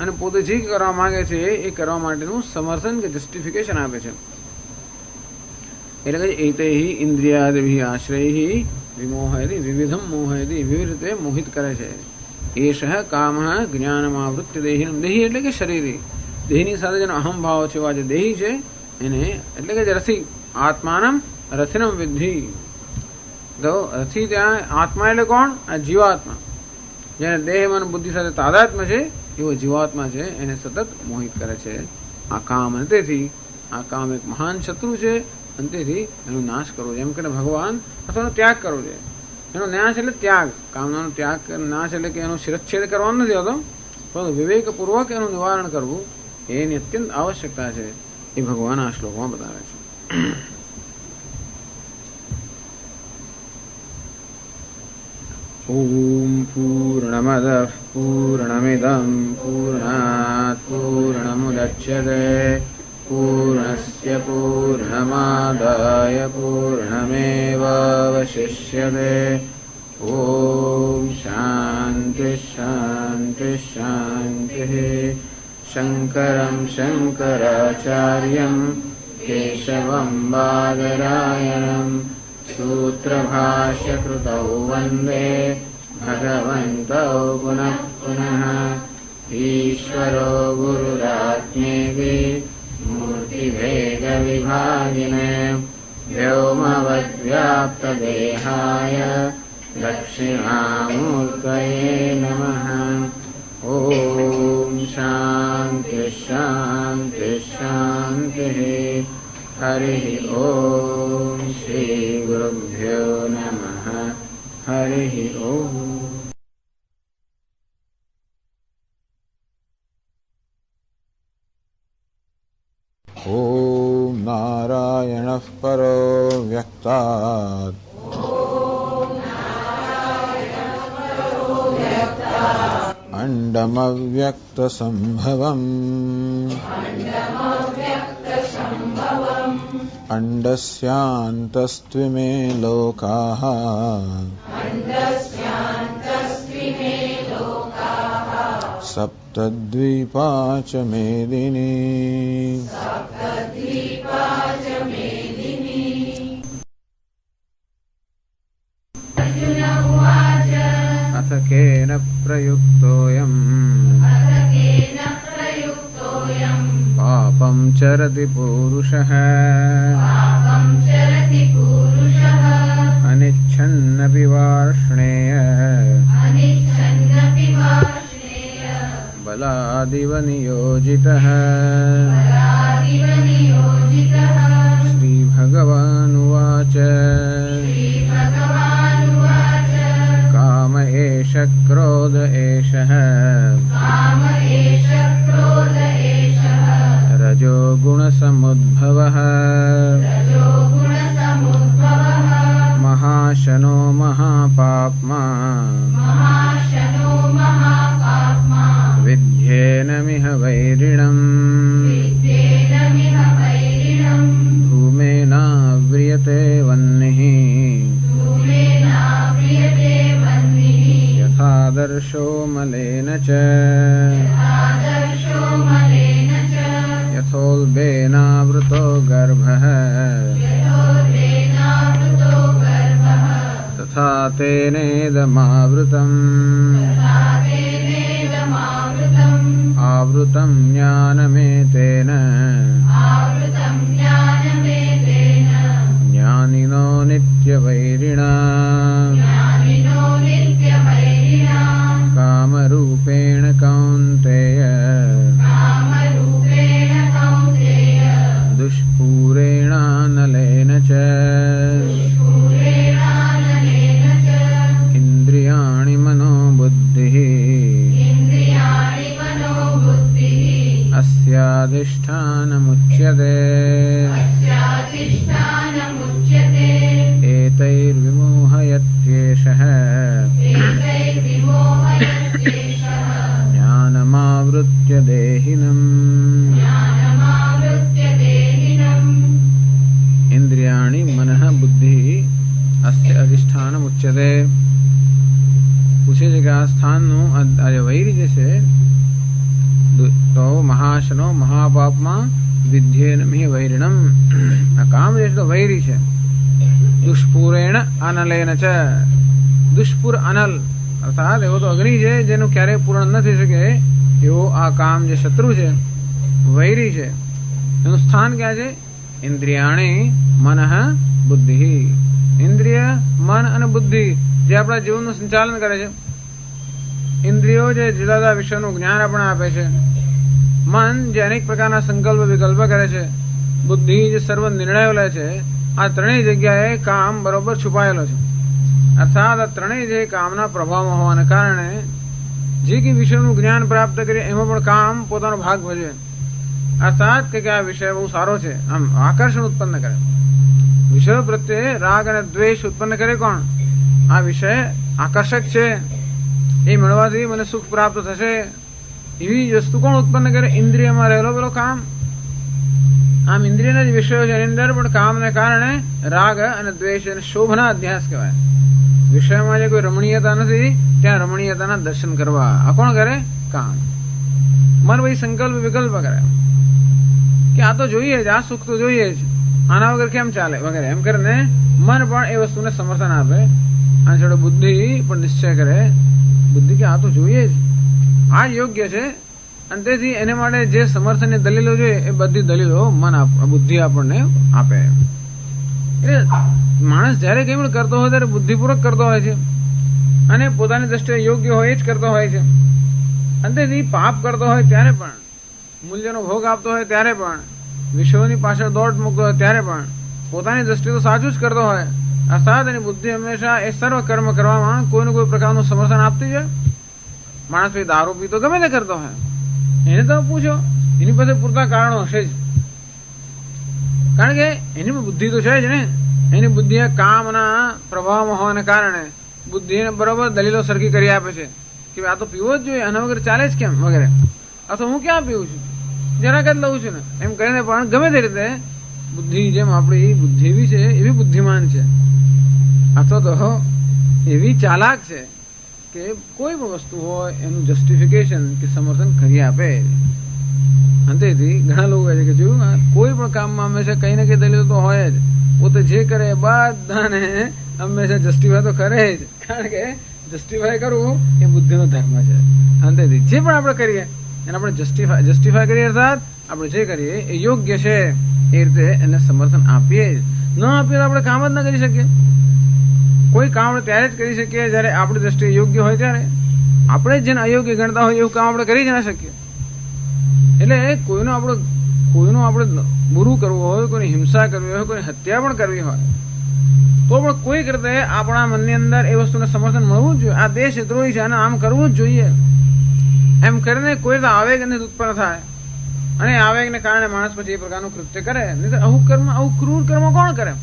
[SPEAKER 1] અને પોતે જે કરવા માંગે છે એ કરવા માટેનું સમર્થન કે જસ્ટિફિકેશન આપે છે. એટલે કે એતૈ ઇન્દ્રિયાદિભિઃ આશ્રયૈઃ વિમોહયતિ વિવિધમ મોહયતિ, વિવિધ રીતે મોહિત કરે છે. એષઃ કામઃ જ્ઞાનમાવૃત્ય દેહિનમ. દેહી એટલે કે શરીરી, દેહીની સાથે જેનો અહમ ભાવ છે, આ જે દેહી છે એને એટલે કે રથી, આત્માનમ રથિનમ વિદ્ધિ. તો રથી ત્યાં આત્મા એટલે કોણ? આ જીવાત્મા, જેને દેહ મન બુદ્ધિ સાથે તાદાત્મ્ય છે એવો જીવાત્મા છે, એને સતત મોહિત કરે છે આ કામ. અને તેથી આ કામ એક મહાન શત્રુ છે અને તેથી એનો નાશ કરવો છે. એમ કરીને ભગવાન અથવા એનો ત્યાગ કરવો છે. એનો નાશ એટલે ત્યાગ, કામનાનો ત્યાગ, નાશ એટલે કે એનો શિરચ્છેદ કરવાનો નથી હોતો, પરંતુ વિવેકપૂર્વક એનું નિવારણ કરવું એની અત્યંત આવશ્યકતા છે. એ ભગવાન આ શ્લોકમાં બતાવે છે. ઓમ પૂર્ણમદઃ પૂર્ણમિદં પૂર્ણાત પૂર્ણમુદચ્યતે પૂર્ણસ્ય પૂર્ણમાદાય પૂર્ણમેવાવશિષ્યતે. ઓમ શાંતિ શાંતિ શાંતિ. શંકરં શંકરાચાર્યં કેશવં બાદરાયણં સૂત્રભાષ્યકૃતૌ વંદે ભગવन्तौ પુનઃ પુનઃ. ઈશ્વરો ગુરુરાત્મેતિ મૂર્તિભેદવિભાગિને વ્યોમવદ્વ્યાપ્તદેહાય દક્ષિણામૂર્તયે નમઃ. ઓમ શાંતિ શાંતિ શાંતિ. હરિ ઓમ શ્રી ગુરુભ્યો નમઃ. હરિ ઓમ.
[SPEAKER 2] ॐ नारायणः परो व्यक्तात् अण्डमव्यक्तसम्भवम् अण्डस्यान्तस्त्विमे लोकाः सप्तद्वीपा च मेदिनी.
[SPEAKER 1] अथ केन प्रयुक्तोऽयम् पापं चरति पूरुषः अनिच्छन्नपि वार्ष्णेय बलादिव नियोजितः. श्रीभगवानुवाच काम एष क्रोध एषः रजो गुणसमुद्भवः महाशनो महापाप्मा विद्येनमिह वैरिणम् धूमेनाव्रियते वह्निः यथादर्शो मलेन च यथोल्बेनावृतो गर्भः तथा तेनेदमावृतम् आवृतं ज्ञानमेतेन ज्ञानिनो नित्यवैरिणा कामरूपेण कौन्तेय दुष्पूरेणानलेन च ઇન્દ્રિયાણી મનઃ બુદ્ધિ અસ્ય અધિષ્ઠાનમ ઉચ્યતે. પૂછે છે કે આ સ્થાનનું વૈરી જે છે તો મહાશનો મહાપાપમાં વિદ્યેન મિહ વૈરિણમ. આ કામ જે છે તો વૈરી છે. દુષ્પુરેણ અનલેન ચ. દુષ્પુર અનલ અર્થાત એવો તો અગ્નિ છે જેનું ક્યારેય પૂર્ણ ન થઈ શકે એવો આ કામ જે શત્રુ છે, વૈરી છે. એનું સ્થાન ક્યાં છે? ઇન્દ્રિયાણી મનઃ બુદ્ધિ. ઇન્દ્રિય, મન અને બુદ્ધિ જે આપણા જીવનનું સંચાલન કરે છે. ઇન્દ્રિયો જે જુદા જુદા વિષયનું જ્ઞાન આપણને આપે છે. મન જે અનેક પ્રકારના સંકલ્પ વિકલ્પ કરે છે. બુદ્ધિ જે સર્વ નિર્ણયો લે છે. આ ત્રણેય જગ્યાએ કામ બરોબર છુપાયેલો છે. અર્થાત આ ત્રણેય જે કામના પ્રભાવમાં હોવાને કારણે જે કંઈ વિષયનું જ્ઞાન પ્રાપ્ત કરીએ એમાં પણ કામ પોતાનો ભાગ ભજવે. અર્થાત કે આ વિષય બહુ સારો છે, આમ આકર્ષણ ઉત્પન્ન કરે. વિષયો પ્રત્યે રાગ અને દ્વેષ ઉત્પન્ન કરે કોણ? આ વિષય આકર્ષક છે, એ મળવાથી મને સુખ પ્રાપ્ત થશે, એવી વસ્તુ કોણ ઉત્પન્ન કરે? ઇન્દ્રિયમાં રહેલો પેલો કામ. આમ ઇન્દ્રિયના જ વિષયો છે એની અંદર પણ કામને કારણે રાગ અને દ્વેષ અને શોભના અધ્યાસ કહેવાય. વિષયમાં જે કોઈ રમણીયતા નથી ત્યાં રમણીયતાના દર્શન કરવા આ કોણ કરે? કામ. મન ભાઈ સંકલ્પ વિકલ્પ કરે કે આ તો જોઈએ જ, આ સુખ તો જોઈએ જ, આના વગર કેમ ચાલે વગેરે એમ કરીને મન પણ એ વસ્તુને સમર્થન આપે. અને છોડે બુદ્ધિ પણ નિશ્ચય કરે, બુદ્ધિ કે આ તો જોઈએ જ, આ જ યોગ્ય છે. અને તેથી એને માટે જે સમર્થનની દલીલો જોઈએ એ બધી દલીલો મન બુદ્ધિ આપણને આપે. એટલે માણસ જયારે કંઈ પણ કરતો હોય ત્યારે બુદ્ધિપૂર્વક કરતો હોય છે અને પોતાની દ્રષ્ટિએ યોગ્ય હોય એ જ કરતો હોય છે. અને તેથી પાપ કરતો હોય ત્યારે પણ, મૂલ્યનો ભોગ આપતો હોય ત્યારે પણ, વિષયોની પાછળ દોડ મૂકતો હોય ત્યારે પણ પોતાની દ્રષ્ટિએ તો સાચું જ કરતો હોય. અર્થાત એની બુદ્ધિ હંમેશા એ સર્વ કર્મ કરવામાં કોઈને કોઈ પ્રકારનું સમર્થન આપતી છે. માણસ ભાઈ દારૂ પીતો ગમે તે કરતો હોય, એને તમે પૂછો એની પાસે પૂરતા કારણો હશે જ. કારણ કે એની બુદ્ધિ તો છે જ ને. એની બુદ્ધિ કામના પ્રભાવમાં હોવાને કારણે બુદ્ધિને બરોબર દલીલો સરખી કરી આપે છે કે આ તો પીવો જ જોઈએ, આના વગર ચાલે જ કેમ વગેરે. અથવા હું ક્યાં પીવું છું, જરાક જ લઉં છું ને એમ કરીને પણ ગમે તે રીતે બુદ્ધિ જેમ આપણી બુદ્ધિ એવી છે એવી બુદ્ધિમાન છે, અથવા તો એવી ચાલાક છે કે કોઈ પણ વસ્તુ હોય એનું જસ્ટિફિકેશન કે સમર્થન કરી આપે. અંતેથી ઘણા લોકો કહે છે કે જોયું કોઈ પણ કામમાં હંમેશા કંઈ ને કંઈ દલીલ તો હોય જ. પોતે જે કરે બધાને હંમેશા જસ્ટિફાય તો કરે જ, કારણ કે જસ્ટિફાય કરવું એ બુદ્ધિનો ધર્મ છે. અંતેથી જે પણ આપણે કરીએ એને આપણે જસ્ટિફાય કરીએ, અર્થાત આપણે જે કરીએ એ યોગ્ય છે એ રીતે એને સમર્થન આપીએ જ. ન આપીએ તો આપણે કામ જ ન કરી શકીએ. કોઈ કામ આપણે ત્યારે જ કરી શકીએ જ્યારે આપણી દ્રષ્ટિએ યોગ્ય હોય ત્યારે. આપણે જ જેને અયોગ્ય ગણતા હોય એવું કામ આપણે કરી જ ના શકીએ. એટલે કોઈનું આપણે બુરું કરવું હોય, કોઈની હિંસા કરવી હોય, કોઈની હત્યા પણ કરવી હોય તો પણ કોઈ રીતે આપણા મનની અંદર એ વસ્તુને સમર્થન મળવું જ જોઈએ. આ દેશદ્રોહી છે અને આમ કરવું જ જોઈએ એમ કરીને કોઈ રીતે આવેગ ઉત્પન્ન થાય અને આવેગને કારણે માણસ પછી એ પ્રકારનું કૃત્ય કરે. નહીં તો આવું ક્રૂર કર્મ કોણ કરે?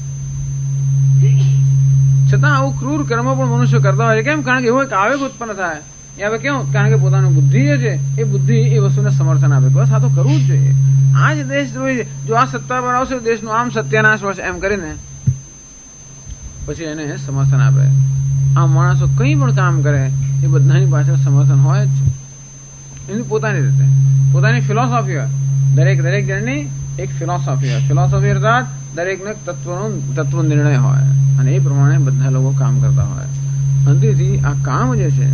[SPEAKER 1] છતાં આવું ક્રૂર કર્મ પણ મનુષ્ય કરતા હોય. કેમ? કારણ કે એવો એક આવેગ ઉત્પન્ન થાય. એ હવે કેવું? કારણ કે પોતાની બુદ્ધિ જે છે એ બુદ્ધિ એ વસ્તુને સમર્થન આપે. બસ આ તો કરવું જ જોઈએ. આ જ દેશદ્રોહી છે. જો આ સત્તા પર આવશે દેશનું આમ સત્યાનાશ થશે એમ કરીને પછી એને સમર્થન આપે. આ માણસો કંઈ પણ કામ કરે એ બધાની પાછળ સમર્થન હોય જ છે. એની પોતાની રીતે પોતાની ફિલોસોફી હોય. દરેક જણની એક ફિલોસોફી હોય. ફિલોસોફી અર્થાત દરેકનો એક તત્વ નિર્ણય હોય અને એ પ્રમાણે બધા લોકો કામ કરતા હોય. અંતેથી આ કામ જે છે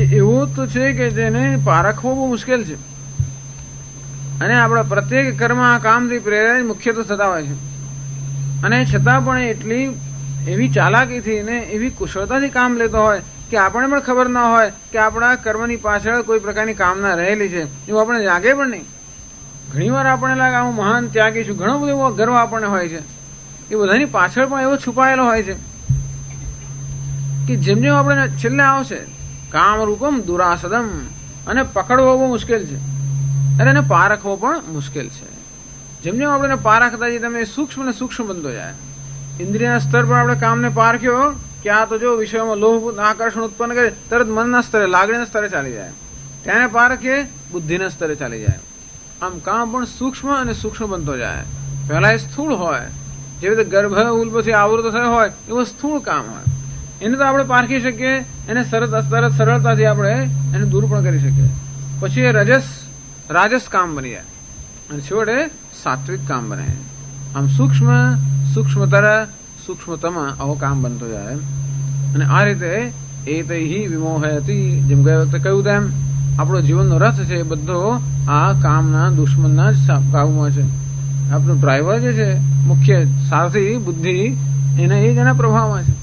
[SPEAKER 1] એ એવો તો છે કે જેને પારખવો બહુ મુશ્કેલ છે. અને આપણા પ્રત્યેક કર્મ આ કામથી પ્રેરાય મુખ્યત્વે થતા હોય છે. અને છતાં પણ એટલી એવી ચાલાકીથી ને એવી કુશળતાથી કામ લેતો હોય કે આપણને પણ ખબર ના હોય કે આપણા કર્મની પાછળ કોઈ પ્રકારની કામના રહેલી છે. એવું આપણે લાગે પણ નહીં. ઘણીવાર આપણને લાગે હું મહાન ત્યાગી છું, ઘણો બધો એવો ગર્વ આપણને હોય છે. એ બધાની પાછળ પણ એવો છુપાયેલો હોય છે કે જેમ જેમ આપણે છેલ્લે આવશે કામ રૂપમ દુરાસદમ, અને પકડવો બહુ મુશ્કેલ છે અને એને પારખવો પણ મુશ્કેલ છે. જેમ જેમ આપણે પારખતા જઈએ તમે સૂક્ષ્મ ને સૂક્ષ્મ બનતો જાય. ઇન્દ્રિયના સ્તર પર આપણે કામને પારખ્યો કે આ તો જો વિષયમાં લોભ આકર્ષણ ઉત્પન્ન કરે તરત મનના સ્તરે લાગણીના સ્તરે ચાલી જાય. તેને પારખીએ બુદ્ધિના સ્તરે ચાલી જાય. આમ કામ પણ સૂક્ષ્મ અને સૂક્ષ્મ બનતો જાય. પહેલા એ સ્થૂળ હોય જે રીતે ગર્ભ ઉલ્બથી આવૃત થયો હોય એવું સ્થૂળ કામ હોય, એને તો આપણે પારખી શકીએ, એને સરળતાથી આપણે એને દૂર પણ કરી શકીએ. પછી એ રાજસ કામ બની જાય અને છેવટે સાત્વિક કામ બને. આમ સૂક્ષ્મતર સૂક્ષ્મતમ આવો કામ બનતો જાય. અને આ રીતે એ તૈ વિમોહયતી, જેમ ગયા વખતે કહ્યું તેમ આપણો જીવનનો રથ છે એ બધો આ કામના દુશ્મનના જ કાબુમાં છે. આપણો ડ્રાઈવર જે છે, મુખ્ય સારથી બુદ્ધિ, એના એ જ એના પ્રભાવમાં છે.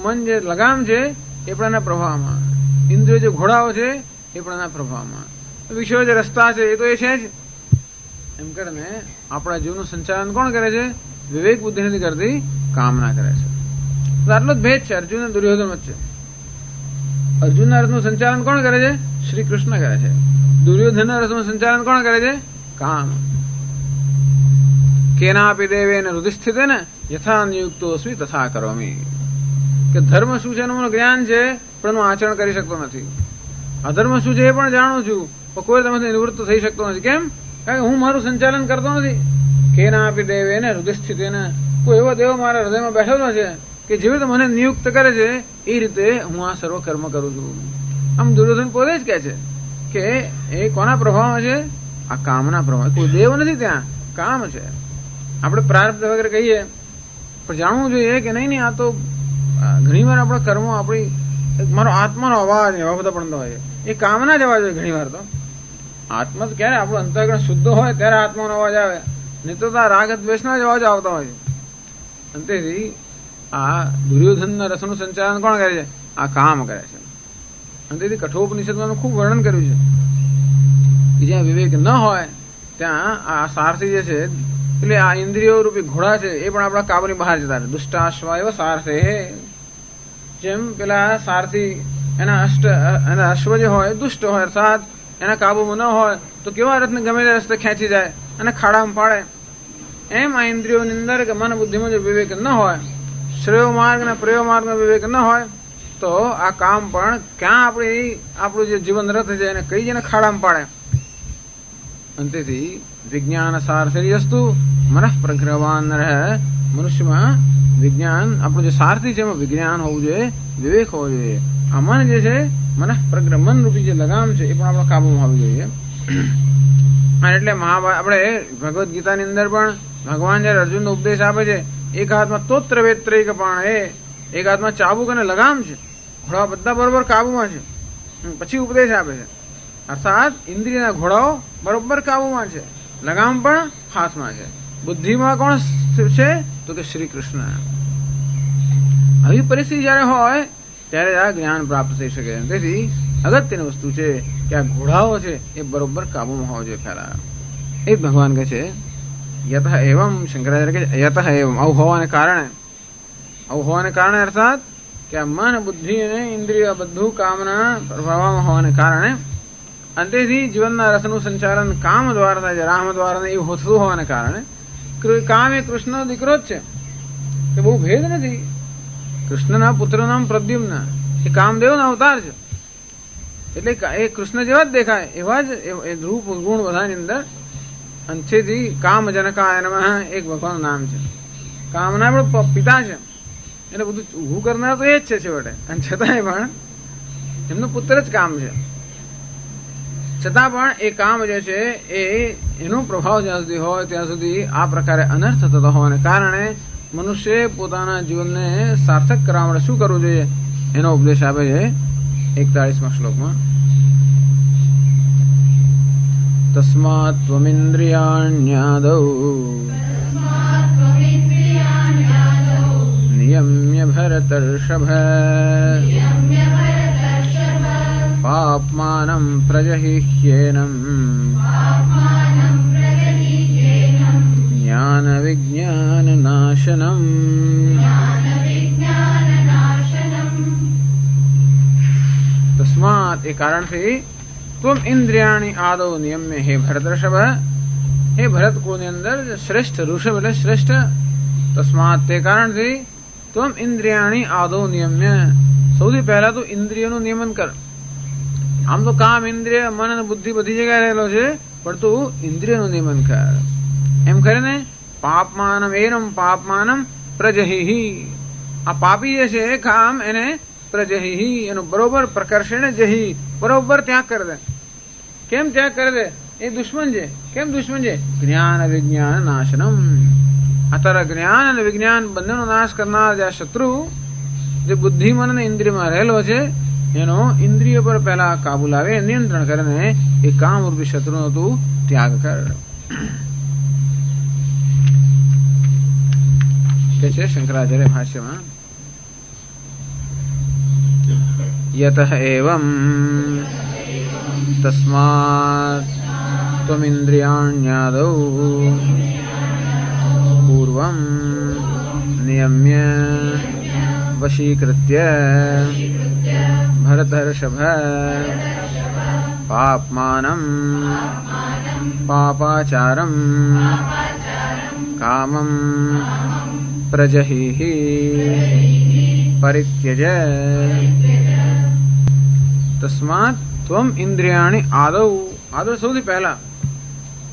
[SPEAKER 1] મન જે લગામ છે એ પણ એના પ્રભાવમાં, ઇન્દ્રિયો જે ઘોડાઓ છે એ પણ એના પ્રભાવમાં, વિષયો જે રસ્તા છે એ તો એ છે જ. એમ કરીને આપણા જીવનું સંચાલન કોણ કરે છે? વિવેક બુદ્ધિ નથી કરતી, કામના કરે છે. તો આટલો જ ભેદ છે અર્જુન અને દુર્યોધન વચ્ચે. અર્જુનના રથનું સંચાલન કોણ કરે છે? શ્રી કૃષ્ણ કરે છે. દુર્યોધનના રથનું સંચાલન કોણ કરે છે? કામ. કેનાપી દેવેન હૃદિસ્થિતેન યથા નિયુક્તોસ્મિ તથા કરોમિ. કે ધર્મ શું છે એનું મને જ્ઞાન છે, પણ હું આચરણ કરી શકતો નથી. અધર્મ શું છે એ પણ જાણું છું, પણ કોઈ તેમાંથી નિવૃત્ત થઈ શકતો નથી. કેમ? કારણ કે હું મારું સંચાલન કરતો નથી. કેનાપી દેવેન હૃદિસ્થિતેન, કોઈ એવો દેવ મારા હૃદયમાં બેઠેલો છે કે જેવી રીતે મને નિયુક્ત કરે છે એ રીતે હું આ સર્વ કર્મ કરું છું. આમ દુર્યોધન પોતે જ કહે છે કે એ કોના પ્રભાવમાં છે? આ કામના પ્રભાવ. કોઈ દેવ નથી, ત્યાં કામ છે. આપણે પ્રારબ્ધ વગેરે કહીએ, પણ જાણવું જોઈએ કે નહીં, આ તો ઘણી વાર આપણા કર્મો, આપણી મારો આત્માનો અવાજ એવા બધા પડતા હોય છે, એ કામના જ અવાજ હોય. ઘણી વાર તો આત્મા તો ક્યારે આપણું અંતઃકરણ શુદ્ધ હોય ત્યારે આત્માનો અવાજ આવે, નહીં તો રાગ દ્વેષના જ અવાજ આવતા હોય છે. અને તેથી આ દુર્યોધનના રથનું સંચાલન કોણ કરે છે? આ કામ કરે છે. અને તેથી કઠોપનિષદમાં ખૂબ વર્ણન કર્યું છે કે જ્યાં વિવેક ન હોય ત્યાં આ સારથી જે છે, એટલે આ ઇન્દ્રિયો રૂપી ઘોડા છે એ પણ આપણા કાબુની બહાર જતા રહે. દુષ્ટાશ્વા એવો સારથે, જેમ પેલા સારથી એના અશ્વ જે હોય દુષ્ટ હોય, અર્થાત એના કાબુમાં ન હોય તો કેવા રથને ગમે તે રસ્તે ખેંચી જાય અને ખાડામાં પાડે. એમ આ ઇન્દ્રિયોની અંદર કે મન બુદ્ધિમાં જો વિવેક ન હોય, શ્રેય માર્ગ અને પ્રયો માર્ગનો વિવેક ન હોય, તો આ કામ પણ ક્યાં આપણું જે જીવન રથ છે એને કઈ જઈને ખાડામાં પાડે. અને તેથી વિજ્ઞાન સારથી અસ્તુ મનઃ પ્રગ્રહવાન રહે. મનુષ્યમાં વિજ્ઞાન, આપણું જે સારથી છે એમાં વિજ્ઞાન હોવું જોઈએ, વિવેક હોવો જોઈએ. આ મન જે છે, મનઃ પ્રગ્રહ, મન રૂપી જે લગામ છે એ પણ આપણા કાબુમાં હોવી જોઈએ. અને એટલે આપણે ભગવદ્ ગીતાની અંદર પણ ભગવાન જયારે અર્જુનનો ઉપદેશ આપે છે, એક હાથમાં તોત્ર વેત્રૈક પણ એક હાથમાં ચાબુક અને લગામ છે, ઘોડા બધા બરોબર કાબુમાં છે, પછી ઉપદેશ આપે છે. અર્થાત ઇન્દ્રિયના ઘોડાઓ બરોબર કાબુમાં છે, લગામ પણ હાથમાં છે. બુદ્ધિમાં કોણ છે? તો કે શ્રી કૃષ્ણ. આવી પરિસ્થિતિ જયારે હોય ત્યારે આ જ્ઞાન પ્રાપ્ત થઈ શકે. તેથી અગત્યની વસ્તુ છે કે આ ઘોડાઓ છે એ બરોબર કાબુમાં હોવો જોઈએ પહેલા. એ જ ભગવાન કહે છે યતઃ એવમ, શંકરાચાર્ય કહે છે યતઃ એવમ, આવું હોવાને કારણે અર્થાત કે આ મન બુદ્ધિ અને ઇન્દ્રિય બધું કામના પ્રભાવમાં હોવાને કારણે, અંતેથી જીવનના રથનું સંચાલન કામ દ્વારા થાય છે, રામ દ્વારા એવું થતું હોવાને કારણે કામ એ કૃષ્ણનો દીકરો જ છે. એ બહુ ભેદ નથી. કૃષ્ણના પુત્રનું નામ પ્રદ્યુમ્ન, એ કામદેવના અવતાર છે. એટલે એ કૃષ્ણ જેવા જ દેખાય એવા જ રૂપ ગુણ બધાની અંદર. અંતેથી કામજનકાય નમઃ એક ભગવાનનું નામ છે. કામના પણ પિતા છે, એટલે બધું ઊભું કરનાર તો એ જ છે છેવટે. અને છતાંય પણ એમનો પુત્ર જ કામ છે. છતાં પણ એ કામ જે છે એનો પ્રભાવ જ્યાં સુધી હોય ત્યાં સુધી આ પ્રકારે અનર્થ થતો હોવાને કારણે મનુષ્ય પોતાના જીવનને સાર્થક કરવા માટે શું કરવું જોઈએ એનો ઉપદેશ આપે છે 41મા શ્લોકમાં. તસ્માત ત્વમિન્દ્રિયાણ્યાદૌ નિયમ્ય ભરતર્ષભ પાપ્માનં પ્રજહિહ્યેનં જ્ઞાન વિજ્ઞાન નાશનમ. તસ્માત એ કારણથી ત્વમ ઇન્દ્રિયાણી આદૌ નિયમ્ય, હે ભરતર્ષભ, હે ભરત કુળની અંદર શ્રેષ્ઠ ઋષભ એટલે શ્રેષ્ઠ. તસ્માત તે કારણથી ત્વમ ઇન્દ્રિયાણી આદૌ નિયમ્ય, સૌથી પહેલા તો ઇન્દ્રિયોનું નિયમન કર. આમ તો કામ ઇન્દ્રિય મન અને બુદ્ધિ બધી જગ્યાએ રહેલો છે, પણ તું ઇન્દ્રિયનું નિયમન કર. એમ કરીને પાપમાનમ એનમ પાપમાનમ પ્રજહિ. આ પાપી જે છે કામ એને પ્રજહિ એનું બરોબર પ્રકર્ષણ જહી બરોબર ત્યાગ કરી દે. કેમ ત્યાગ કરી દે? એ દુશ્મન છે. કેમ દુશ્મન છે? જ્ઞાન વિજ્ઞાન નાશનમ. આ તારા જ્ઞાન અને વિજ્ઞાન બંનેનો નાશ કરનાર જે શત્રુ જે બુદ્ધિ મન અને ઇન્દ્રિયમાં રહેલો છે એનો ઇન્દ્રિય પર પહેલા કાબુ લાવે, નિયંત્રણ કરીને એ કામ રૂપી શત્રુનો તું ત્યાગ કર. કે છે શંકરાચાર્ય ભાષ્યમાં યતઃ એવં તસ્માત ત્વમિન્દ્રિયાણ્યાદૌ પૂર્વં નિયમ્ય વશીકૃત્ય ભરતર્ષભ પાપમાનમ પાપાચારમ કામમ પ્રજહિ પરિત્યજ. તસ્માત ત્વમ ઇન્દ્રિયાણી આદૌ. આદૌ સૌથી પહેલા.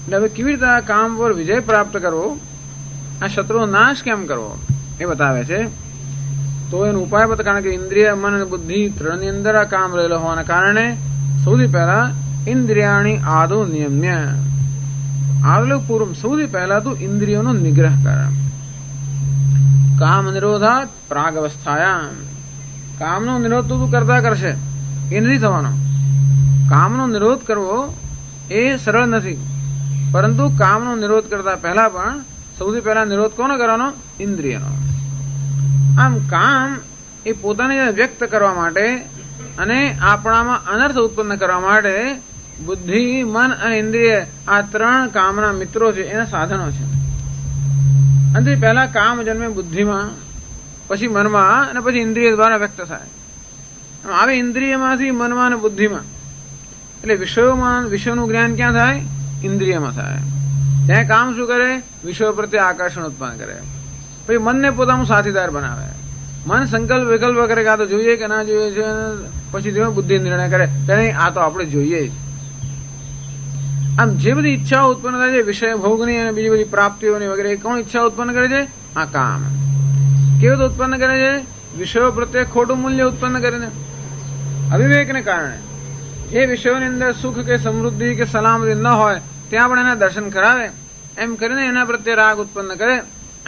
[SPEAKER 1] એટલે હવે કેવી રીતે આ કામ પર વિજય પ્રાપ્ત કરવો, આ શત્રુનો નાશ કેમ કરવો એ બતાવે છે. તો એનો ઉપાય બતા, કારણ કે ઇન્દ્રિય મન અને બુદ્ધિ ત્રણની અંદર આ કામ રહેલો હોવાના કારણે સૌથી પહેલા ઇન્દ્રિયાણી આદૌ નિયમ્ય. આદૌ પૂર્વ સૌથી પહેલા તું ઇન્દ્રિયોનો નિગ્રહ કર. કામ નિરોધાત પ્રાગ અવસ્થાયામ. કામનો નિરોધ તું કરતા કરશે એ નથી થવાનો. કામનો નિરોધ કરવો એ સરળ નથી, પરંતુ કામનો નિરોધ કરતા પહેલા પણ સૌથી પહેલા નિરોધ કોનો કરવાનો? ઇન્દ્રિયનો. આમ કામ એ પોતાને વ્યક્ત કરવા માટે અને આપણામાં અનર્થ ઉત્પન્ન કરવા માટે બુદ્ધિ મન અને ઇન્દ્રિય આ ત્રણ કામના મિત્રો છે, એના સાધનો છે. અને પહેલા કામ જન્મે બુદ્ધિમાં, પછી મનમાં અને પછી ઇન્દ્રિય દ્વારા વ્યક્ત થાય. આવે ઇન્દ્રિયમાંથી મનમાં અને બુદ્ધિમાં. એટલે વિષયોનું જ્ઞાન ક્યાં થાય? ઇન્દ્રિયમાં થાય. ત્યાં કામ શું કરે? વિષયો પ્રત્યે આકર્ષણ ઉત્પન્ન કરે. પછી મનને પોતાનું સાથીદાર બનાવે. મન સંકલ્પ વિકલ્પ કરે કે આ તો જોઈએ કે ના જોઈએ છે, પછી બુદ્ધિ નિર્ણય કરે કે નહીં આ તો આપણે જોઈએ જ. આમ જે બધી ઈચ્છાઓ ઉત્પન્ન થાય છે વિષય ભોગની અને બીજી બધી પ્રાપ્તિઓની વગેરે, એ કોણ ઈચ્છા ઉત્પન્ન કરે છે? આ કામ. કેવું તો ઉત્પન્ન કરે છે? વિષયો પ્રત્યે ખોટું મૂલ્ય ઉત્પન્ન કરીને, અવિવેકને કારણે. જે વિષયોની અંદર સુખ કે સમૃદ્ધિ કે સલામતી ન હોય ત્યાં પણ એના દર્શન કરાવે, એમ કરીને એના પ્રત્યે રાગ ઉત્પન્ન કરે,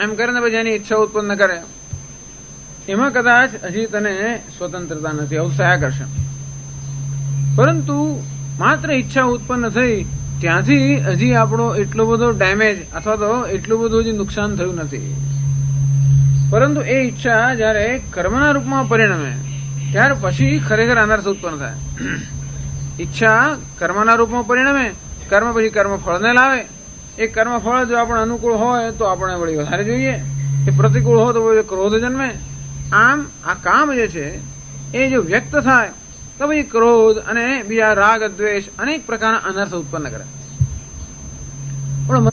[SPEAKER 1] એમ કરીને પછી એની ઈચ્છા ઉત્પન્ન કરે. એમાં કદાચ હજી તને સ્વતંત્રતા નથી, આવું થયા કરશે. પરંતુ માત્ર ઈચ્છા ઉત્પન્ન થઈ ત્યાંથી હજી આપણો એટલો બધો ડેમેજ અથવા તો એટલું બધું હજી નુકસાન થયું નથી. પરંતુ એ ઈચ્છા જયારે કર્મના રૂપમાં પરિણમે ત્યાર પછી ખરેખર અનર્થ ઉત્પન્ન થાય. ઈચ્છા કર્મના રૂપમાં પરિણમે, કર્મ પછી કર્મ ફળને લાવે. એ કર્મ ફળ જો આપણે અનુકૂળ હોય તો આપણે વળી વધારે જોઈએ, એ પ્રતિકૂળ હોય તો ક્રોધ જન્મે. આમ આ કામ જે છે એ જો વ્યક્ત થાય તો પછી ક્રોધ અને બીજા રાગ દ્વેષ અનેક પ્રકારના અનર્થ ઉત્પન્ન કરે. પણ